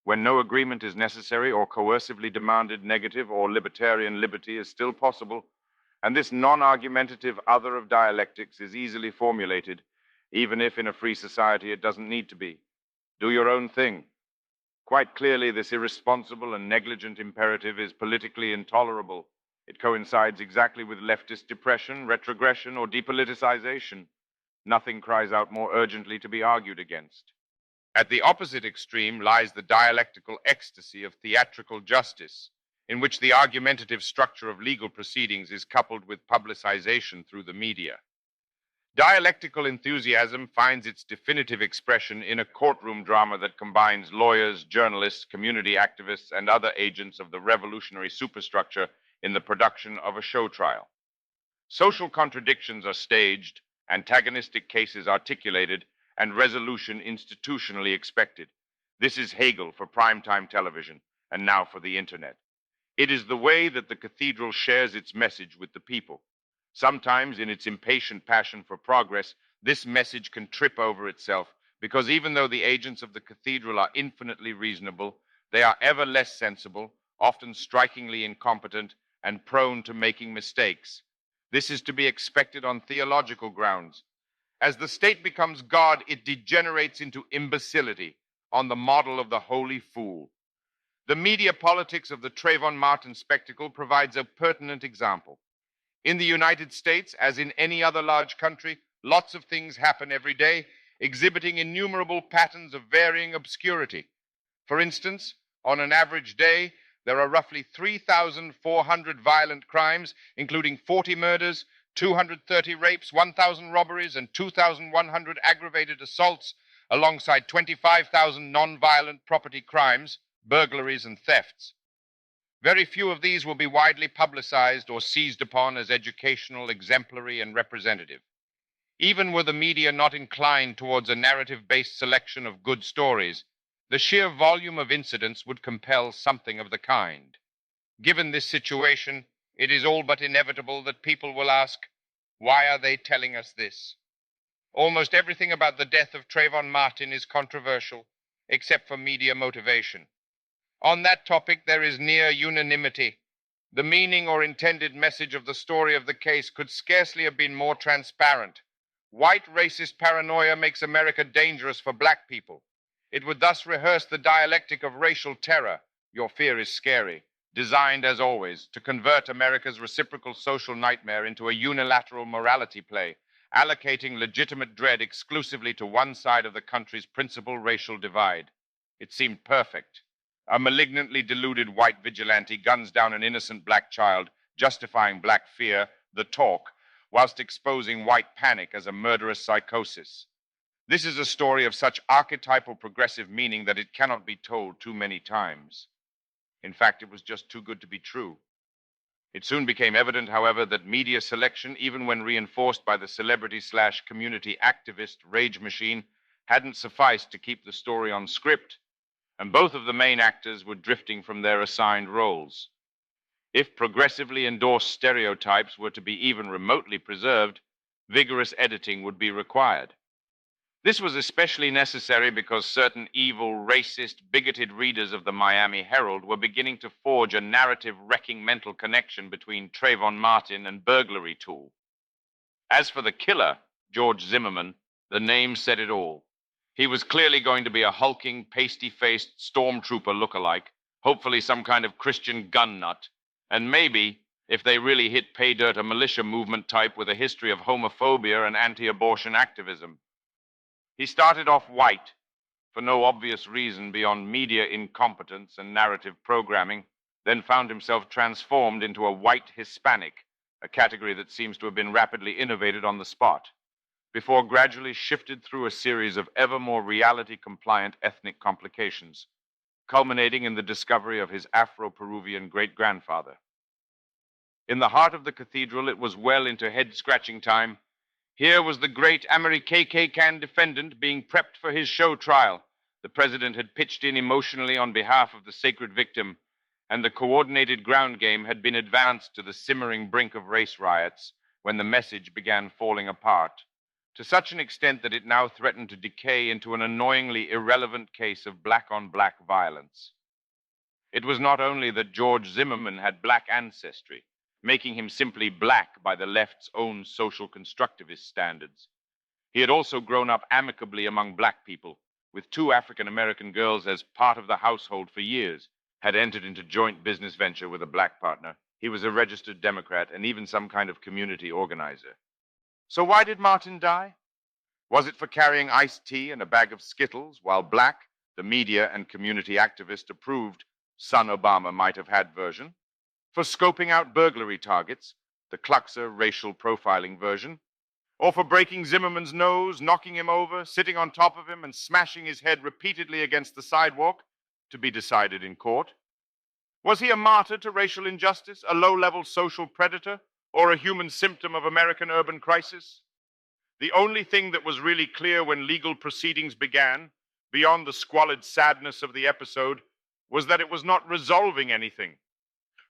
[SPEAKER 1] When no agreement is necessary or coercively demanded, negative or libertarian liberty is still possible, and this non-argumentative other of dialectics is easily formulated, even if in a free society it doesn't need to be. Do your own thing. Quite clearly, this irresponsible and negligent imperative is politically intolerable. It coincides exactly with leftist depression, retrogression, or depoliticization. Nothing cries out more urgently to be argued against. At the opposite extreme lies the dialectical ecstasy of theatrical justice, in which the argumentative structure of legal proceedings is coupled with publicization through the media. Dialectical enthusiasm finds its definitive expression in a courtroom drama that combines lawyers, journalists, community activists, and other agents of the revolutionary superstructure in the production of a show trial. Social contradictions are staged, antagonistic cases articulated, and resolution institutionally expected. This is Hegel for primetime television, and now for the internet. It is the way that the cathedral shares its message with the people. Sometimes, in its impatient passion for progress, this message can trip over itself, because even though the agents of the cathedral are infinitely reasonable, they are ever less sensible, often strikingly incompetent, and prone to making mistakes. This is to be expected on theological grounds. As the state becomes God, it degenerates into imbecility, on the model of the holy fool. The media politics of the Trayvon Martin spectacle provides a pertinent example. In the United States, as in any other large country, lots of things happen every day, exhibiting innumerable patterns of varying obscurity. For instance, on an average day, there are roughly 3,400 violent crimes, including 40 murders, 230 rapes, 1,000 robberies, and 2,100 aggravated assaults, alongside 25,000 non-violent property crimes, burglaries, and thefts. Very few of these will be widely publicized or seized upon as educational, exemplary, and representative. Even were the media not inclined towards a narrative-based selection of good stories, the sheer volume of incidents would compel something of the kind. Given this situation, It is all but inevitable that people will ask, why are they telling us this? Almost everything about the death of Trayvon Martin is controversial, except for media motivation. On that topic, there is near unanimity. The meaning or intended message of the story of the case could scarcely have been more transparent. White racist paranoia makes America dangerous for black people. It would thus rehearse the dialectic of racial terror. Your fear is scary, designed, as always, to convert America's reciprocal social nightmare into a unilateral morality play, allocating legitimate dread exclusively to one side of the country's principal racial divide. It seemed perfect. A malignantly deluded white vigilante guns down an innocent black child, justifying black fear, the talk, whilst exposing white panic as a murderous psychosis. This is a story of such archetypal progressive meaning that it cannot be told too many times. In fact, it was just too good to be true. It soon became evident, however, that media selection, even when reinforced by the celebrity/community activist rage machine, hadn't sufficed to keep the story on script, and both of the main actors were drifting from their assigned roles. If progressively endorsed stereotypes were to be even remotely preserved, vigorous editing would be required. This was especially necessary because certain evil, racist, bigoted readers of the Miami Herald were beginning to forge a narrative-wrecking mental connection between Trayvon Martin and burglary tool. As for the killer, George Zimmerman, the name said it all. He was clearly going to be a hulking, pasty-faced stormtrooper lookalike, hopefully some kind of Christian gun nut, and maybe, if they really hit pay dirt, a militia movement type with a history of homophobia and anti-abortion activism. He started off white, for no obvious reason beyond media incompetence and narrative programming, then found himself transformed into a white Hispanic, a category that seems to have been rapidly innovated on the spot, before gradually shifted through a series of ever more reality-compliant ethnic complications, culminating in the discovery of his Afro-Peruvian great-grandfather. In the heart of the cathedral, it was well into head-scratching time. Here was the great American defendant being prepped for his show trial. The president had pitched in emotionally on behalf of the sacred victim, and the coordinated ground game had been advanced to the simmering brink of race riots when the message began falling apart, to such an extent that it now threatened to decay into an annoyingly irrelevant case of black-on-black violence. It was not only that George Zimmerman had black ancestry, making him simply black by the left's own social constructivist standards. He had also grown up amicably among black people, with 2 African-American girls as part of the household for years, had entered into joint business venture with a black partner. He was a registered Democrat and even some kind of community organizer. So why did Martin die? Was it for carrying iced tea and a bag of Skittles, while black, the media and community activist approved son Obama might have had version? For scoping out burglary targets, the Kluxer racial profiling version? Or for breaking Zimmerman's nose, knocking him over, sitting on top of him, and smashing his head repeatedly against the sidewalk, to be decided in court? Was he a martyr to racial injustice, a low-level social predator, or a human symptom of American urban crisis? The only thing that was really clear when legal proceedings began, beyond the squalid sadness of the episode, was that it was not resolving anything.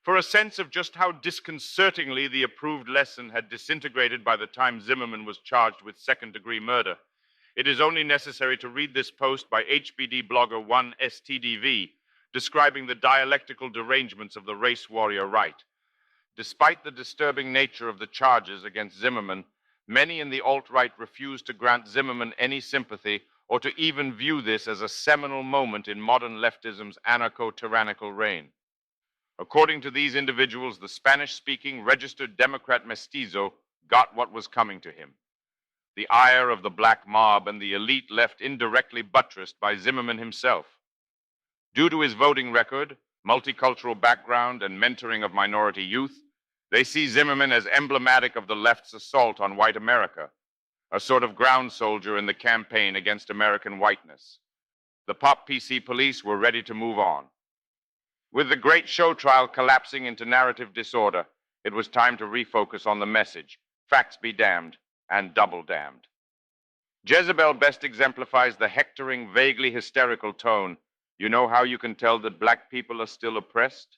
[SPEAKER 1] For a sense of just how disconcertingly the approved lesson had disintegrated by the time Zimmerman was charged with second-degree murder, it is only necessary to read this post by HBD blogger 1STDV, describing the dialectical derangements of the race warrior right. Despite the disturbing nature of the charges against Zimmerman, many in the alt-right refused to grant Zimmerman any sympathy or to even view this as a seminal moment in modern leftism's anarcho-tyrannical reign. According to these individuals, the Spanish-speaking registered Democrat mestizo got what was coming to him. The ire of the black mob and the elite left indirectly buttressed by Zimmerman himself. Due to his voting record, multicultural background, and mentoring of minority youth, they see Zimmerman as emblematic of the left's assault on white America, a sort of ground soldier in the campaign against American whiteness. The pop PC police were ready to move on. With the great show trial collapsing into narrative disorder, it was time to refocus on the message, facts be damned, and double damned. Jezebel best exemplifies the hectoring, vaguely hysterical tone. You know how you can tell that black people are still oppressed?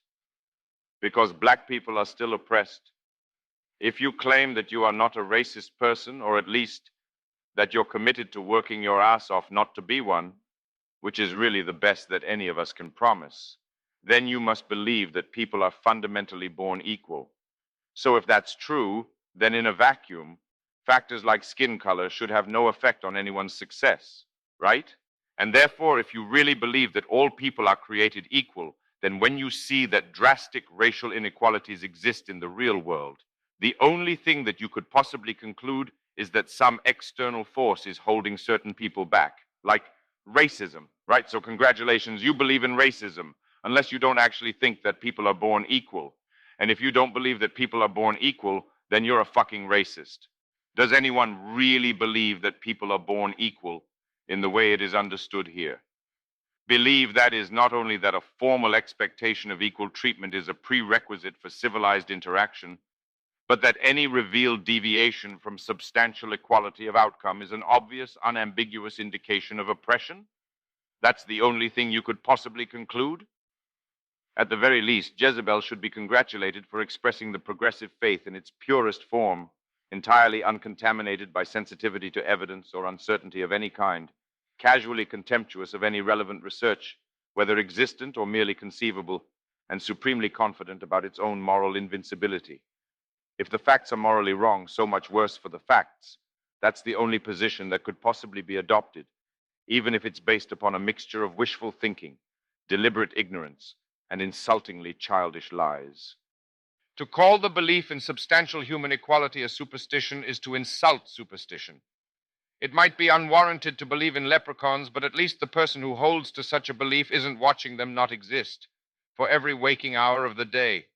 [SPEAKER 1] because black people are still oppressed. If you claim that you are not a racist person, or at least that you're committed to working your ass off not to be one, which is really the best that any of us can promise, then you must believe that people are fundamentally born equal. So if that's true, then in a vacuum, factors like skin color should have no effect on anyone's success, right? And therefore, if you really believe that all people are created equal, then when you see that drastic racial inequalities exist in the real world, the only thing that you could possibly conclude is that some external force is holding certain people back, like racism, right? So congratulations, you believe in racism, unless you don't actually think that people are born equal. And if you don't believe that people are born equal, then you're a fucking racist. Does anyone really believe that people are born equal in the way it is understood here? Believe, that is, not only that a formal expectation of equal treatment is a prerequisite for civilized interaction, but that any revealed deviation from substantial equality of outcome is an obvious, unambiguous indication of oppression? That's the only thing you could possibly conclude? At the very least, Jezebel should be congratulated for expressing the progressive faith in its purest form, entirely uncontaminated by sensitivity to evidence or uncertainty of any kind, casually contemptuous of any relevant research, whether existent or merely conceivable, and supremely confident about its own moral invincibility. If the facts are morally wrong, so much worse for the facts. That's the only position that could possibly be adopted, even if it's based upon a mixture of wishful thinking, deliberate ignorance, and insultingly childish lies. To call the belief in substantial human equality a superstition is to insult superstition. It might be unwarranted to believe in leprechauns, but at least the person who holds to such a belief isn't watching them not exist for every waking hour of the day.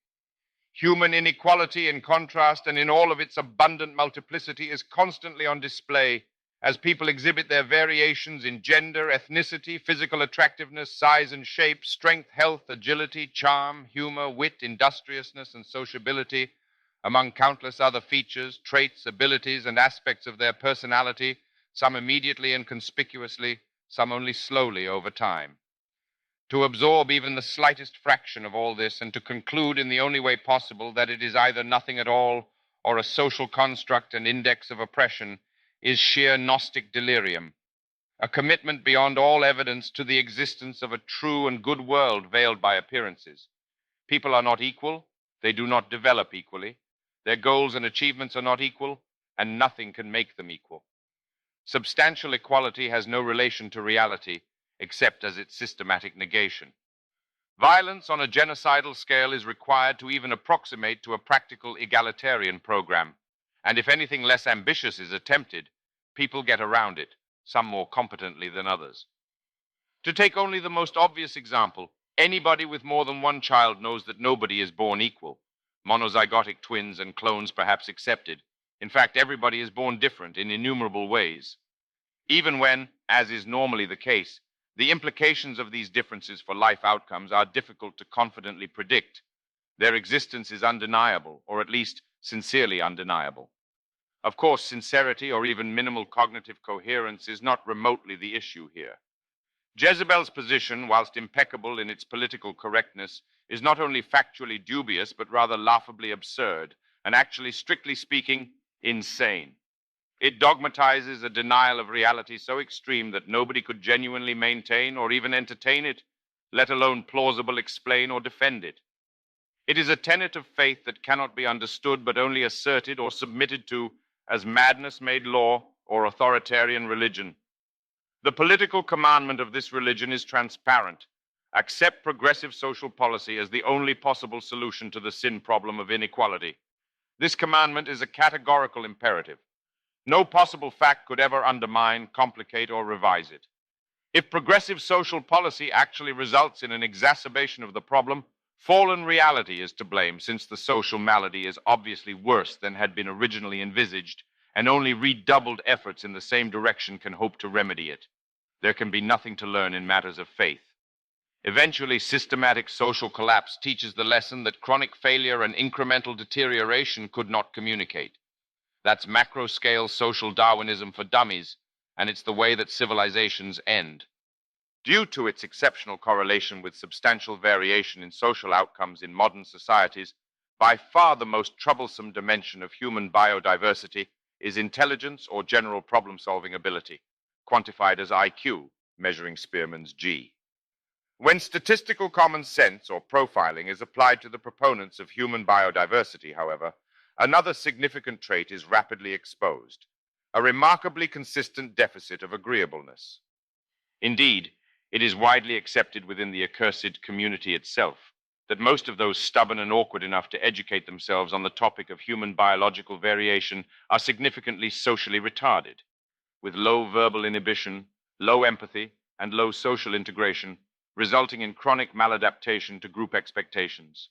[SPEAKER 1] Human inequality, in contrast, and in all of its abundant multiplicity, is constantly on display as people exhibit their variations in gender, ethnicity, physical attractiveness, size and shape, strength, health, agility, charm, humor, wit, industriousness, and sociability, among countless other features, traits, abilities, and aspects of their personality, some immediately and conspicuously, some only slowly over time. To absorb even the slightest fraction of all this and to conclude in the only way possible that it is either nothing at all or a social construct and index of oppression is sheer Gnostic delirium, a commitment beyond all evidence to the existence of a true and good world veiled by appearances. People are not equal, they do not develop equally, their goals and achievements are not equal, and nothing can make them equal. Substantial equality has no relation to reality except as its systematic negation. Violence on a genocidal scale is required to even approximate to a practical egalitarian program, and if anything less ambitious is attempted, people get around it, some more competently than others. To take only the most obvious example, anybody with more than one child knows that nobody is born equal, monozygotic twins and clones perhaps excepted. In fact, everybody is born different in innumerable ways. Even when, as is normally the case, the implications of these differences for life outcomes are difficult to confidently predict, their existence is undeniable, or at least sincerely undeniable. Of course, sincerity or even minimal cognitive coherence is not remotely the issue here. Jezebel's position, whilst impeccable in its political correctness, is not only factually dubious, but rather laughably absurd, and actually, strictly speaking, insane. It dogmatizes a denial of reality so extreme that nobody could genuinely maintain or even entertain it, let alone plausible explain or defend it. It is a tenet of faith that cannot be understood but only asserted or submitted to as madness made law or authoritarian religion. The political commandment of this religion is transparent. Accept progressive social policy as the only possible solution to the sin problem of inequality. This commandment is a categorical imperative. No possible fact could ever undermine, complicate, or revise it. If progressive social policy actually results in an exacerbation of the problem, fallen reality is to blame, since the social malady is obviously worse than had been originally envisaged, and only redoubled efforts in the same direction can hope to remedy it. There can be nothing to learn in matters of faith. Eventually, systematic social collapse teaches the lesson that chronic failure and incremental deterioration could not communicate. That's macro-scale social Darwinism for dummies, and it's the way that civilizations end. Due to its exceptional correlation with substantial variation in social outcomes in modern societies, by far the most troublesome dimension of human biodiversity is intelligence or general problem-solving ability, quantified as IQ, measuring Spearman's G. When statistical common sense or profiling is applied to the proponents of human biodiversity, however, another significant trait is rapidly exposed, a remarkably consistent deficit of agreeableness. Indeed, it is widely accepted within the accursed community itself that most of those stubborn and awkward enough to educate themselves on the topic of human biological variation are significantly socially retarded, with low verbal inhibition, low empathy, and low social integration, resulting in chronic maladaptation to group expectations.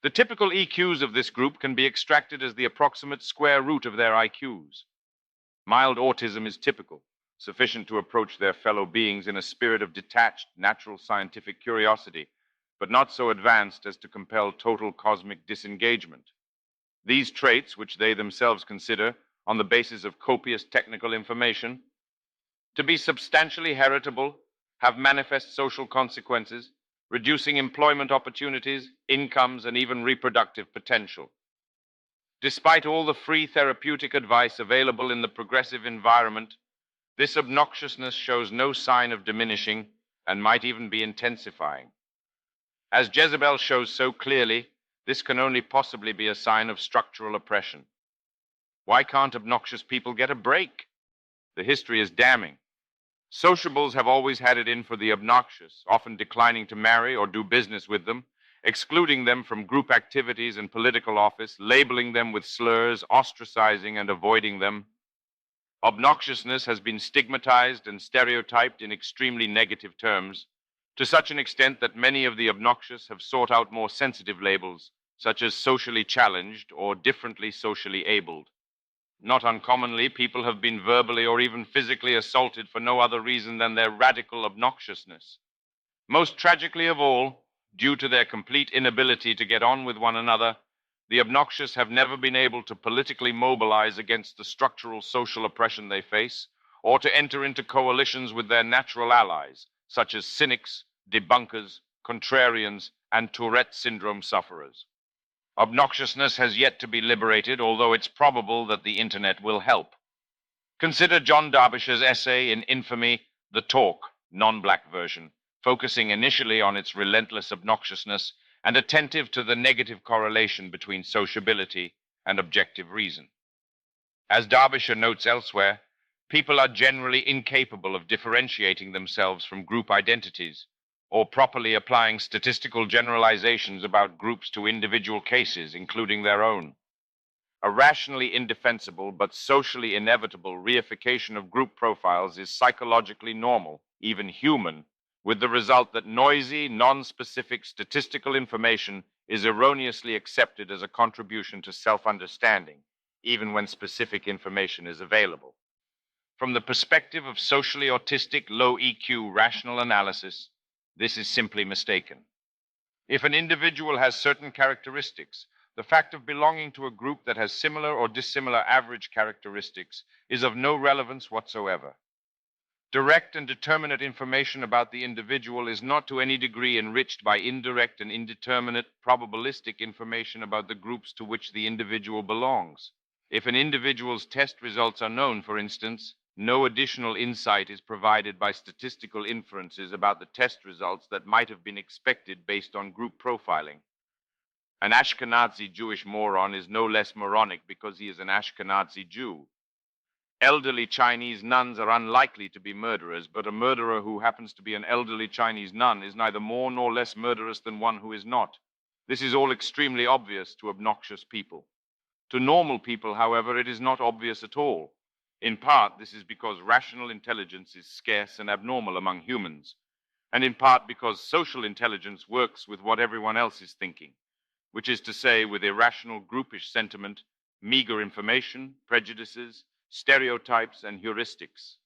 [SPEAKER 1] The typical EQs of this group can be extracted as the approximate square root of their IQs. Mild autism is typical, sufficient to approach their fellow beings in a spirit of detached, natural scientific curiosity, but not so advanced as to compel total cosmic disengagement. These traits, which they themselves consider, on the basis of copious technical information, to be substantially heritable, have manifest social consequences, reducing employment opportunities, incomes, and even reproductive potential. Despite all the free therapeutic advice available in the progressive environment, this obnoxiousness shows no sign of diminishing and might even be intensifying. As Jezebel shows so clearly, this can only possibly be a sign of structural oppression. Why can't obnoxious people get a break? The history is damning. Sociables have always had it in for the obnoxious, often declining to marry or do business with them, excluding them from group activities and political office, labeling them with slurs, ostracizing and avoiding them. Obnoxiousness has been stigmatized and stereotyped in extremely negative terms, to such an extent that many of the obnoxious have sought out more sensitive labels, such as socially challenged or differently socially abled. Not uncommonly, people have been verbally or even physically assaulted for no other reason than their radical obnoxiousness. Most tragically of all, due to their complete inability to get on with one another, the obnoxious have never been able to politically mobilize against the structural social oppression they face, or to enter into coalitions with their natural allies, such as cynics, debunkers, contrarians, and Tourette syndrome sufferers. Obnoxiousness has yet to be liberated, although it's probable that the internet will help. Consider John Derbyshire's essay in infamy, The Talk, non-black version, focusing initially on its relentless obnoxiousness and attentive to the negative correlation between sociability and objective reason. As Derbyshire notes elsewhere, people are generally incapable of differentiating themselves from group identities, or properly applying statistical generalizations about groups to individual cases, including their own. A rationally indefensible but socially inevitable reification of group profiles is psychologically normal, even human, with the result that noisy, non-specific statistical information is erroneously accepted as a contribution to self-understanding, even when specific information is available. From the perspective of socially autistic, low EQ rational analysis, this is simply mistaken. If an individual has certain characteristics, the fact of belonging to a group that has similar or dissimilar average characteristics is of no relevance whatsoever. Direct and determinate information about the individual is not to any degree enriched by indirect and indeterminate probabilistic information about the groups to which the individual belongs. If an individual's test results are known, for instance, no additional insight is provided by statistical inferences about the test results that might have been expected based on group profiling. An Ashkenazi Jewish moron is no less moronic because he is an Ashkenazi Jew. Elderly Chinese nuns are unlikely to be murderers, but a murderer who happens to be an elderly Chinese nun is neither more nor less murderous than one who is not. This is all extremely obvious to obnoxious people. To normal people, however, it is not obvious at all. In part, this is because rational intelligence is scarce and abnormal among humans, and in part because social intelligence works with what everyone else is thinking, which is to say, with irrational groupish sentiment, meager information, prejudices, stereotypes, and heuristics.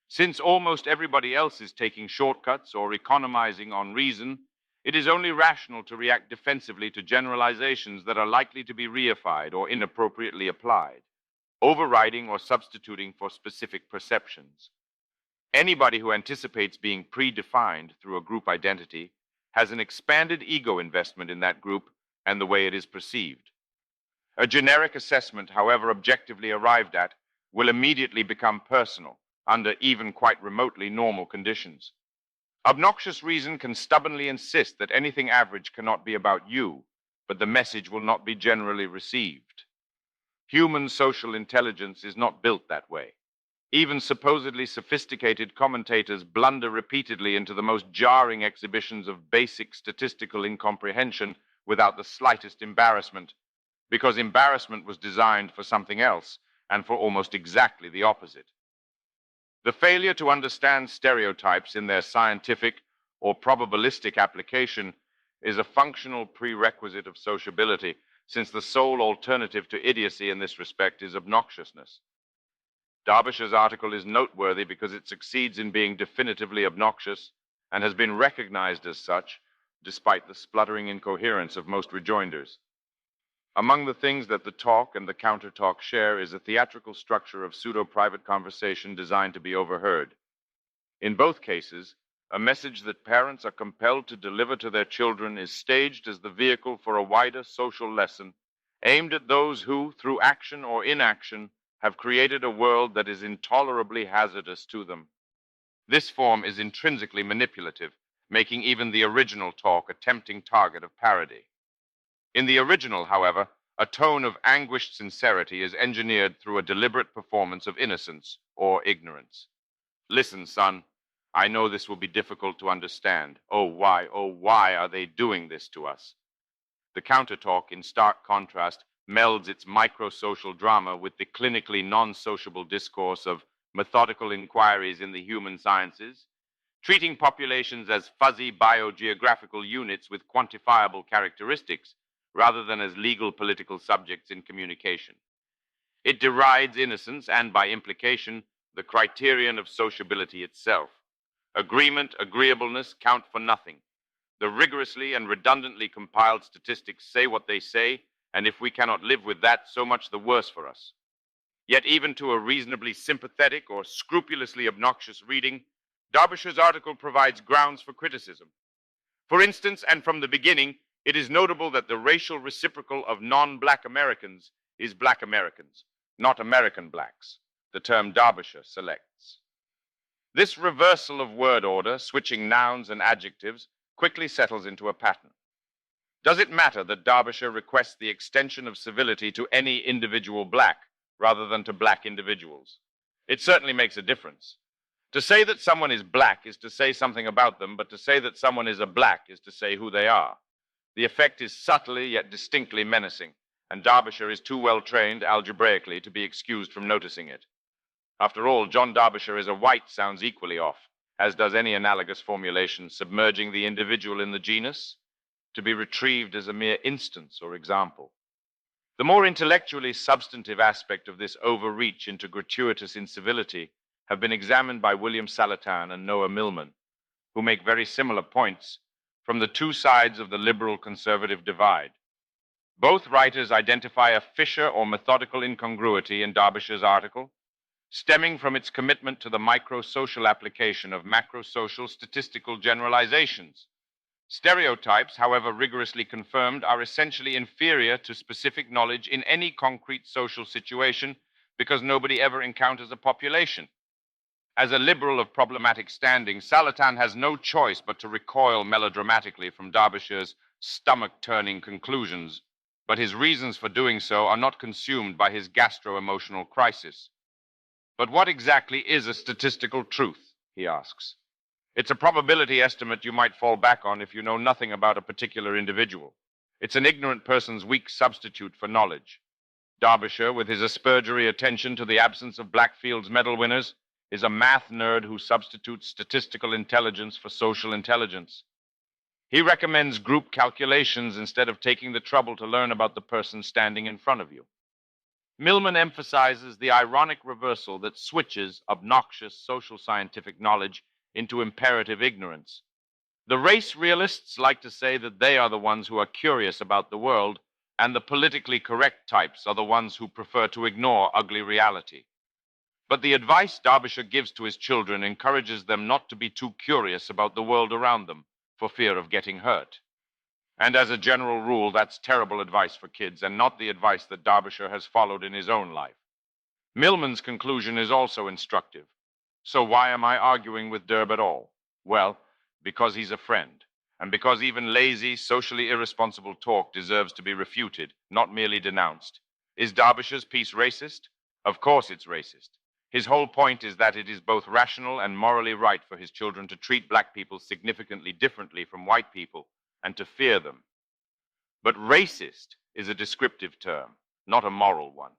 [SPEAKER 1] Since almost everybody else is taking shortcuts or economizing on reason, it is only rational to react defensively to generalizations that are likely to be reified or inappropriately applied, overriding or substituting for specific perceptions. Anybody who anticipates being predefined through a group identity has an expanded ego investment in that group and the way it is perceived. A generic assessment, however objectively arrived at, will immediately become personal under even quite remotely normal conditions. Obnoxious reason can stubbornly insist that anything average cannot be about you, but the message will not be generally received. Human social intelligence is not built that way. Even supposedly sophisticated commentators blunder repeatedly into the most jarring exhibitions of basic statistical incomprehension without the slightest embarrassment, because embarrassment was designed for something else and for almost exactly the opposite. The failure to understand stereotypes in their scientific or probabilistic application is a functional prerequisite of sociability, since the sole alternative to idiocy in this respect is obnoxiousness. Derbyshire's article is noteworthy because it succeeds in being definitively obnoxious and has been recognized as such, despite the spluttering incoherence of most rejoinders. Among the things that the talk and the counter-talk share is a theatrical structure of pseudo-private conversation designed to be overheard. In both cases, a message that parents are compelled to deliver to their children is staged as the vehicle for a wider social lesson aimed at those who, through action or inaction, have created a world that is intolerably hazardous to them. This form is intrinsically manipulative, making even the original talk a tempting target of parody. In the original, however, a tone of anguished sincerity is engineered through a deliberate performance of innocence or ignorance. Listen, son, I know this will be difficult to understand. Oh, why are they doing this to us? The counter-talk, in stark contrast, melds its micro-social drama with the clinically non-sociable discourse of methodical inquiries in the human sciences, treating populations as fuzzy biogeographical units with quantifiable characteristics, rather than as legal political subjects in communication. It derides innocence and, by implication, the criterion of sociability itself. Agreement, agreeableness count for nothing. The rigorously and redundantly compiled statistics say what they say, and if we cannot live with that, so much the worse for us. Yet even to a reasonably sympathetic or scrupulously obnoxious reading, Derbyshire's article provides grounds for criticism. For instance, and from the beginning, it is notable that the racial reciprocal of non-black Americans is black Americans, not American blacks, the term Derbyshire selects. This reversal of word order, switching nouns and adjectives, quickly settles into a pattern. Does it matter that Derbyshire requests the extension of civility to any individual black rather than to black individuals? It certainly makes a difference. To say that someone is black is to say something about them, but to say that someone is a black is to say who they are. The effect is subtly yet distinctly menacing, and Derbyshire is too well trained algebraically to be excused from noticing it. After all, John Derbyshire is a white sounds equally off, as does any analogous formulation submerging the individual in the genus, to be retrieved as a mere instance or example. The more intellectually substantive aspect of this overreach into gratuitous incivility have been examined by William Salatin and Noah Millman, who make very similar points from the two sides of the liberal-conservative divide. Both writers identify a fissure or methodical incongruity in Derbyshire's article, stemming from its commitment to the micro-social application of macro-social statistical generalizations. Stereotypes, however rigorously confirmed, are essentially inferior to specific knowledge in any concrete social situation because nobody ever encounters a population. As a liberal of problematic standing, Salatin has no choice but to recoil melodramatically from Derbyshire's stomach-turning conclusions, but his reasons for doing so are not consumed by his gastro-emotional crisis. But what exactly is a statistical truth, he asks. It's a probability estimate you might fall back on if you know nothing about a particular individual. It's an ignorant person's weak substitute for knowledge. Derbyshire, with his aspergery attention to the absence of Blackfield's medal winners, is a math nerd who substitutes statistical intelligence for social intelligence. He recommends group calculations instead of taking the trouble to learn about the person standing in front of you. Millman emphasizes the ironic reversal that switches obnoxious social scientific knowledge into imperative ignorance. The race realists like to say that they are the ones who are curious about the world, and the politically correct types are the ones who prefer to ignore ugly reality. But the advice Derbyshire gives to his children encourages them not to be too curious about the world around them, for fear of getting hurt. And as a general rule, that's terrible advice for kids, and not the advice that Derbyshire has followed in his own life. Millman's conclusion is also instructive. So why am I arguing with Derb at all? Well, because he's a friend, and because even lazy, socially irresponsible talk deserves to be refuted, not merely denounced. Is Derbyshire's piece racist? Of course it's racist. His whole point is that it is both rational and morally right for his children to treat black people significantly differently from white people and to fear them. But racist is a descriptive term, not a moral one.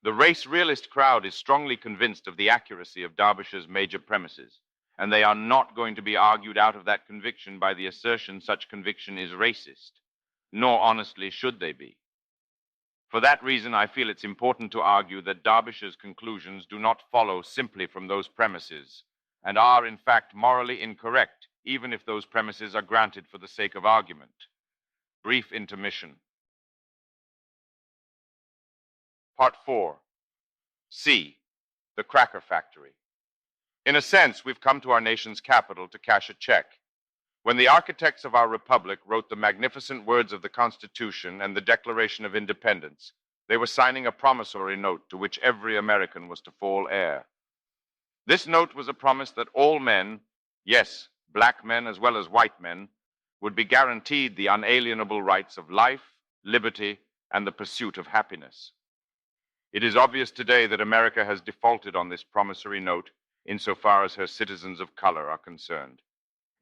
[SPEAKER 1] The race realist crowd is strongly convinced of the accuracy of Derbyshire's major premises, and they are not going to be argued out of that conviction by the assertion such conviction is racist, nor honestly should they be. For that reason, I feel it's important to argue that Derbyshire's conclusions do not follow simply from those premises, and are in fact morally incorrect, even if those premises are granted for the sake of argument. Brief intermission. Part 4. C. The Cracker Factory. In a sense, we've come to our nation's capital to cash a check. When the architects of our republic wrote the magnificent words of the Constitution and the Declaration of Independence, they were signing a promissory note to which every American was to fall heir. This note was a promise that all men, yes, black men as well as white men, would be guaranteed the unalienable rights of life, liberty, and the pursuit of happiness. It is obvious today that America has defaulted on this promissory note insofar as her citizens of color are concerned.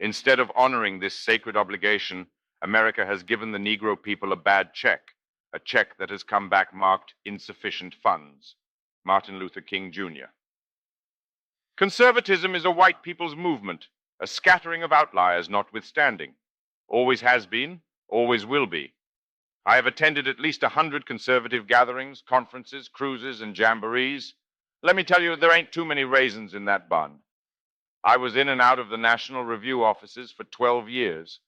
[SPEAKER 1] Instead of honoring this sacred obligation, America has given the Negro people a bad check, a check that has come back marked insufficient funds. Martin Luther King, Jr. Conservatism is a white people's movement, a scattering of outliers notwithstanding. Always has been, always will be. I have attended at least 100 conservative gatherings, conferences, cruises, and jamborees. Let me tell you, there ain't too many raisins in that bun. I was in and out of the National Review offices for 12 years,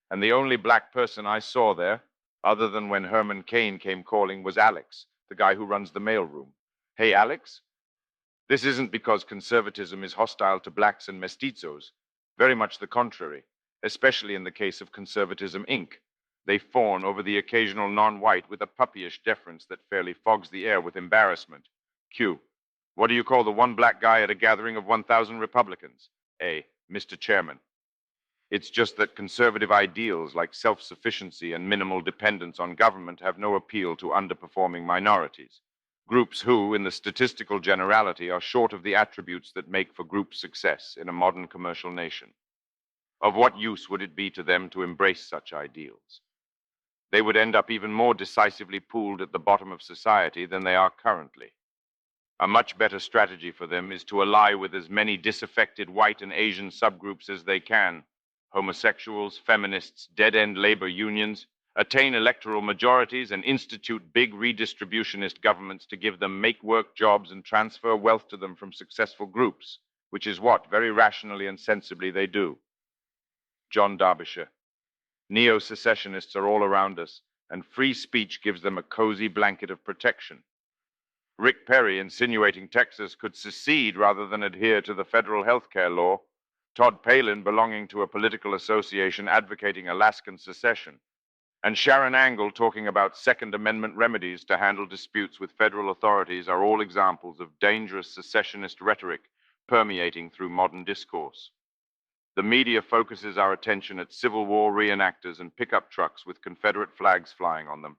[SPEAKER 1] and the only black person I saw there, other than when Herman Cain came calling, was Alex, the guy who runs the mailroom. Hey, Alex? This isn't because conservatism is hostile to blacks and mestizos. Very much the contrary, especially in the case of Conservatism, Inc. They fawn over the occasional non-white with a puppyish deference that fairly fogs the air with embarrassment. Q. What do you call the one black guy at a gathering of 1,000 Republicans? A. Mr. Chairman. It's just that conservative ideals like self-sufficiency and minimal dependence on government have no appeal to underperforming minorities. Groups who, in the statistical generality, are short of the attributes that make for group success in a modern commercial nation. Of what use would it be to them to embrace such ideals? They would end up even more decisively pooled at the bottom of society than they are currently. A much better strategy for them is to ally with as many disaffected white and Asian subgroups as they can, homosexuals, feminists, dead-end labor unions, attain electoral majorities, and institute big redistributionist governments to give them make-work jobs and transfer wealth to them from successful groups, which is what, very rationally and sensibly, they do. John Derbyshire. Neo-secessionists are all around us, and free speech gives them a cozy blanket of protection. Rick Perry insinuating Texas could secede rather than adhere to the federal health care law, Todd Palin belonging to a political association advocating Alaskan secession, and Sharon Angle talking about Second Amendment remedies to handle disputes with federal authorities are all examples of dangerous secessionist rhetoric permeating through modern discourse. The media focuses our attention at Civil War reenactors and pickup trucks with Confederate flags flying on them.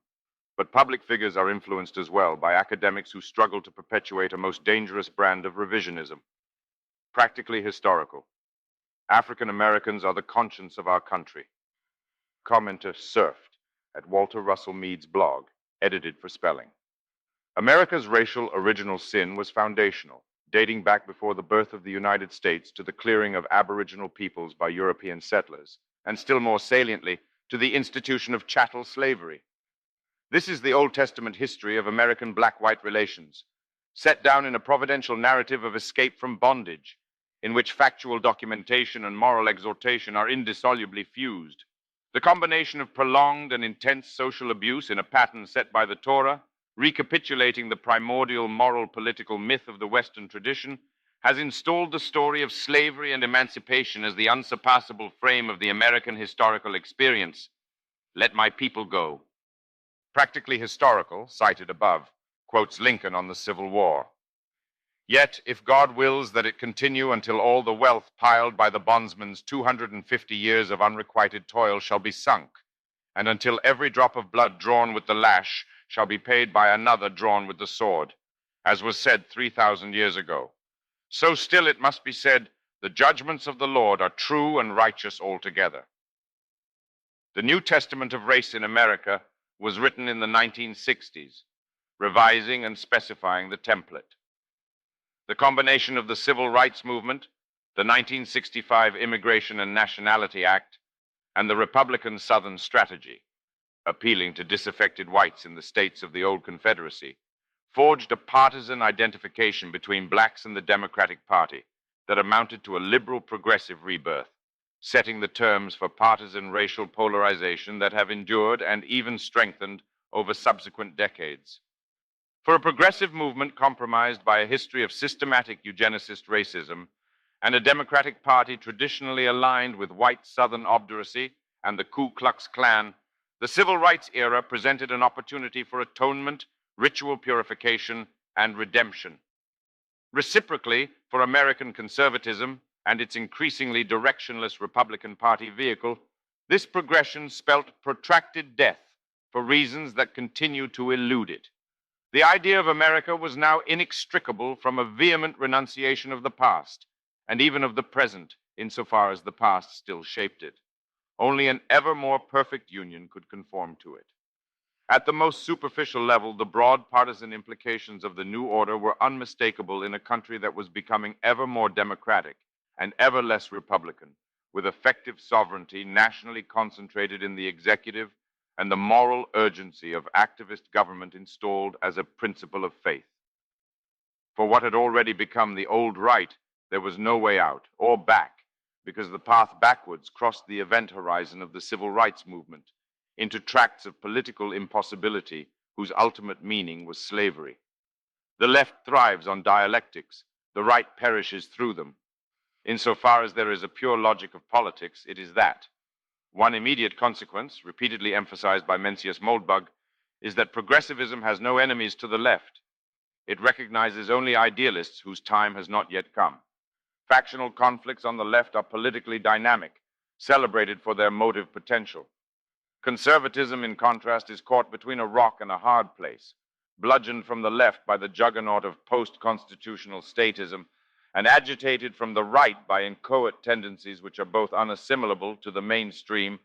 [SPEAKER 1] But public figures are influenced as well by academics who struggle to perpetuate a most dangerous brand of revisionism. Practically historical. African Americans are the conscience of our country. Commenter surfed at Walter Russell Mead's blog, edited for spelling. America's racial original sin was foundational, dating back before the birth of the United States to the clearing of Aboriginal peoples by European settlers, and still more saliently, to the institution of chattel slavery. This is the Old Testament history of American black-white relations, set down in a providential narrative of escape from bondage, in which factual documentation and moral exhortation are indissolubly fused. The combination of prolonged and intense social abuse in a pattern set by the Torah recapitulating the primordial moral political myth of the Western tradition, has installed the story of slavery and emancipation as the unsurpassable frame of the American historical experience. Let my people go. Practically Historical, cited above, quotes Lincoln on the Civil War. Yet, if God wills that it continue until all the wealth piled by the bondsman's 250 years of unrequited toil shall be sunk, and until every drop of blood drawn with the lash shall be paid by another drawn with the sword, as was said 3,000 years ago, so still it must be said, the judgments of the Lord are true and righteous altogether. The New Testament of race in America was written in the 1960s, revising and specifying the template. The combination of the Civil Rights Movement, the 1965 Immigration and Nationality Act, and the Republican Southern strategy, appealing to disaffected whites in the states of the old Confederacy, forged a partisan identification between blacks and the Democratic Party that amounted to a liberal progressive rebirth, setting the terms for partisan racial polarization that have endured and even strengthened over subsequent decades. For a progressive movement compromised by a history of systematic eugenicist racism and a Democratic Party traditionally aligned with white Southern obduracy and the Ku Klux Klan, the Civil Rights era presented an opportunity for atonement, ritual purification, and redemption. Reciprocally, for American conservatism and its increasingly directionless Republican Party vehicle, this progression spelt protracted death for reasons that continue to elude it. The idea of America was now inextricable from a vehement renunciation of the past, and even of the present, insofar as the past still shaped it. Only an ever more perfect union could conform to it. At the most superficial level, the broad partisan implications of the new order were unmistakable in a country that was becoming ever more democratic and ever less Republican, with effective sovereignty nationally concentrated in the executive and the moral urgency of activist government installed as a principle of faith. For what had already become the old right, there was no way out or back, because the path backwards crossed the event horizon of the civil rights movement into tracts of political impossibility whose ultimate meaning was slavery. The left thrives on dialectics, the right perishes through them. Insofar as there is a pure logic of politics, it is that. One immediate consequence, repeatedly emphasized by Mencius Moldbug, is that progressivism has no enemies to the left. It recognizes only idealists whose time has not yet come. Factional conflicts on the left are politically dynamic, celebrated for their motive potential. Conservatism, in contrast, is caught between a rock and a hard place, bludgeoned from the left by the juggernaut of post-constitutional statism, and agitated from the right by inchoate tendencies which are both unassimilable to the mainstream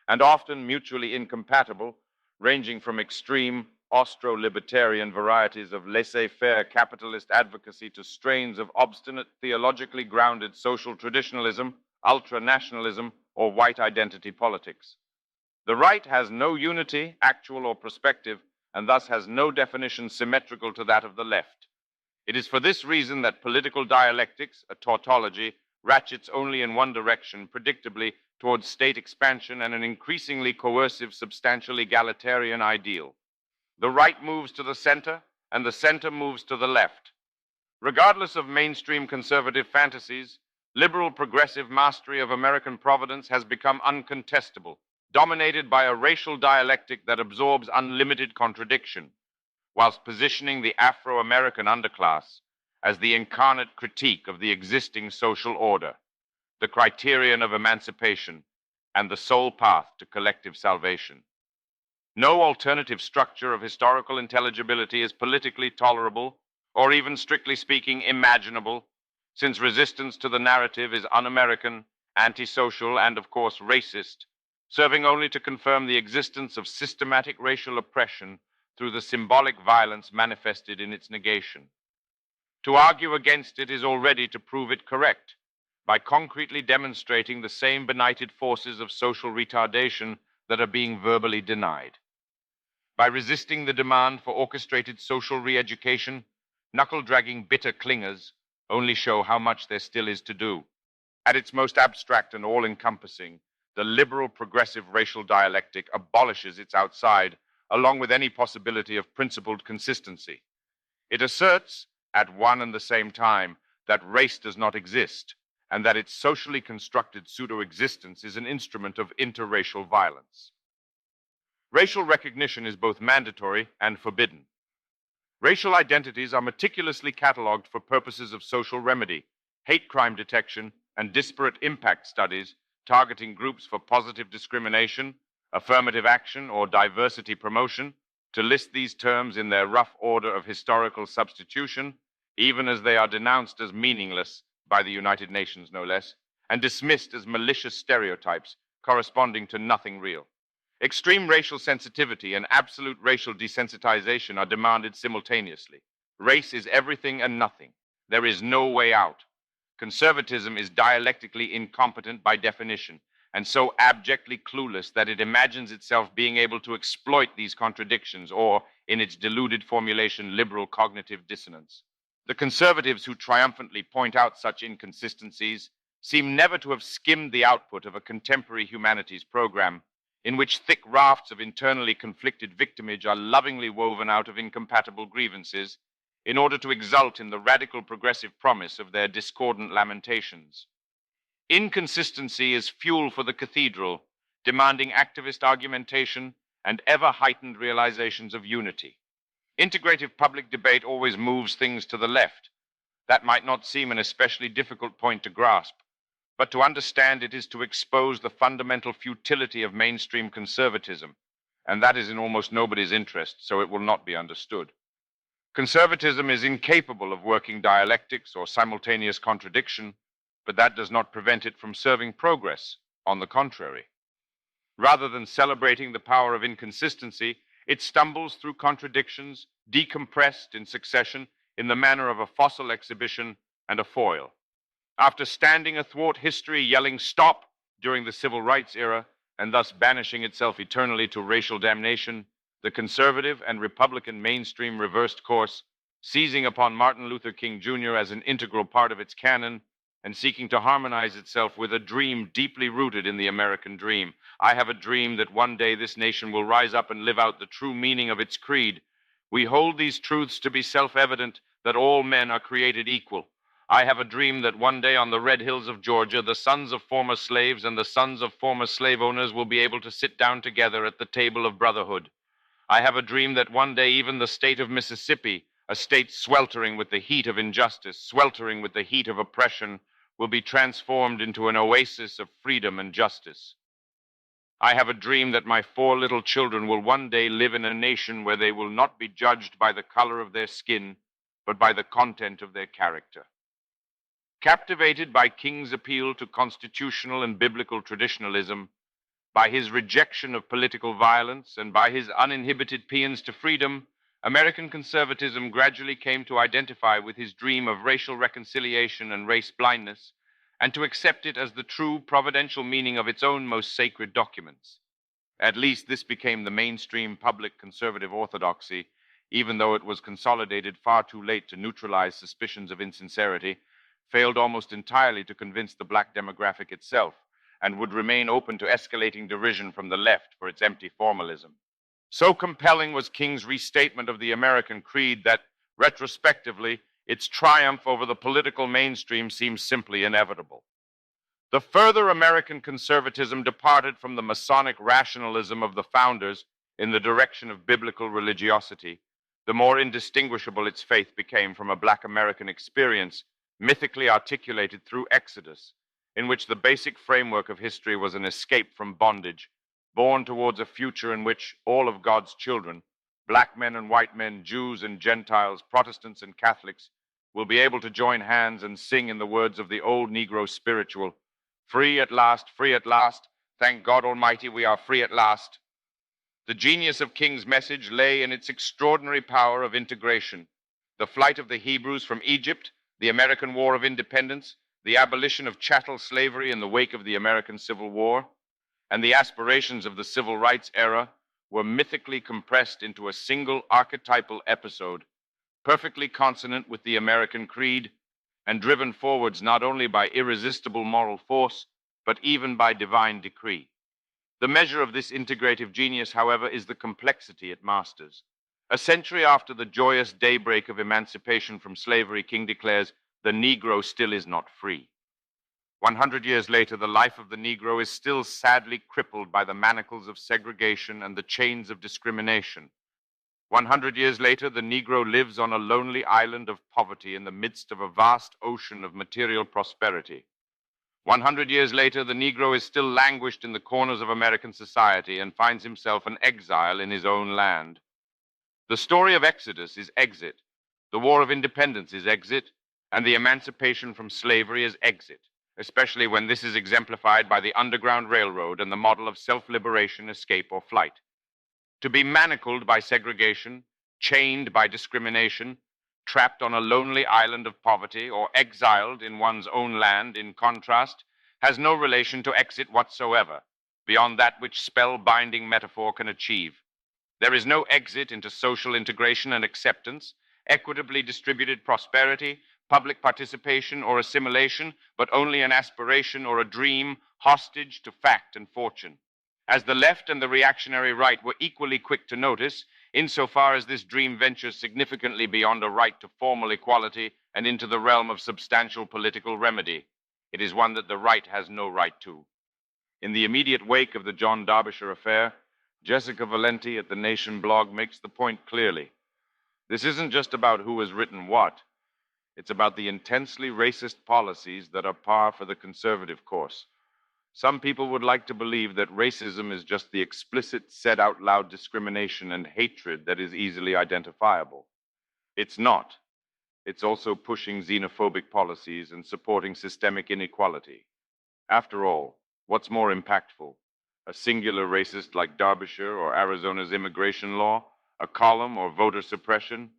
[SPEAKER 1] and often mutually incompatible, ranging from extreme Austro-libertarian varieties of laissez-faire capitalist advocacy to strains of obstinate, theologically grounded social traditionalism, ultranationalism, or white identity politics. The right has no unity, actual or prospective, and thus has no definition symmetrical to that of the left. It is for this reason that political dialectics, a tautology, ratchets only in one direction, predictably towards state expansion and an increasingly coercive, substantial egalitarian ideal. The right moves to the center, and the center moves to the left. Regardless of mainstream conservative fantasies, liberal progressive mastery of American providence has become uncontestable, dominated by a racial dialectic that absorbs unlimited contradiction, whilst positioning the Afro-American underclass as the incarnate critique of the existing social order, the criterion of emancipation, and the sole path to collective salvation. No alternative structure of historical intelligibility is politically tolerable, or even strictly speaking, imaginable, since resistance to the narrative is un-American, antisocial, and of course racist, serving only to confirm the existence of systematic racial oppression through the symbolic violence manifested in its negation. To argue against it is already to prove it correct, by concretely demonstrating the same benighted forces of social retardation that are being verbally denied. By resisting the demand for orchestrated social re-education, knuckle-dragging bitter clingers only show how much there still is to do. At its most abstract and all-encompassing, the liberal progressive racial dialectic abolishes its outside along with any possibility of principled consistency. It asserts, at one and the same time, that race does not exist, and that its socially constructed pseudo-existence is an instrument of interracial violence. Racial recognition is both mandatory and forbidden. Racial identities are meticulously catalogued for purposes of social remedy, hate crime detection, and disparate impact studies targeting groups for positive discrimination, affirmative action, or diversity promotion, to list these terms in their rough order of historical substitution, even as they are denounced as meaningless by the United Nations, no less, and dismissed as malicious stereotypes corresponding to nothing real. Extreme racial sensitivity and absolute racial desensitization are demanded simultaneously. Race is everything and nothing. There is no way out. Conservatism is dialectically incompetent by definition, and so abjectly clueless that it imagines itself being able to exploit these contradictions, or, in its deluded formulation, liberal cognitive dissonance. The conservatives who triumphantly point out such inconsistencies seem never to have skimmed the output of a contemporary humanities program, in which thick rafts of internally conflicted victimage are lovingly woven out of incompatible grievances, in order to exult in the radical progressive promise of their discordant lamentations. Inconsistency is fuel for the cathedral, demanding activist argumentation and ever-heightened realizations of unity. Integrative public debate always moves things to the left. That might not seem an especially difficult point to grasp, but to understand it is to expose the fundamental futility of mainstream conservatism, and that is in almost nobody's interest, so it will not be understood. Conservatism is incapable of working dialectics or simultaneous contradiction, but that does not prevent it from serving progress. On the contrary, rather than celebrating the power of inconsistency, it stumbles through contradictions, decompressed in succession in the manner of a fossil exhibition and a foil. After standing athwart history yelling "stop" during the civil rights era, and thus banishing itself eternally to racial damnation, the conservative and Republican mainstream reversed course, seizing upon Martin Luther King Jr. as an integral part of its canon, and seeking to harmonize itself with a dream deeply rooted in the American dream. I have a dream that one day this nation will rise up and live out the true meaning of its creed. We hold these truths to be self-evident, that all men are created equal. I have a dream that one day on the red hills of Georgia, the sons of former slaves and the sons of former slave owners will be able to sit down together at the table of brotherhood. I have a dream that one day even the state of Mississippi, a state sweltering with the heat of injustice, sweltering with the heat of oppression, will be transformed into an oasis of freedom and justice. I have a dream that my 4 little children will one day live in a nation where they will not be judged by the color of their skin, but by the content of their character. Captivated by King's appeal to constitutional and biblical traditionalism, by his rejection of political violence, and by his uninhibited paeans to freedom, American conservatism gradually came to identify with his dream of racial reconciliation and race blindness, and to accept it as the true providential meaning of its own most sacred documents. At least this became the mainstream public conservative orthodoxy, even though it was consolidated far too late to neutralize suspicions of insincerity, failed almost entirely to convince the black demographic itself, and would remain open to escalating derision from the left for its empty formalism. So compelling was King's restatement of the American creed that, retrospectively, its triumph over the political mainstream seems simply inevitable. The further American conservatism departed from the Masonic rationalism of the founders in the direction of biblical religiosity, the more indistinguishable its faith became from a black American experience mythically articulated through Exodus, in which the basic framework of history was an escape from bondage, born towards a future in which all of God's children, black men and white men, Jews and Gentiles, Protestants and Catholics, will be able to join hands and sing in the words of the old Negro spiritual, free at last, thank God Almighty we are free at last. The genius of King's message lay in its extraordinary power of integration. The flight of the Hebrews from Egypt, the American War of Independence, the abolition of chattel slavery in the wake of the American Civil War, and the aspirations of the Civil Rights era were mythically compressed into a single archetypal episode, perfectly consonant with the American creed, and driven forwards not only by irresistible moral force, but even by divine decree. The measure of this integrative genius, however, is the complexity it masters. A century after the joyous daybreak of emancipation from slavery, King declares, "The Negro still is not free." 100 years later, the life of the Negro is still sadly crippled by the manacles of segregation and the chains of discrimination. 100 years later, the Negro lives on a lonely island of poverty in the midst of a vast ocean of material prosperity. 100 years later, the Negro is still languished in the corners of American society and finds himself an exile in his own land. The story of Exodus is exit, the War of Independence is exit, and the emancipation from slavery is exit, especially when this is exemplified by the Underground Railroad and the model of self-liberation, escape, or flight. To be manacled by segregation, chained by discrimination, trapped on a lonely island of poverty, or exiled in one's own land, in contrast, has no relation to exit whatsoever, beyond that which spell-binding metaphor can achieve. There is no exit into social integration and acceptance, equitably distributed prosperity, public participation, or assimilation, but only an aspiration or a dream hostage to fact and fortune. As the left and the reactionary right were equally quick to notice, insofar as this dream ventures significantly beyond a right to formal equality and into the realm of substantial political remedy, it is one that the right has no right to. In the immediate wake of the John Derbyshire affair, Jessica Valenti at the Nation blog makes the point clearly. This isn't just about who has written what. It's about the intensely racist policies that are par for the conservative course. Some people would like to believe that racism is just the explicit, said out loud discrimination and hatred that is easily identifiable. It's not. It's also pushing xenophobic policies and supporting systemic inequality. After all, what's more impactful? A singular racist like Derbyshire or Arizona's immigration law? A column or voter suppression?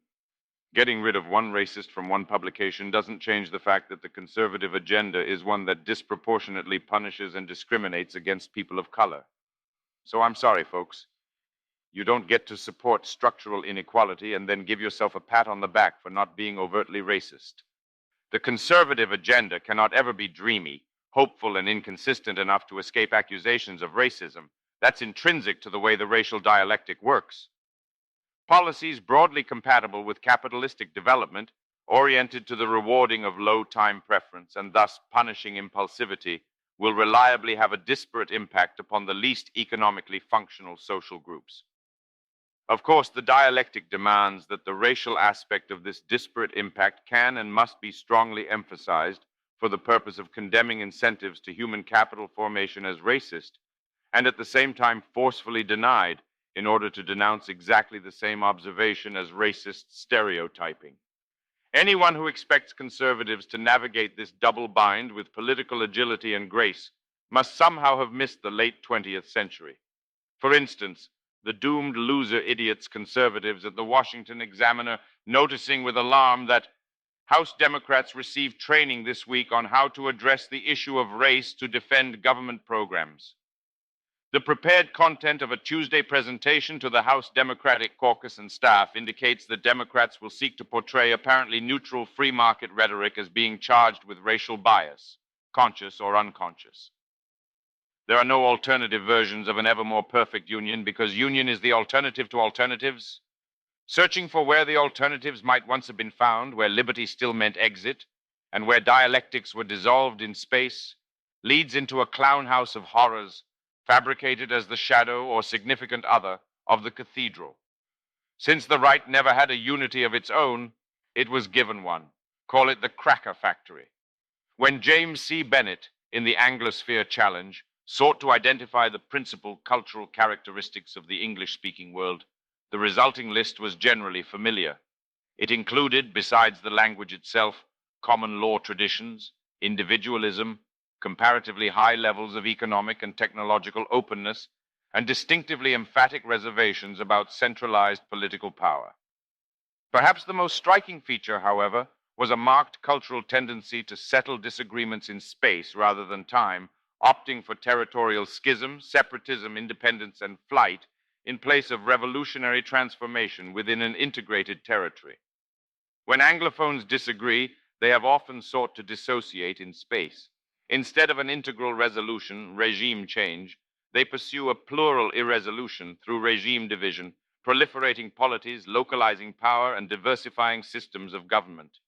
[SPEAKER 1] Getting rid of one racist from one publication doesn't change the fact that the conservative agenda is one that disproportionately punishes and discriminates against people of color. So I'm sorry, folks. You don't get to support structural inequality and then give yourself a pat on the back for not being overtly racist. The conservative agenda cannot ever be dreamy, hopeful, and inconsistent enough to escape accusations of racism. That's intrinsic to the way the racial dialectic works. Policies broadly compatible with capitalistic development, oriented to the rewarding of low time preference and thus punishing impulsivity, will reliably have a disparate impact upon the least economically functional social groups. Of course, the dialectic demands that the racial aspect of this disparate impact can and must be strongly emphasized for the purpose of condemning incentives to human capital formation as racist, and at the same time forcefully denied in order to denounce exactly the same observation as racist stereotyping. Anyone who expects conservatives to navigate this double bind with political agility and grace must somehow have missed the late 20th century. For instance, the doomed loser idiots conservatives at the Washington Examiner noticing with alarm that House Democrats received training this week on how to address the issue of race to defend government programs. The prepared content of a Tuesday presentation to the House Democratic Caucus and staff indicates that Democrats will seek to portray apparently neutral free market rhetoric as being charged with racial bias, conscious or unconscious. There are no alternative versions of an ever more perfect union because union is the alternative to alternatives. Searching for where the alternatives might once have been found, where liberty still meant exit, and where dialectics were dissolved in space, leads into a clown house of horrors, fabricated as the shadow or significant other of the cathedral. Since the right never had a unity of its own, it was given one. Call it the Cracker Factory. When James C. Bennett, in the Anglosphere Challenge, sought to identify the principal cultural characteristics of the English-speaking world, the resulting list was generally familiar. It included, besides the language itself, common law traditions, individualism, comparatively high levels of economic and technological openness, and distinctively emphatic reservations about centralized political power. Perhaps the most striking feature, however, was a marked cultural tendency to settle disagreements in space rather than time, opting for territorial schism, separatism, independence, and flight in place of revolutionary transformation within an integrated territory. When Anglophones disagree, they have often sought to dissociate in space. Instead of an integral resolution, regime change, They pursue a plural irresolution through regime division, proliferating polities, localizing power, and diversifying systems of government.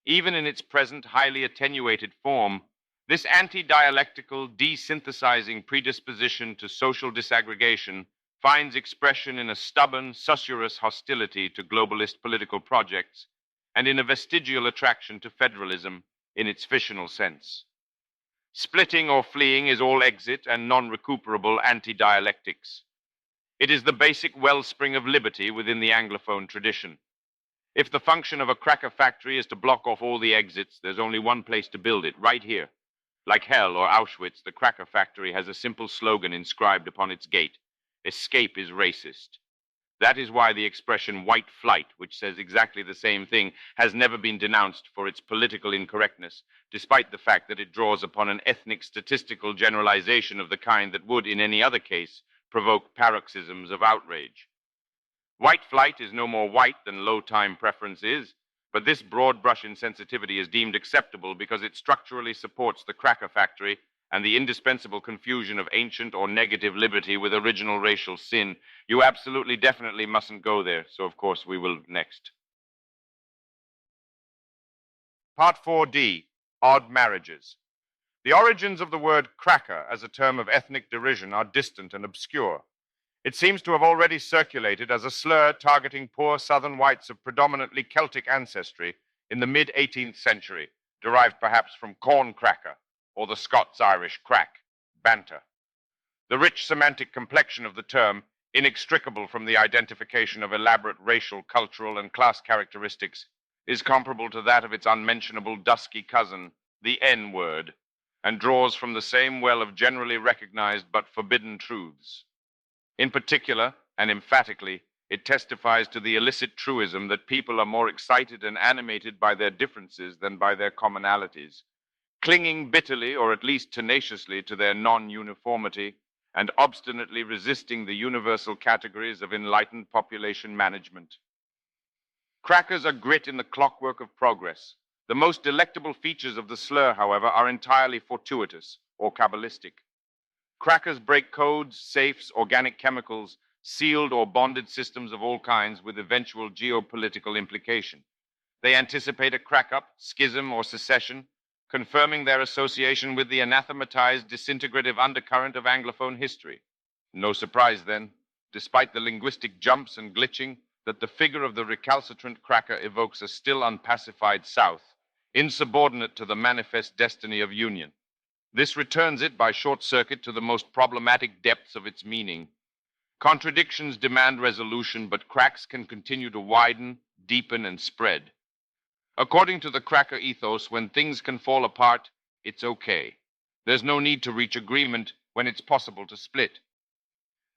[SPEAKER 1] Even in its present highly attenuated form, this anti-dialectical, desynthesizing predisposition to social disaggregation finds expression in a stubborn, susurrus hostility to globalist political projects and in a vestigial attraction to federalism in its fictional sense. Splitting or fleeing is all exit and non-recuperable anti-dialectics. It is the basic wellspring of liberty within the Anglophone tradition. If the function of a cracker factory is to block off all the exits, there's only one place to build it, right here. Like hell or Auschwitz, the cracker factory has a simple slogan inscribed upon its gate: escape is racist. That is why the expression white flight, which says exactly the same thing, has never been denounced for its political incorrectness, despite the fact that it draws upon an ethnic statistical generalization of the kind that would, in any other case, provoke paroxysms of outrage. White flight is no more white than low time preference is, but this broad brush insensitivity is deemed acceptable because it structurally supports the cracker factory and the indispensable confusion of ancient or negative liberty with original racial sin. You absolutely definitely mustn't go there, so of course we will next. Part 4D, Odd Marriages. The origins of the word cracker as a term of ethnic derision are distant and obscure. It seems to have already circulated as a slur targeting poor southern whites of predominantly Celtic ancestry in the mid-18th century, derived perhaps from corn cracker or the Scots-Irish crack, banter. The rich semantic complexion of the term, inextricable from the identification of elaborate racial, cultural, and class characteristics, is comparable to that of its unmentionable dusky cousin, the N-word, and draws from the same well of generally recognized but forbidden truths. In particular, and emphatically, it testifies to the illicit truism that people are more excited and animated by their differences than by their commonalities, clinging bitterly or at least tenaciously to their non-uniformity and obstinately resisting the universal categories of enlightened population management. Crackers are grit in the clockwork of progress. The most delectable features of the slur, however, are entirely fortuitous or Kabbalistic. Crackers break codes, safes, organic chemicals, sealed or bonded systems of all kinds with eventual geopolitical implication. They anticipate a crack-up, schism, or secession, confirming their association with the anathematized, disintegrative undercurrent of Anglophone history. No surprise, then, despite the linguistic jumps and glitching, that the figure of the recalcitrant cracker evokes a still unpacified South, insubordinate to the manifest destiny of union. This returns it by short circuit to the most problematic depths of its meaning. Contradictions demand resolution, but cracks can continue to widen, deepen, and spread. According to the cracker ethos, when things can fall apart, it's okay. There's no need to reach agreement when it's possible to split.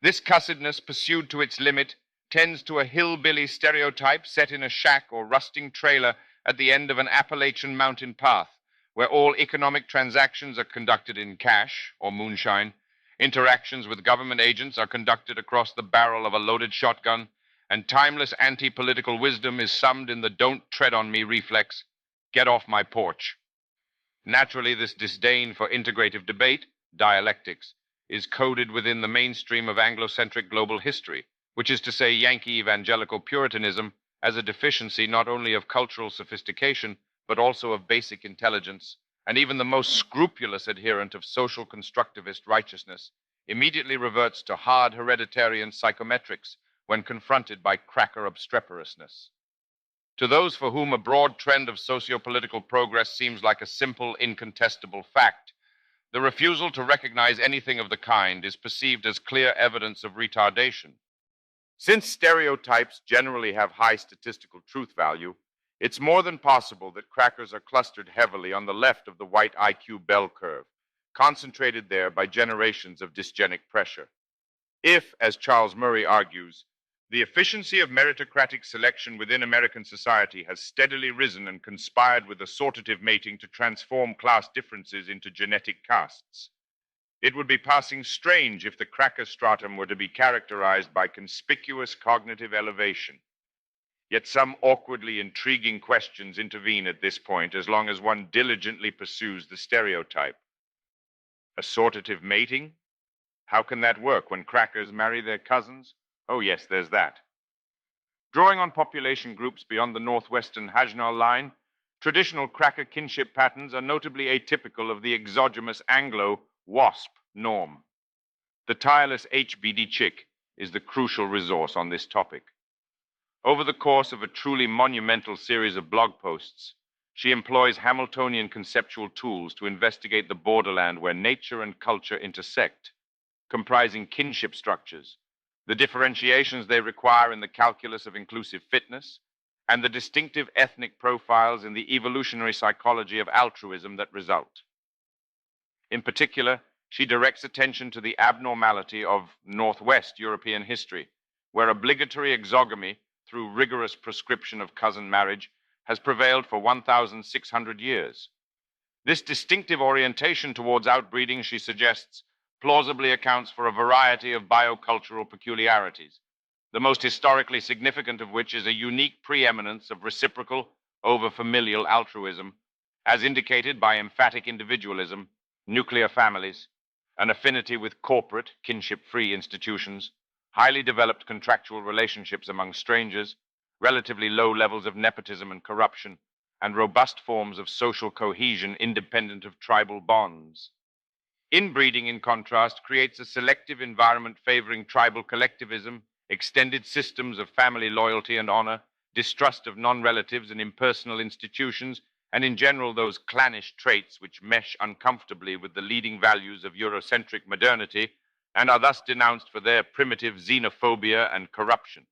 [SPEAKER 1] This cussedness, pursued to its limit, tends to a hillbilly stereotype set in a shack or rusting trailer at the end of an Appalachian mountain path, where all economic transactions are conducted in cash or moonshine, interactions with government agents are conducted across the barrel of a loaded shotgun, and timeless anti-political wisdom is summed in the "don't tread on me" reflex, "get off my porch." Naturally, this disdain for integrative debate, dialectics, is coded within the mainstream of Anglo-centric global history, which is to say Yankee evangelical Puritanism as a deficiency not only of cultural sophistication, but also of basic intelligence, and even the most scrupulous adherent of social constructivist righteousness immediately reverts to hard hereditarian psychometrics when confronted by cracker obstreperousness. To those for whom a broad trend of socio-political progress seems like a simple, incontestable fact, the refusal to recognize anything of the kind is perceived as clear evidence of retardation. Since stereotypes generally have high statistical truth value, it's more than possible that crackers are clustered heavily on the left of the white IQ bell curve, concentrated there by generations of dysgenic pressure. If, as Charles Murray argues, the efficiency of meritocratic selection within American society has steadily risen and conspired with assortative mating to transform class differences into genetic castes, it would be passing strange if the cracker stratum were to be characterized by conspicuous cognitive elevation. Yet some awkwardly intriguing questions intervene at this point as long as one diligently pursues the stereotype. Assortative mating? How can that work when crackers marry their cousins? Oh, yes, there's that. Drawing on population groups beyond the northwestern Hajnal line, traditional cracker kinship patterns are notably atypical of the exogenous Anglo-WASP norm. The tireless HBD chick is the crucial resource on this topic. Over the course of a truly monumental series of blog posts, she employs Hamiltonian conceptual tools to investigate the borderland where nature and culture intersect, comprising kinship structures, the differentiations they require in the calculus of inclusive fitness, and the distinctive ethnic profiles in the evolutionary psychology of altruism that result. In particular, she directs attention to the abnormality of Northwest European history, where obligatory exogamy through rigorous prescription of cousin marriage has prevailed for 1,600 years. This distinctive orientation towards outbreeding, she suggests, plausibly accounts for a variety of biocultural peculiarities, the most historically significant of which is a unique preeminence of reciprocal over familial altruism, as indicated by emphatic individualism, nuclear families, an affinity with corporate, kinship-free institutions, highly developed contractual relationships among strangers, relatively low levels of nepotism and corruption, and robust forms of social cohesion independent of tribal bonds. Inbreeding, in contrast, creates a selective environment favoring tribal collectivism, extended systems of family loyalty and honor, distrust of non-relatives and impersonal institutions, and in general those clannish traits which mesh uncomfortably with the leading values of Eurocentric modernity and are thus denounced for their primitive xenophobia and corruption.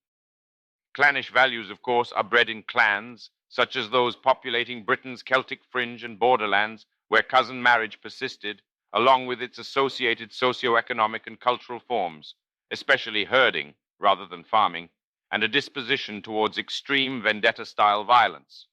[SPEAKER 1] Clannish values, of course, are bred in clans, such as those populating Britain's Celtic fringe and borderlands, where cousin marriage persisted, along with its associated socio-economic and cultural forms, especially herding rather than farming, and a disposition towards extreme vendetta-style violence.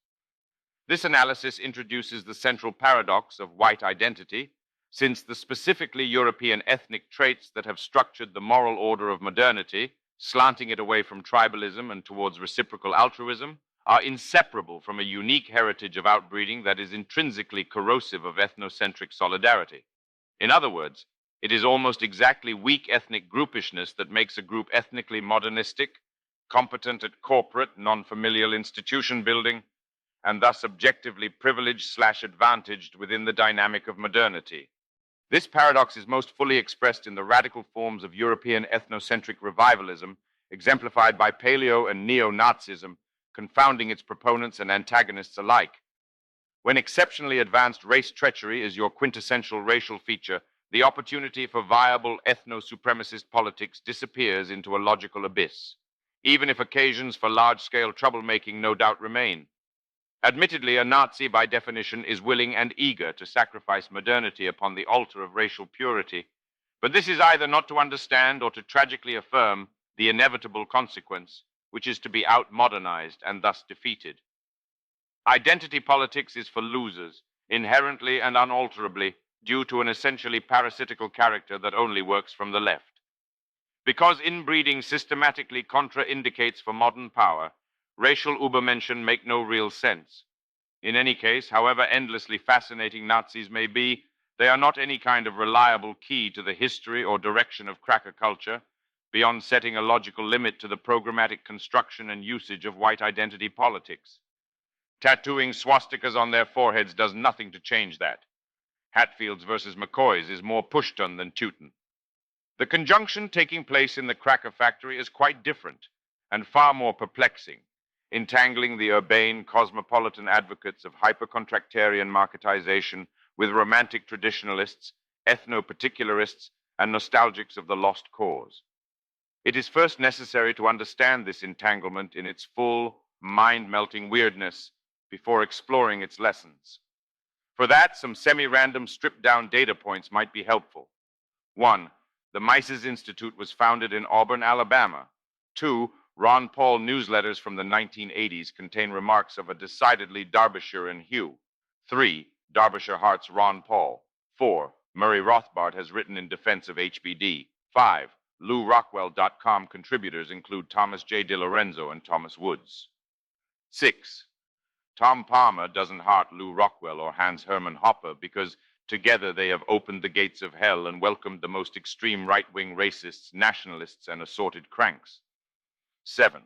[SPEAKER 1] This analysis introduces the central paradox of white identity, since the specifically European ethnic traits that have structured the moral order of modernity, slanting it away from tribalism and towards reciprocal altruism, are inseparable from a unique heritage of outbreeding that is intrinsically corrosive of ethnocentric solidarity. In other words, it is almost exactly weak ethnic groupishness that makes a group ethnically modernistic, competent at corporate, non-familial institution building, and thus objectively privileged/advantaged within the dynamic of modernity. This paradox is most fully expressed in the radical forms of European ethnocentric revivalism, exemplified by paleo and neo-Nazism, confounding its proponents and antagonists alike. When exceptionally advanced race treachery is your quintessential racial feature, the opportunity for viable ethno-supremacist politics disappears into a logical abyss, even if occasions for large-scale troublemaking no doubt remain. Admittedly, a Nazi, by definition, is willing and eager to sacrifice modernity upon the altar of racial purity, but this is either not to understand or to tragically affirm the inevitable consequence, which is to be out-modernized and thus defeated. Identity politics is for losers, inherently and unalterably, due to an essentially parasitical character that only works from the left. Because inbreeding systematically contraindicates for modern power, racial Übermenschen make no real sense. In any case, however endlessly fascinating Nazis may be, they are not any kind of reliable key to the history or direction of cracker culture, beyond setting a logical limit to the programmatic construction and usage of white identity politics. Tattooing swastikas on their foreheads does nothing to change that. Hatfields versus McCoys is more Pushton than Teuton. The conjunction taking place in the cracker factory is quite different and far more perplexing, entangling the urbane, cosmopolitan advocates of hypercontractarian marketization with romantic traditionalists, ethno-particularists, and nostalgics of the lost cause. It is first necessary to understand this entanglement in its full, mind-melting weirdness before exploring its lessons. For that, some semi-random stripped-down data points might be helpful. 1. The Mises Institute was founded in Auburn, Alabama. 2. Ron Paul newsletters from the 1980s contain remarks of a decidedly Derbyshirean hue. 3. Derbyshire Heart's Ron Paul. 4. Murray Rothbard has written in defense of HBD. 5. LouRockwell.com contributors include Thomas J. DiLorenzo and Thomas Woods. 6. Tom Palmer doesn't heart Lou Rockwell or Hans Hermann Hoppe because, Together they have opened the gates of hell and welcomed the most extreme right-wing racists, nationalists, and assorted cranks. 7.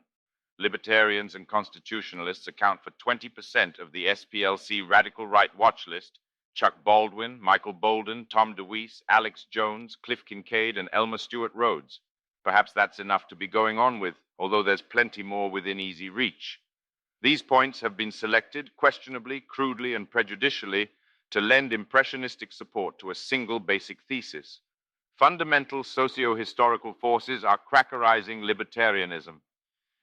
[SPEAKER 1] Libertarians and constitutionalists account for 20% of the SPLC radical right watch list. Chuck Baldwin, Michael Bolden, Tom DeWeese, Alex Jones, Cliff Kincaid, and Elmer Stewart Rhodes. Perhaps that's enough to be going on with, although there's plenty more within easy reach. These points have been selected questionably, crudely, and prejudicially to lend impressionistic support to a single basic thesis. Fundamental socio-historical forces are crackerizing libertarianism.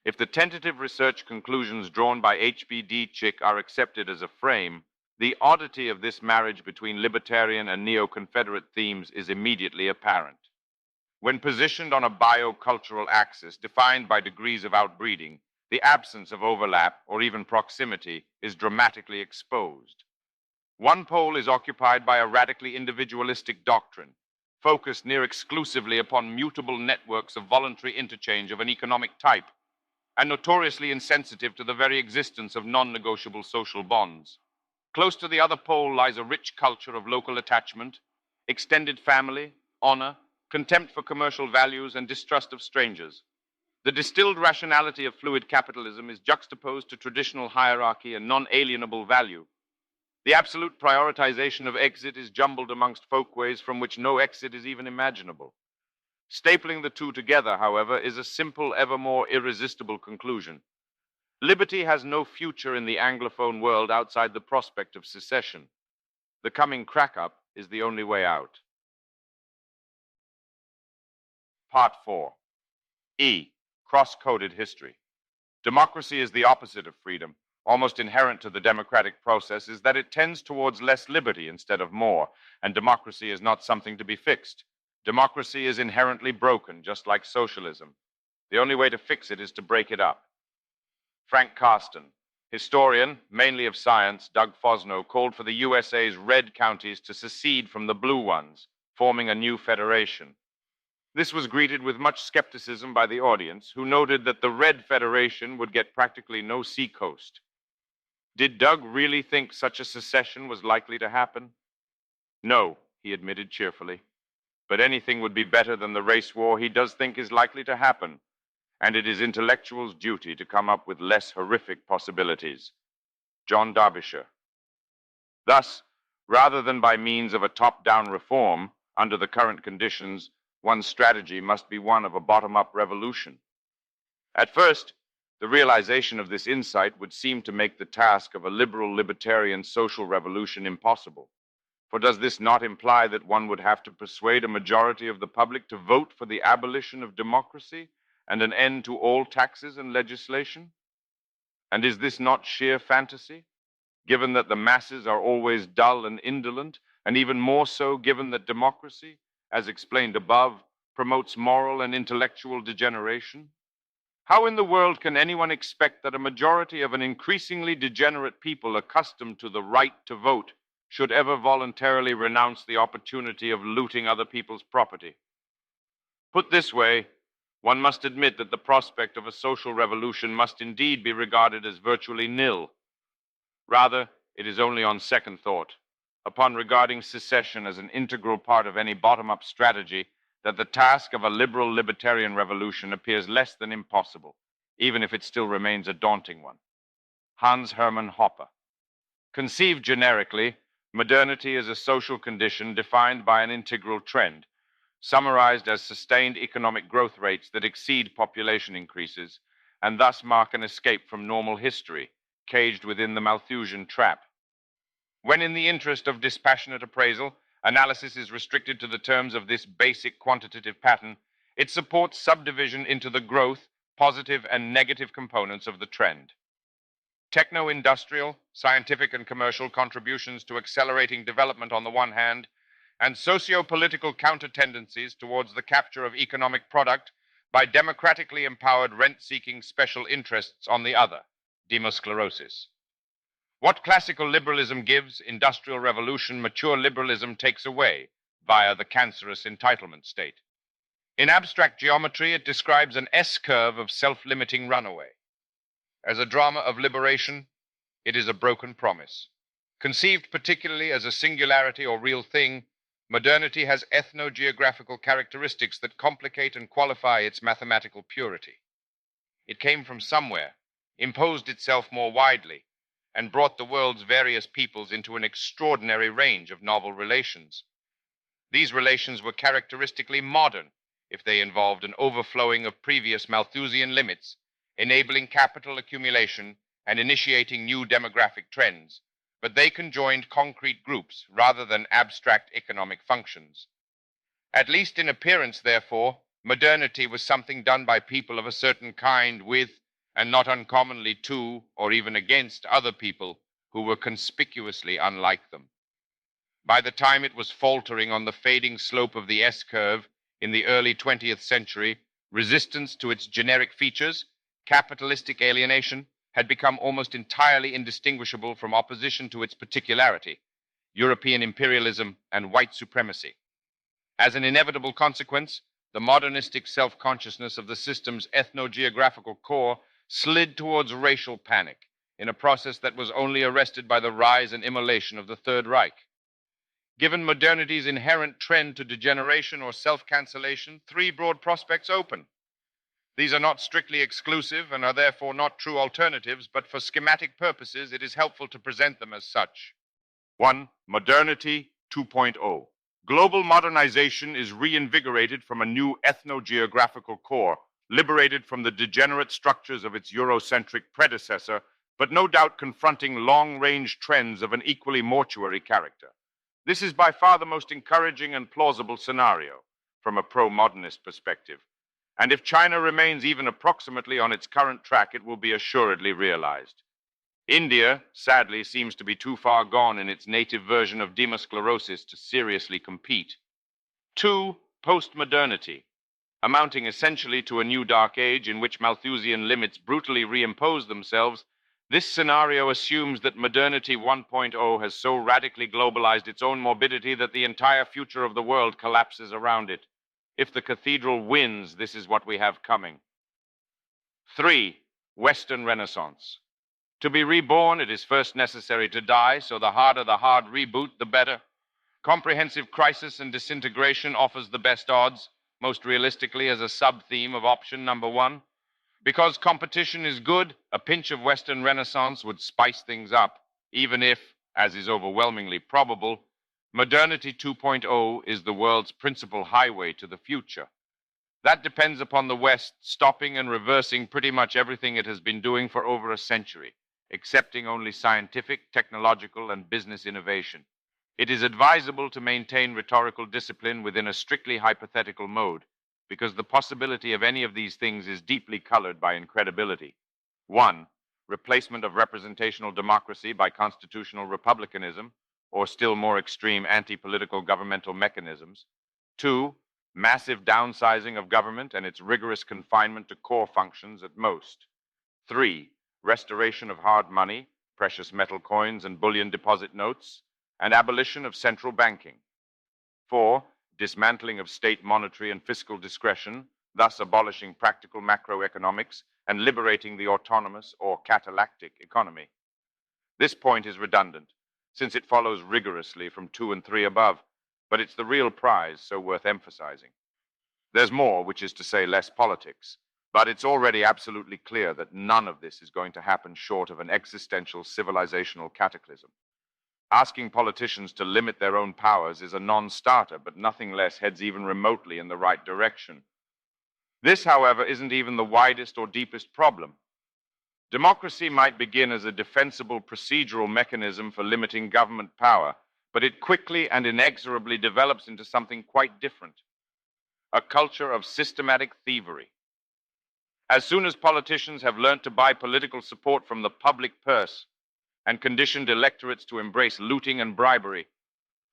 [SPEAKER 1] If the tentative research conclusions drawn by HBD Chick are accepted as a frame, the oddity of this marriage between libertarian and neo-Confederate themes is immediately apparent. When positioned on a biocultural axis defined by degrees of outbreeding, the absence of overlap or even proximity is dramatically exposed. One pole is occupied by a radically individualistic doctrine, focused near exclusively upon mutable networks of voluntary interchange of an economic type, and notoriously insensitive to the very existence of non-negotiable social bonds. Close to the other pole lies a rich culture of local attachment, extended family, honor, contempt for commercial values, and distrust of strangers. The distilled rationality of fluid capitalism is juxtaposed to traditional hierarchy and non-alienable value. The absolute prioritization of exit is jumbled amongst folkways from which no exit is even imaginable. Stapling the two together, however, is a simple, ever more irresistible conclusion. Liberty has no future in the Anglophone world outside the prospect of secession. The coming crack-up is the only way out. Part 4. E. Cross-coded history. Democracy is the opposite of freedom. Almost inherent to the democratic process is that it tends towards less liberty instead of more, and democracy is not something to be fixed. Democracy is inherently broken, just like socialism. The only way to fix it is to break it up. Frank Carsten, historian, mainly of science, Doug Fosno, called for the USA's red counties to secede from the blue ones, forming a new federation. This was greeted with much skepticism by the audience, who noted that the red federation would get practically no seacoast. Did Doug really think such a secession was likely to happen? No, he admitted cheerfully. But anything would be better than the race war he does think is likely to happen, and it is intellectuals' duty to come up with less horrific possibilities. John Derbyshire. Thus, rather than by means of a top-down reform, under the current conditions, one's strategy must be one of a bottom-up revolution. At first, the realization of this insight would seem to make the task of a liberal libertarian social revolution impossible. For does this not imply that one would have to persuade a majority of the public to vote for the abolition of democracy and an end to all taxes and legislation? And is this not sheer fantasy, given that the masses are always dull and indolent, and even more so given that democracy, as explained above, promotes moral and intellectual degeneration? How in the world can anyone expect that a majority of an increasingly degenerate people accustomed to the right to vote should ever voluntarily renounce the opportunity of looting other people's property? Put this way, one must admit that the prospect of a social revolution must indeed be regarded as virtually nil. Rather, it is only on second thought, upon regarding secession as an integral part of any bottom-up strategy, that the task of a liberal libertarian revolution appears less than impossible, even if it still remains a daunting one. Hans Hermann Hoppe. Conceived generically, modernity is a social condition defined by an integral trend, summarized as sustained economic growth rates that exceed population increases, and thus mark an escape from normal history, caged within the Malthusian trap. When in the interest of dispassionate appraisal, analysis is restricted to the terms of this basic quantitative pattern, it supports subdivision into the growth, positive and negative components of the trend. Techno-industrial, scientific and commercial contributions to accelerating development on the one hand, and socio-political counter-tendencies towards the capture of economic product by democratically empowered rent-seeking special interests on the other, demosclerosis. What classical liberalism gives, industrial revolution, mature liberalism takes away via the cancerous entitlement state. In abstract geometry, it describes an S-curve of self-limiting runaway. As a drama of liberation, it is a broken promise. Conceived particularly as a singularity or real thing, modernity has ethno-geographical characteristics that complicate and qualify its mathematical purity. It came from somewhere, imposed itself more widely, and brought the world's various peoples into an extraordinary range of novel relations. These relations were characteristically modern, if they involved an overflowing of previous Malthusian limits, enabling capital accumulation and initiating new demographic trends, but they conjoined concrete groups rather than abstract economic functions. At least in appearance, therefore, modernity was something done by people of a certain kind with, and not uncommonly to, or even against other people who were conspicuously unlike them. By the time it was faltering on the fading slope of the S-curve in the early 20th century, resistance to its generic features, capitalistic alienation, had become almost entirely indistinguishable from opposition to its particularity, European imperialism and white supremacy. As an inevitable consequence, the modernistic self-consciousness of the system's ethno-geographical core slid towards racial panic in a process that was only arrested by the rise and immolation of the Third Reich. Given modernity's inherent trend to degeneration or self-cancellation, three broad prospects open. These are not strictly exclusive and are therefore not true alternatives, but for schematic purposes, it is helpful to present them as such. 1. Modernity 2.0. Global modernization is reinvigorated from a new ethno-geographical core, liberated from the degenerate structures of its Eurocentric predecessor, but no doubt confronting long-range trends of an equally mortuary character. This is by far the most encouraging and plausible scenario from a pro-modernist perspective. And if China remains even approximately on its current track, it will be assuredly realized. India, sadly, seems to be too far gone in its native version of demosclerosis to seriously compete. 2. Post-modernity, amounting essentially to a new dark age in which Malthusian limits brutally reimpose themselves. This scenario assumes that modernity 1.0 has so radically globalized its own morbidity that the entire future of the world collapses around it. If the cathedral wins, this is what we have coming. 3. Western Renaissance. To be reborn, it is first necessary to die, so the harder the hard reboot, the better. Comprehensive crisis and disintegration offers the best odds, most realistically as a sub-theme of option number 1. Because competition is good, a pinch of Western Renaissance would spice things up, even if, as is overwhelmingly probable, modernity 2.0 is the world's principal highway to the future. That depends upon the West stopping and reversing pretty much everything it has been doing for over a century, accepting only scientific, technological, and business innovation. It is advisable to maintain rhetorical discipline within a strictly hypothetical mode, because the possibility of any of these things is deeply colored by incredibility. 1. Replacement of representational democracy by constitutional republicanism, or still more extreme anti-political governmental mechanisms. 2. Massive downsizing of government and its rigorous confinement to core functions at most. 3. Restoration of hard money, precious metal coins and bullion deposit notes, and abolition of central banking. 4. Dismantling of state monetary and fiscal discretion, thus abolishing practical macroeconomics and liberating the autonomous or catalactic economy. This point is redundant, since it follows rigorously from 2 and 3 above, but it's the real prize, so worth emphasizing. There's more, which is to say less politics, but it's already absolutely clear that none of this is going to happen short of an existential civilizational cataclysm. Asking politicians to limit their own powers is a non-starter, but nothing less heads even remotely in the right direction. This, however, isn't even the widest or deepest problem. Democracy might begin as a defensible procedural mechanism for limiting government power, but it quickly and inexorably develops into something quite different. A culture of systematic thievery. As soon as politicians have learned to buy political support from the public purse and conditioned electorates to embrace looting and bribery,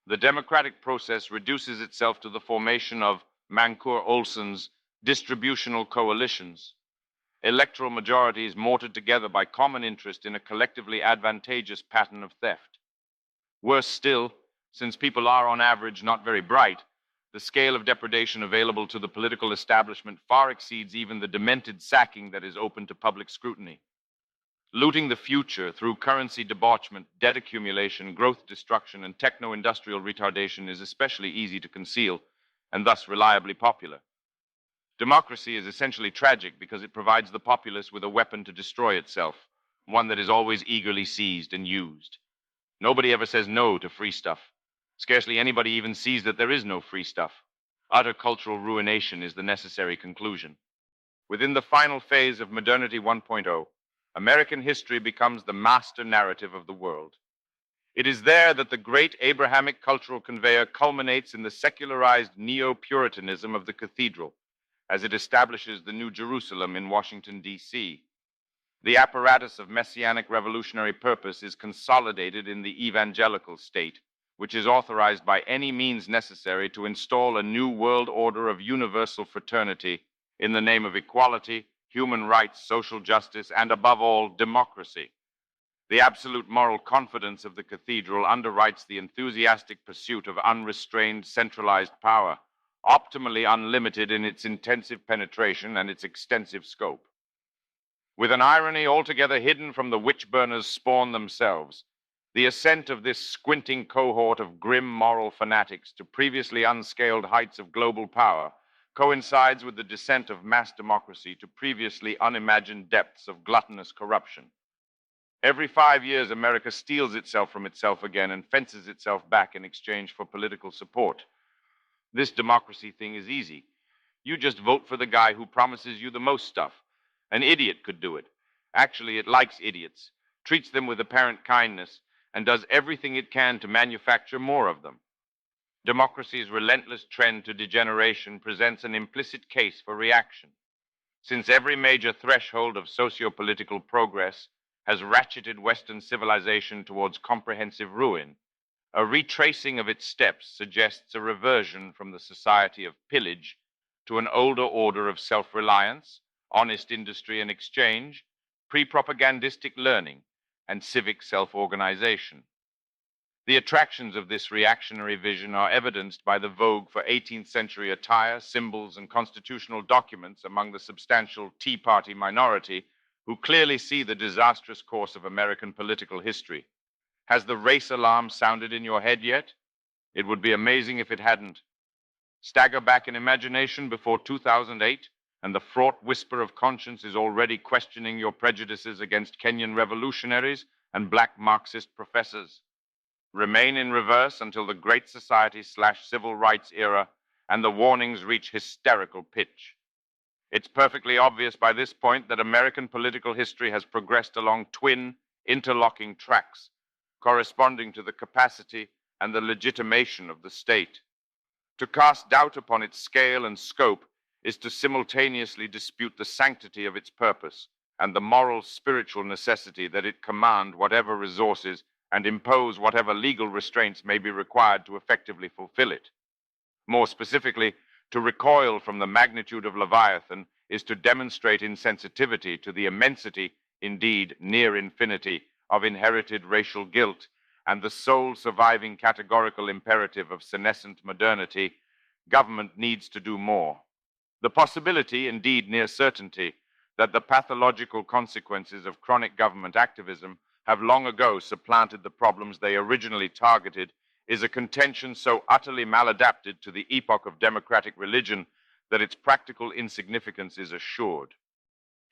[SPEAKER 1] the democratic process reduces itself to the formation of Mancur-Olson's distributional coalitions, electoral majorities mortared together by common interest in a collectively advantageous pattern of theft. Worse still, since people are on average not very bright, the scale of depredation available to the political establishment far exceeds even the demented sacking that is open to public scrutiny. Looting the future through currency debauchment, debt accumulation, growth destruction, and techno-industrial retardation is especially easy to conceal, and thus reliably popular. Democracy is essentially tragic because it provides the populace with a weapon to destroy itself, one that is always eagerly seized and used. Nobody ever says no to free stuff. Scarcely anybody even sees that there is no free stuff. Utter cultural ruination is the necessary conclusion. Within the final phase of modernity 1.0, American history becomes the master narrative of the world. It is there that the great Abrahamic cultural conveyor culminates in the secularized neo-Puritanism of the cathedral, as it establishes the New Jerusalem in Washington, D.C. The apparatus of messianic revolutionary purpose is consolidated in the evangelical state, which is authorized by any means necessary to install a new world order of universal fraternity in the name of equality, human rights, social justice, and above all, democracy. The absolute moral confidence of the cathedral underwrites the enthusiastic pursuit of unrestrained, centralized power, optimally unlimited in its intensive penetration and its extensive scope. With an irony altogether hidden from the witch-burners spawn themselves, the ascent of this squinting cohort of grim moral fanatics to previously unscaled heights of global power coincides with the descent of mass democracy to previously unimagined depths of gluttonous corruption. Every 5 years, America steals itself from itself again and fences itself back in exchange for political support. This democracy thing is easy. You just vote for the guy who promises you the most stuff. An idiot could do it. Actually, it likes idiots, treats them with apparent kindness, and does everything it can to manufacture more of them. Democracy's relentless trend to degeneration presents an implicit case for reaction. Since every major threshold of socio-political progress has ratcheted Western civilization towards comprehensive ruin, a retracing of its steps suggests a reversion from the society of pillage to an older order of self-reliance, honest industry and exchange, pre-propagandistic learning, and civic self-organization. The attractions of this reactionary vision are evidenced by the vogue for 18th century attire, symbols, and constitutional documents among the substantial Tea Party minority who clearly see the disastrous course of American political history. Has the race alarm sounded in your head yet? It would be amazing if it hadn't. Stagger back in imagination before 2008, and the fraught whisper of conscience is already questioning your prejudices against Kenyan revolutionaries and black Marxist professors. Remain in reverse until the Great Society/Civil Rights era, and the warnings reach hysterical pitch. It's perfectly obvious by this point that American political history has progressed along twin, interlocking tracks, corresponding to the capacity and the legitimation of the state. To cast doubt upon its scale and scope is to simultaneously dispute the sanctity of its purpose and the moral, spiritual necessity that it command whatever resources and impose whatever legal restraints may be required to effectively fulfill it. More specifically, to recoil from the magnitude of Leviathan is to demonstrate insensitivity to the immensity, indeed near infinity, of inherited racial guilt and the sole surviving categorical imperative of senescent modernity: government needs to do more. The possibility, indeed near certainty, that the pathological consequences of chronic government activism have long ago supplanted the problems they originally targeted is a contention so utterly maladapted to the epoch of democratic religion that its practical insignificance is assured.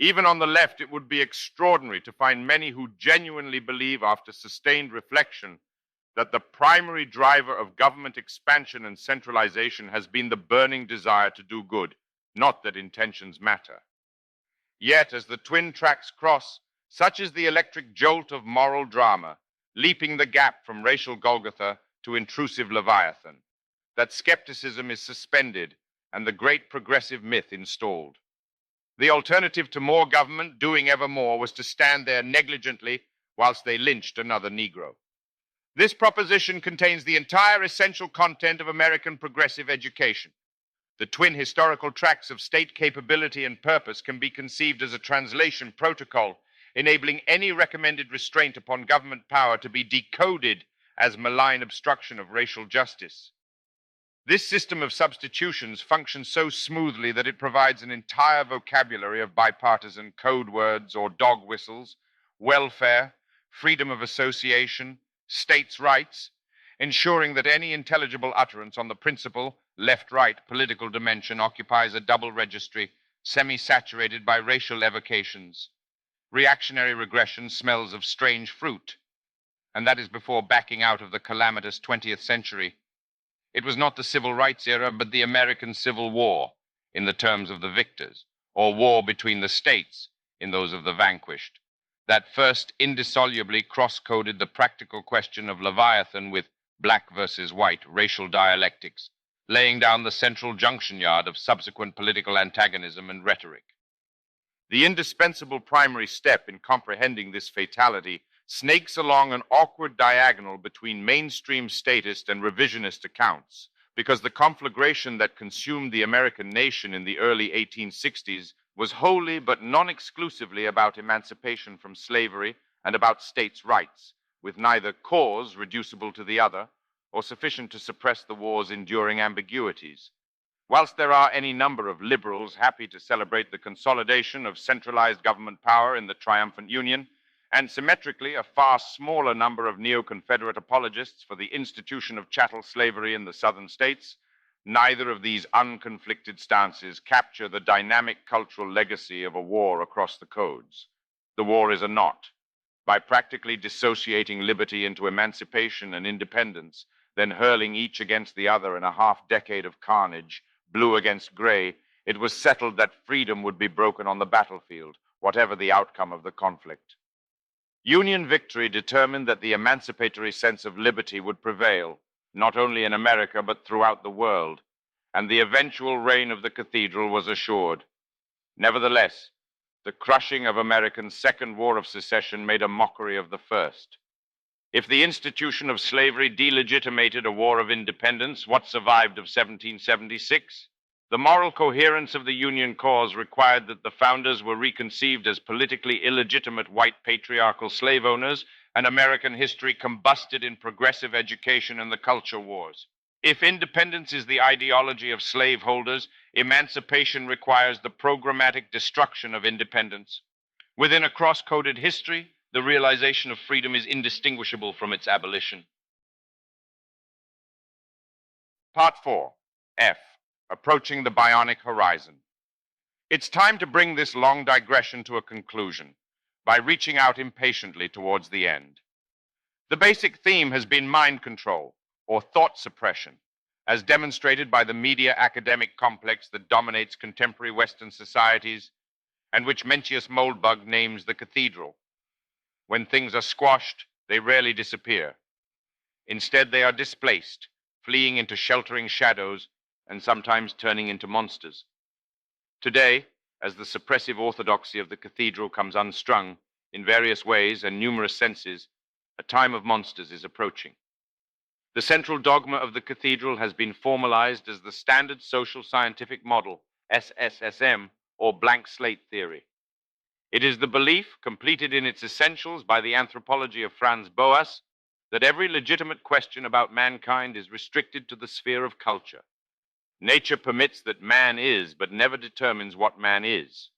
[SPEAKER 1] Even on the left, it would be extraordinary to find many who genuinely believe, after sustained reflection, that the primary driver of government expansion and centralization has been the burning desire to do good, not that intentions matter. Yet, as the twin tracks cross, such is the electric jolt of moral drama, leaping the gap from racial Golgotha to intrusive Leviathan, that skepticism is suspended and the great progressive myth installed. The alternative to more government doing ever more was to stand there negligently whilst they lynched another Negro. This proposition contains the entire essential content of American progressive education. The twin historical tracks of state capability and purpose can be conceived as a translation protocol, enabling any recommended restraint upon government power to be decoded as malign obstruction of racial justice. This system of substitutions functions so smoothly that it provides an entire vocabulary of bipartisan code words or dog whistles, welfare, freedom of association, states' rights, ensuring that any intelligible utterance on the principal left-right political dimension occupies a double registry, semi-saturated by racial evocations. Reactionary regression smells of strange fruit, and that is before backing out of the calamitous 20th century. It was not the civil rights era, but the American Civil War, in the terms of the victors, or war between the states, in those of the vanquished, that first indissolubly cross-coded the practical question of Leviathan with black versus white racial dialectics, laying down the central junction yard of subsequent political antagonism and rhetoric. The indispensable primary step in comprehending this fatality snakes along an awkward diagonal between mainstream statist and revisionist accounts, because the conflagration that consumed the American nation in the early 1860s was wholly but non-exclusively about emancipation from slavery and about states' rights, with neither cause reducible to the other or sufficient to suppress the war's enduring ambiguities. Whilst there are any number of liberals happy to celebrate the consolidation of centralized government power in the triumphant Union, and symmetrically a far smaller number of neo-Confederate apologists for the institution of chattel slavery in the southern states, neither of these unconflicted stances capture the dynamic cultural legacy of a war across the codes. The war is a knot. By practically dissociating liberty into emancipation and independence, then hurling each against the other in a half-decade of carnage, blue against gray, it was settled that freedom would be broken on the battlefield, whatever the outcome of the conflict. Union victory determined that the emancipatory sense of liberty would prevail, not only in America but throughout the world, and the eventual reign of the cathedral was assured. Nevertheless, the crushing of America's Second War of Secession made a mockery of the first. If the institution of slavery delegitimated a war of independence, what survived of 1776? The moral coherence of the Union cause required that the founders were reconceived as politically illegitimate white patriarchal slave owners, and American history combusted in progressive education and the culture wars. If independence is the ideology of slaveholders, emancipation requires the programmatic destruction of independence. Within a cross-coded history, the realization of freedom is indistinguishable from its abolition. Part 4, F. Approaching the Bionic Horizon. It's time to bring this long digression to a conclusion by reaching out impatiently towards the end. The basic theme has been mind control, or thought suppression, as demonstrated by the media academic complex that dominates contemporary Western societies and which Mencius Moldbug names the cathedral. When things are squashed, they rarely disappear. Instead, they are displaced, fleeing into sheltering shadows and sometimes turning into monsters. Today, as the suppressive orthodoxy of the cathedral comes unstrung in various ways and numerous senses, a time of monsters is approaching. The central dogma of the cathedral has been formalized as the standard social scientific model, SSSM, or blank slate theory. It is the belief, completed in its essentials by the anthropology of Franz Boas, that every legitimate question about mankind is restricted to the sphere of culture. Nature permits that man is, but never determines what man is.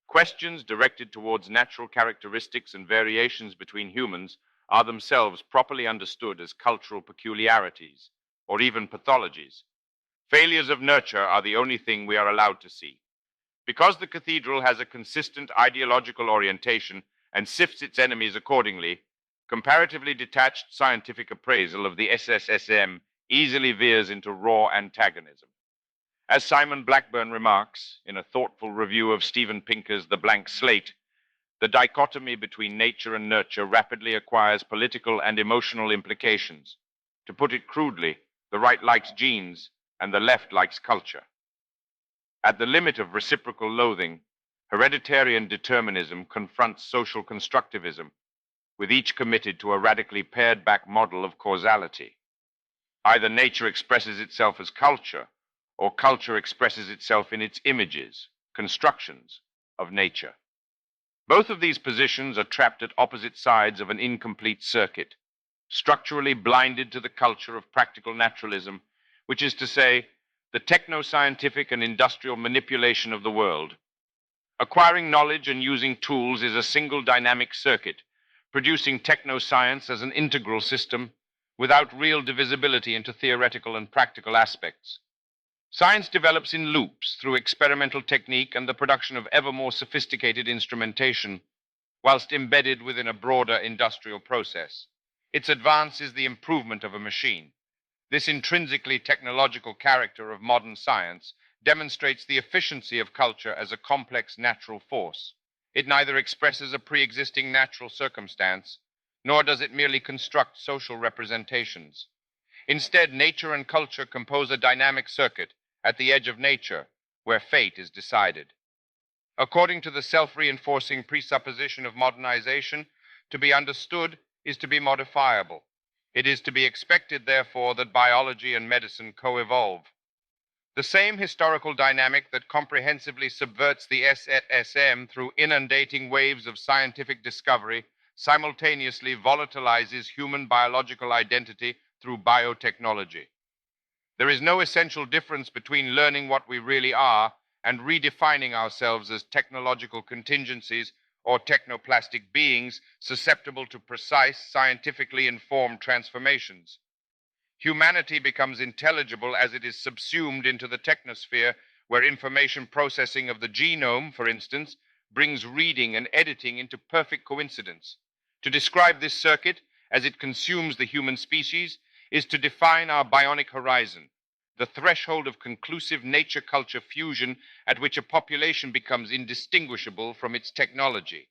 [SPEAKER 1] Questions directed towards natural characteristics and variations between humans are themselves properly understood as cultural peculiarities, or even pathologies. Failures of nurture are the only thing we are allowed to see. Because the cathedral has a consistent ideological orientation and sifts its enemies accordingly, comparatively detached scientific appraisal of the SSSM easily veers into raw antagonism. As Simon Blackburn remarks in a thoughtful review of Steven Pinker's The Blank Slate, the dichotomy between nature and nurture rapidly acquires political and emotional implications. To put it crudely, the right likes genes and the left likes culture. At the limit of reciprocal loathing, hereditarian determinism confronts social constructivism, with each committed to a radically pared-back model of causality. Either nature expresses itself as culture, or culture expresses itself in its images, constructions of nature. Both of these positions are trapped at opposite sides of an incomplete circuit, structurally blinded to the culture of practical naturalism, which is to say, the techno-scientific and industrial manipulation of the world. Acquiring knowledge and using tools is a single dynamic circuit, producing technoscience as an integral system without real divisibility into theoretical and practical aspects. Science develops in loops through experimental technique and the production of ever more sophisticated instrumentation, whilst embedded within a broader industrial process. Its advance is the improvement of a machine. This intrinsically technological character of modern science demonstrates the efficiency of culture as a complex natural force. It neither expresses a pre-existing natural circumstance, nor does it merely construct social representations. Instead, nature and culture compose a dynamic circuit at the edge of nature, where fate is decided. According to the self-reinforcing presupposition of modernization, to be understood is to be modifiable. It is to be expected, therefore, that biology and medicine co-evolve. The same historical dynamic that comprehensively subverts the SSM through inundating waves of scientific discovery simultaneously volatilizes human biological identity through biotechnology. There is no essential difference between learning what we really are and redefining ourselves as technological contingencies or technoplastic beings susceptible to precise, scientifically informed transformations. Humanity becomes intelligible as it is subsumed into the technosphere, where information processing of the genome, for instance, brings reading and editing into perfect coincidence. To describe this circuit as it consumes the human species is to define our bionic horizon, the threshold of conclusive nature-culture fusion at which a population becomes indistinguishable from its technology.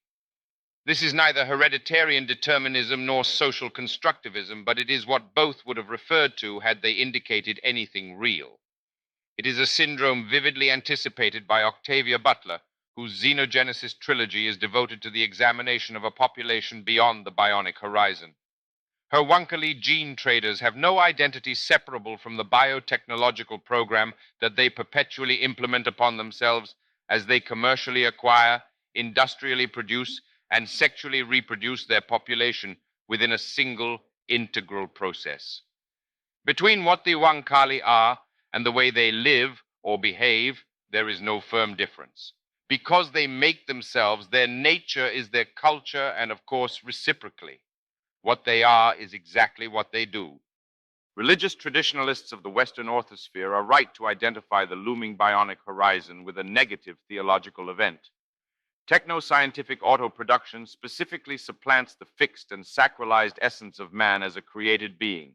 [SPEAKER 1] This is neither hereditarian determinism nor social constructivism, but it is what both would have referred to had they indicated anything real. It is a syndrome vividly anticipated by Octavia Butler, whose Xenogenesis trilogy is devoted to the examination of a population beyond the bionic horizon. Her wonkily gene traders have no identity separable from the biotechnological program that they perpetually implement upon themselves as they commercially acquire, industrially produce, and sexually reproduce their population within a single integral process. Between what the Wankali are and the way they live or behave, there is no firm difference. Because they make themselves, their nature is their culture, and of course reciprocally. What they are is exactly what they do. Religious traditionalists of the Western orthosphere are right to identify the looming bionic horizon with a negative theological event. Techno-scientific auto-production specifically supplants the fixed and sacralized essence of man as a created being,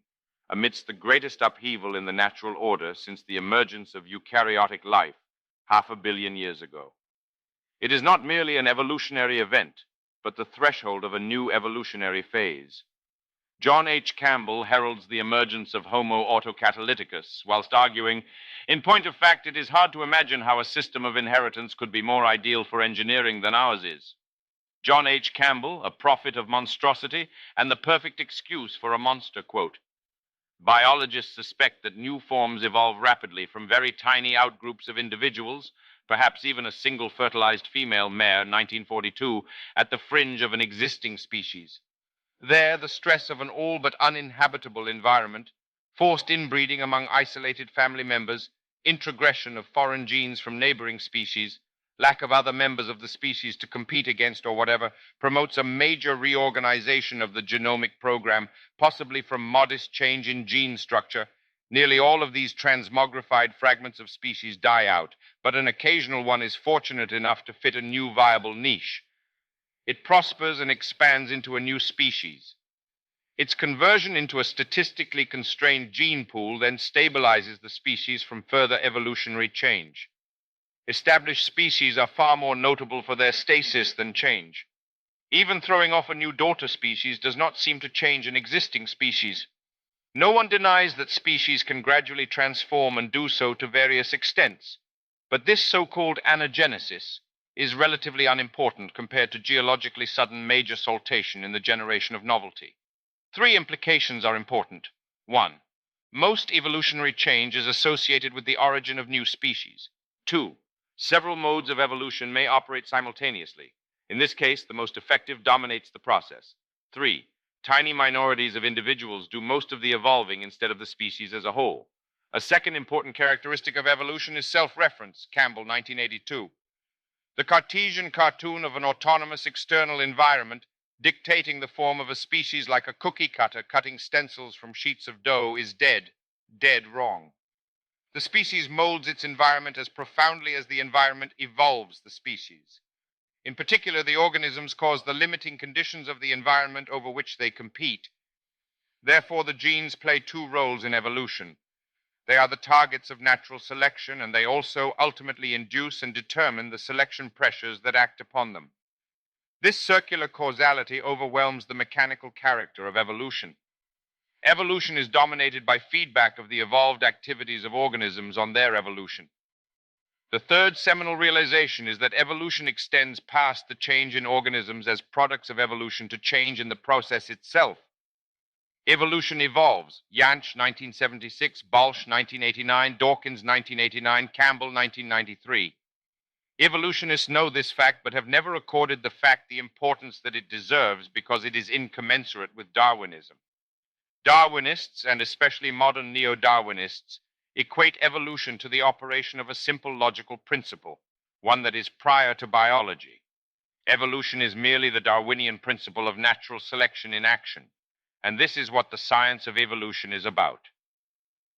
[SPEAKER 1] amidst the greatest upheaval in the natural order since the emergence of eukaryotic life 500 million years ago. It is not merely an evolutionary event, but the threshold of a new evolutionary phase. John H. Campbell heralds the emergence of Homo autocatalyticus, whilst arguing, in point of fact, it is hard to imagine how a system of inheritance could be more ideal for engineering than ours is. John H. Campbell, a prophet of monstrosity, and the perfect excuse for a monster, quote, "Biologists suspect that new forms evolve rapidly from very tiny outgroups of individuals, perhaps even a single fertilized female mare, 1942, at the fringe of an existing species. There, the stress of an all but uninhabitable environment, forced inbreeding among isolated family members, introgression of foreign genes from neighboring species, lack of other members of the species to compete against or whatever, promotes a major reorganization of the genomic program, possibly from modest change in gene structure. Nearly all of these transmogrified fragments of species die out, but an occasional one is fortunate enough to fit a new viable niche. It prospers and expands into a new species. Its conversion into a statistically constrained gene pool then stabilizes the species from further evolutionary change. Established species are far more notable for their stasis than change. Even throwing off a new daughter species does not seem to change an existing species. No one denies that species can gradually transform and do so to various extents, but this so-called anagenesis is relatively unimportant compared to geologically sudden major saltation in the generation of novelty. Three implications are important. 1. Most evolutionary change is associated with the origin of new species. 2. Several modes of evolution may operate simultaneously. In this case, the most effective dominates the process. 3. Tiny minorities of individuals do most of the evolving instead of the species as a whole. A second important characteristic of evolution is self-reference, Campbell, 1982. The Cartesian cartoon of an autonomous external environment dictating the form of a species like a cookie cutter cutting stencils from sheets of dough is dead, dead wrong. The species molds its environment as profoundly as the environment evolves the species. In particular, the organisms cause the limiting conditions of the environment over which they compete. Therefore, the genes play two roles in evolution. They are the targets of natural selection, and they also ultimately induce and determine the selection pressures that act upon them. This circular causality overwhelms the mechanical character of evolution. Evolution is dominated by feedback of the evolved activities of organisms on their evolution. The third seminal realization is that evolution extends past the change in organisms as products of evolution to change in the process itself. Evolution evolves. Jansch, 1976, Balch, 1989, Dawkins, 1989, Campbell, 1993. Evolutionists know this fact but have never accorded the fact the importance that it deserves because it is incommensurate with Darwinism. Darwinists, and especially modern neo-Darwinists, equate evolution to the operation of a simple logical principle, one that is prior to biology. Evolution is merely the Darwinian principle of natural selection in action, and this is what the science of evolution is about.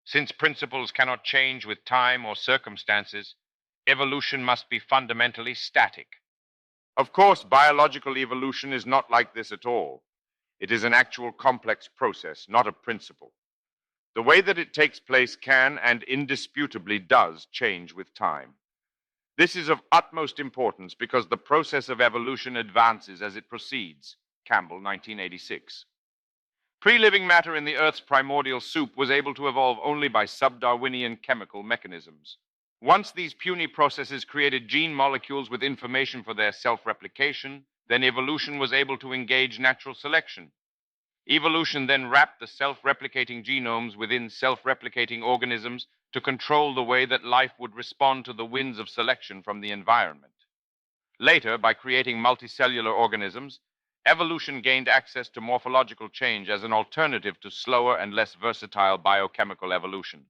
[SPEAKER 1] Since principles cannot change with time or circumstances, evolution must be fundamentally static. Of course, biological evolution is not like this at all. It is an actual complex process, not a principle. The way that it takes place can and indisputably does change with time. This is of utmost importance because the process of evolution advances as it proceeds. Campbell, 1986. Pre-living matter in the Earth's primordial soup was able to evolve only by sub-Darwinian chemical mechanisms. Once these puny processes created gene molecules with information for their self-replication, then evolution was able to engage natural selection. Evolution then wrapped the self-replicating genomes within self-replicating organisms to control the way that life would respond to the winds of selection from the environment. Later, by creating multicellular organisms, evolution gained access to morphological change as an alternative to slower and less versatile biochemical evolution.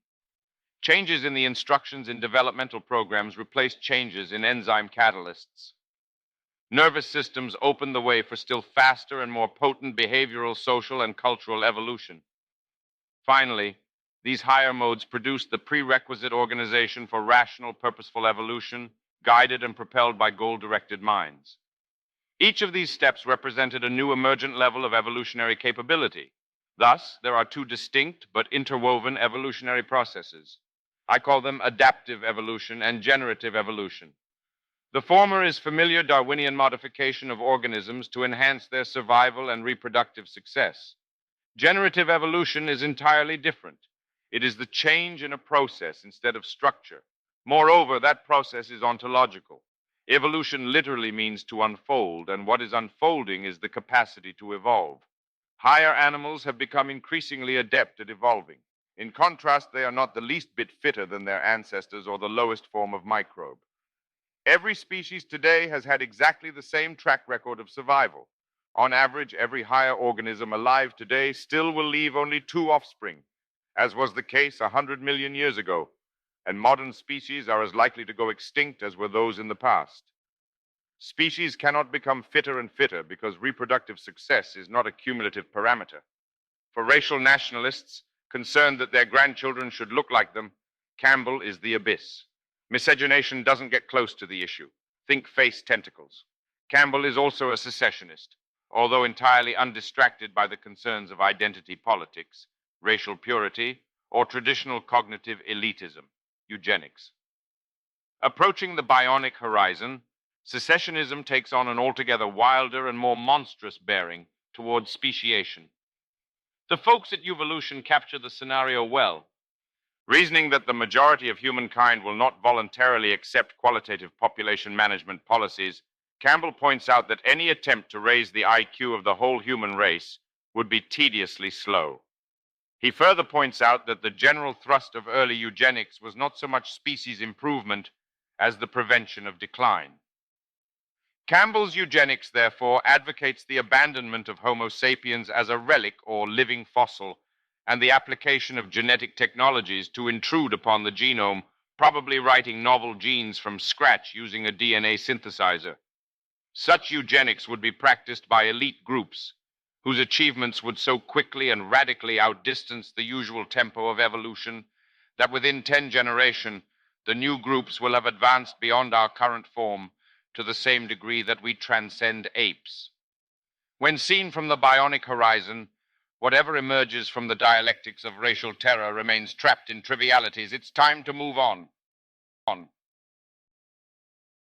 [SPEAKER 1] Changes in the instructions in developmental programs replaced changes in enzyme catalysts. Nervous systems opened the way for still faster and more potent behavioral, social, and cultural evolution. Finally, these higher modes produced the prerequisite organization for rational, purposeful evolution, guided and propelled by goal-directed minds. Each of these steps represented a new emergent level of evolutionary capability. Thus, there are two distinct but interwoven evolutionary processes. I call them adaptive evolution and generative evolution. The former is familiar Darwinian modification of organisms to enhance their survival and reproductive success. Generative evolution is entirely different. It is the change in a process instead of structure. Moreover, that process is ontological. Evolution literally means to unfold, and what is unfolding is the capacity to evolve. Higher animals have become increasingly adept at evolving. In contrast, they are not the least bit fitter than their ancestors or the lowest form of microbe. Every species today has had exactly the same track record of survival. On average, every higher organism alive today still will leave only 2 offspring, as was the case 100 million years ago, and modern species are as likely to go extinct as were those in the past. Species cannot become fitter and fitter because reproductive success is not a cumulative parameter. For racial nationalists concerned that their grandchildren should look like them, Campbell is the abyss. Miscegenation doesn't get close to the issue. Think face tentacles. Campbell is also a secessionist, although entirely undistracted by the concerns of identity politics, racial purity, or traditional cognitive elitism, eugenics. Approaching the bionic horizon, secessionism takes on an altogether wilder and more monstrous bearing towards speciation. The folks at Evolution capture the scenario well. Reasoning that the majority of humankind will not voluntarily accept qualitative population management policies, Campbell points out that any attempt to raise the IQ of the whole human race would be tediously slow. He further points out that the general thrust of early eugenics was not so much species improvement as the prevention of decline. Campbell's eugenics, therefore, advocates the abandonment of Homo sapiens as a relic or living fossil and the application of genetic technologies to intrude upon the genome probably writing novel genes from scratch using a DNA synthesizer. Such eugenics would be practiced by elite groups, whose achievements would so quickly and radically outdistance the usual tempo of evolution that within 10 generations, the new groups will have advanced beyond our current form to the same degree that we transcend apes. When seen from the bionic horizon, whatever emerges from the dialectics of racial terror remains trapped in trivialities. It's time to move on.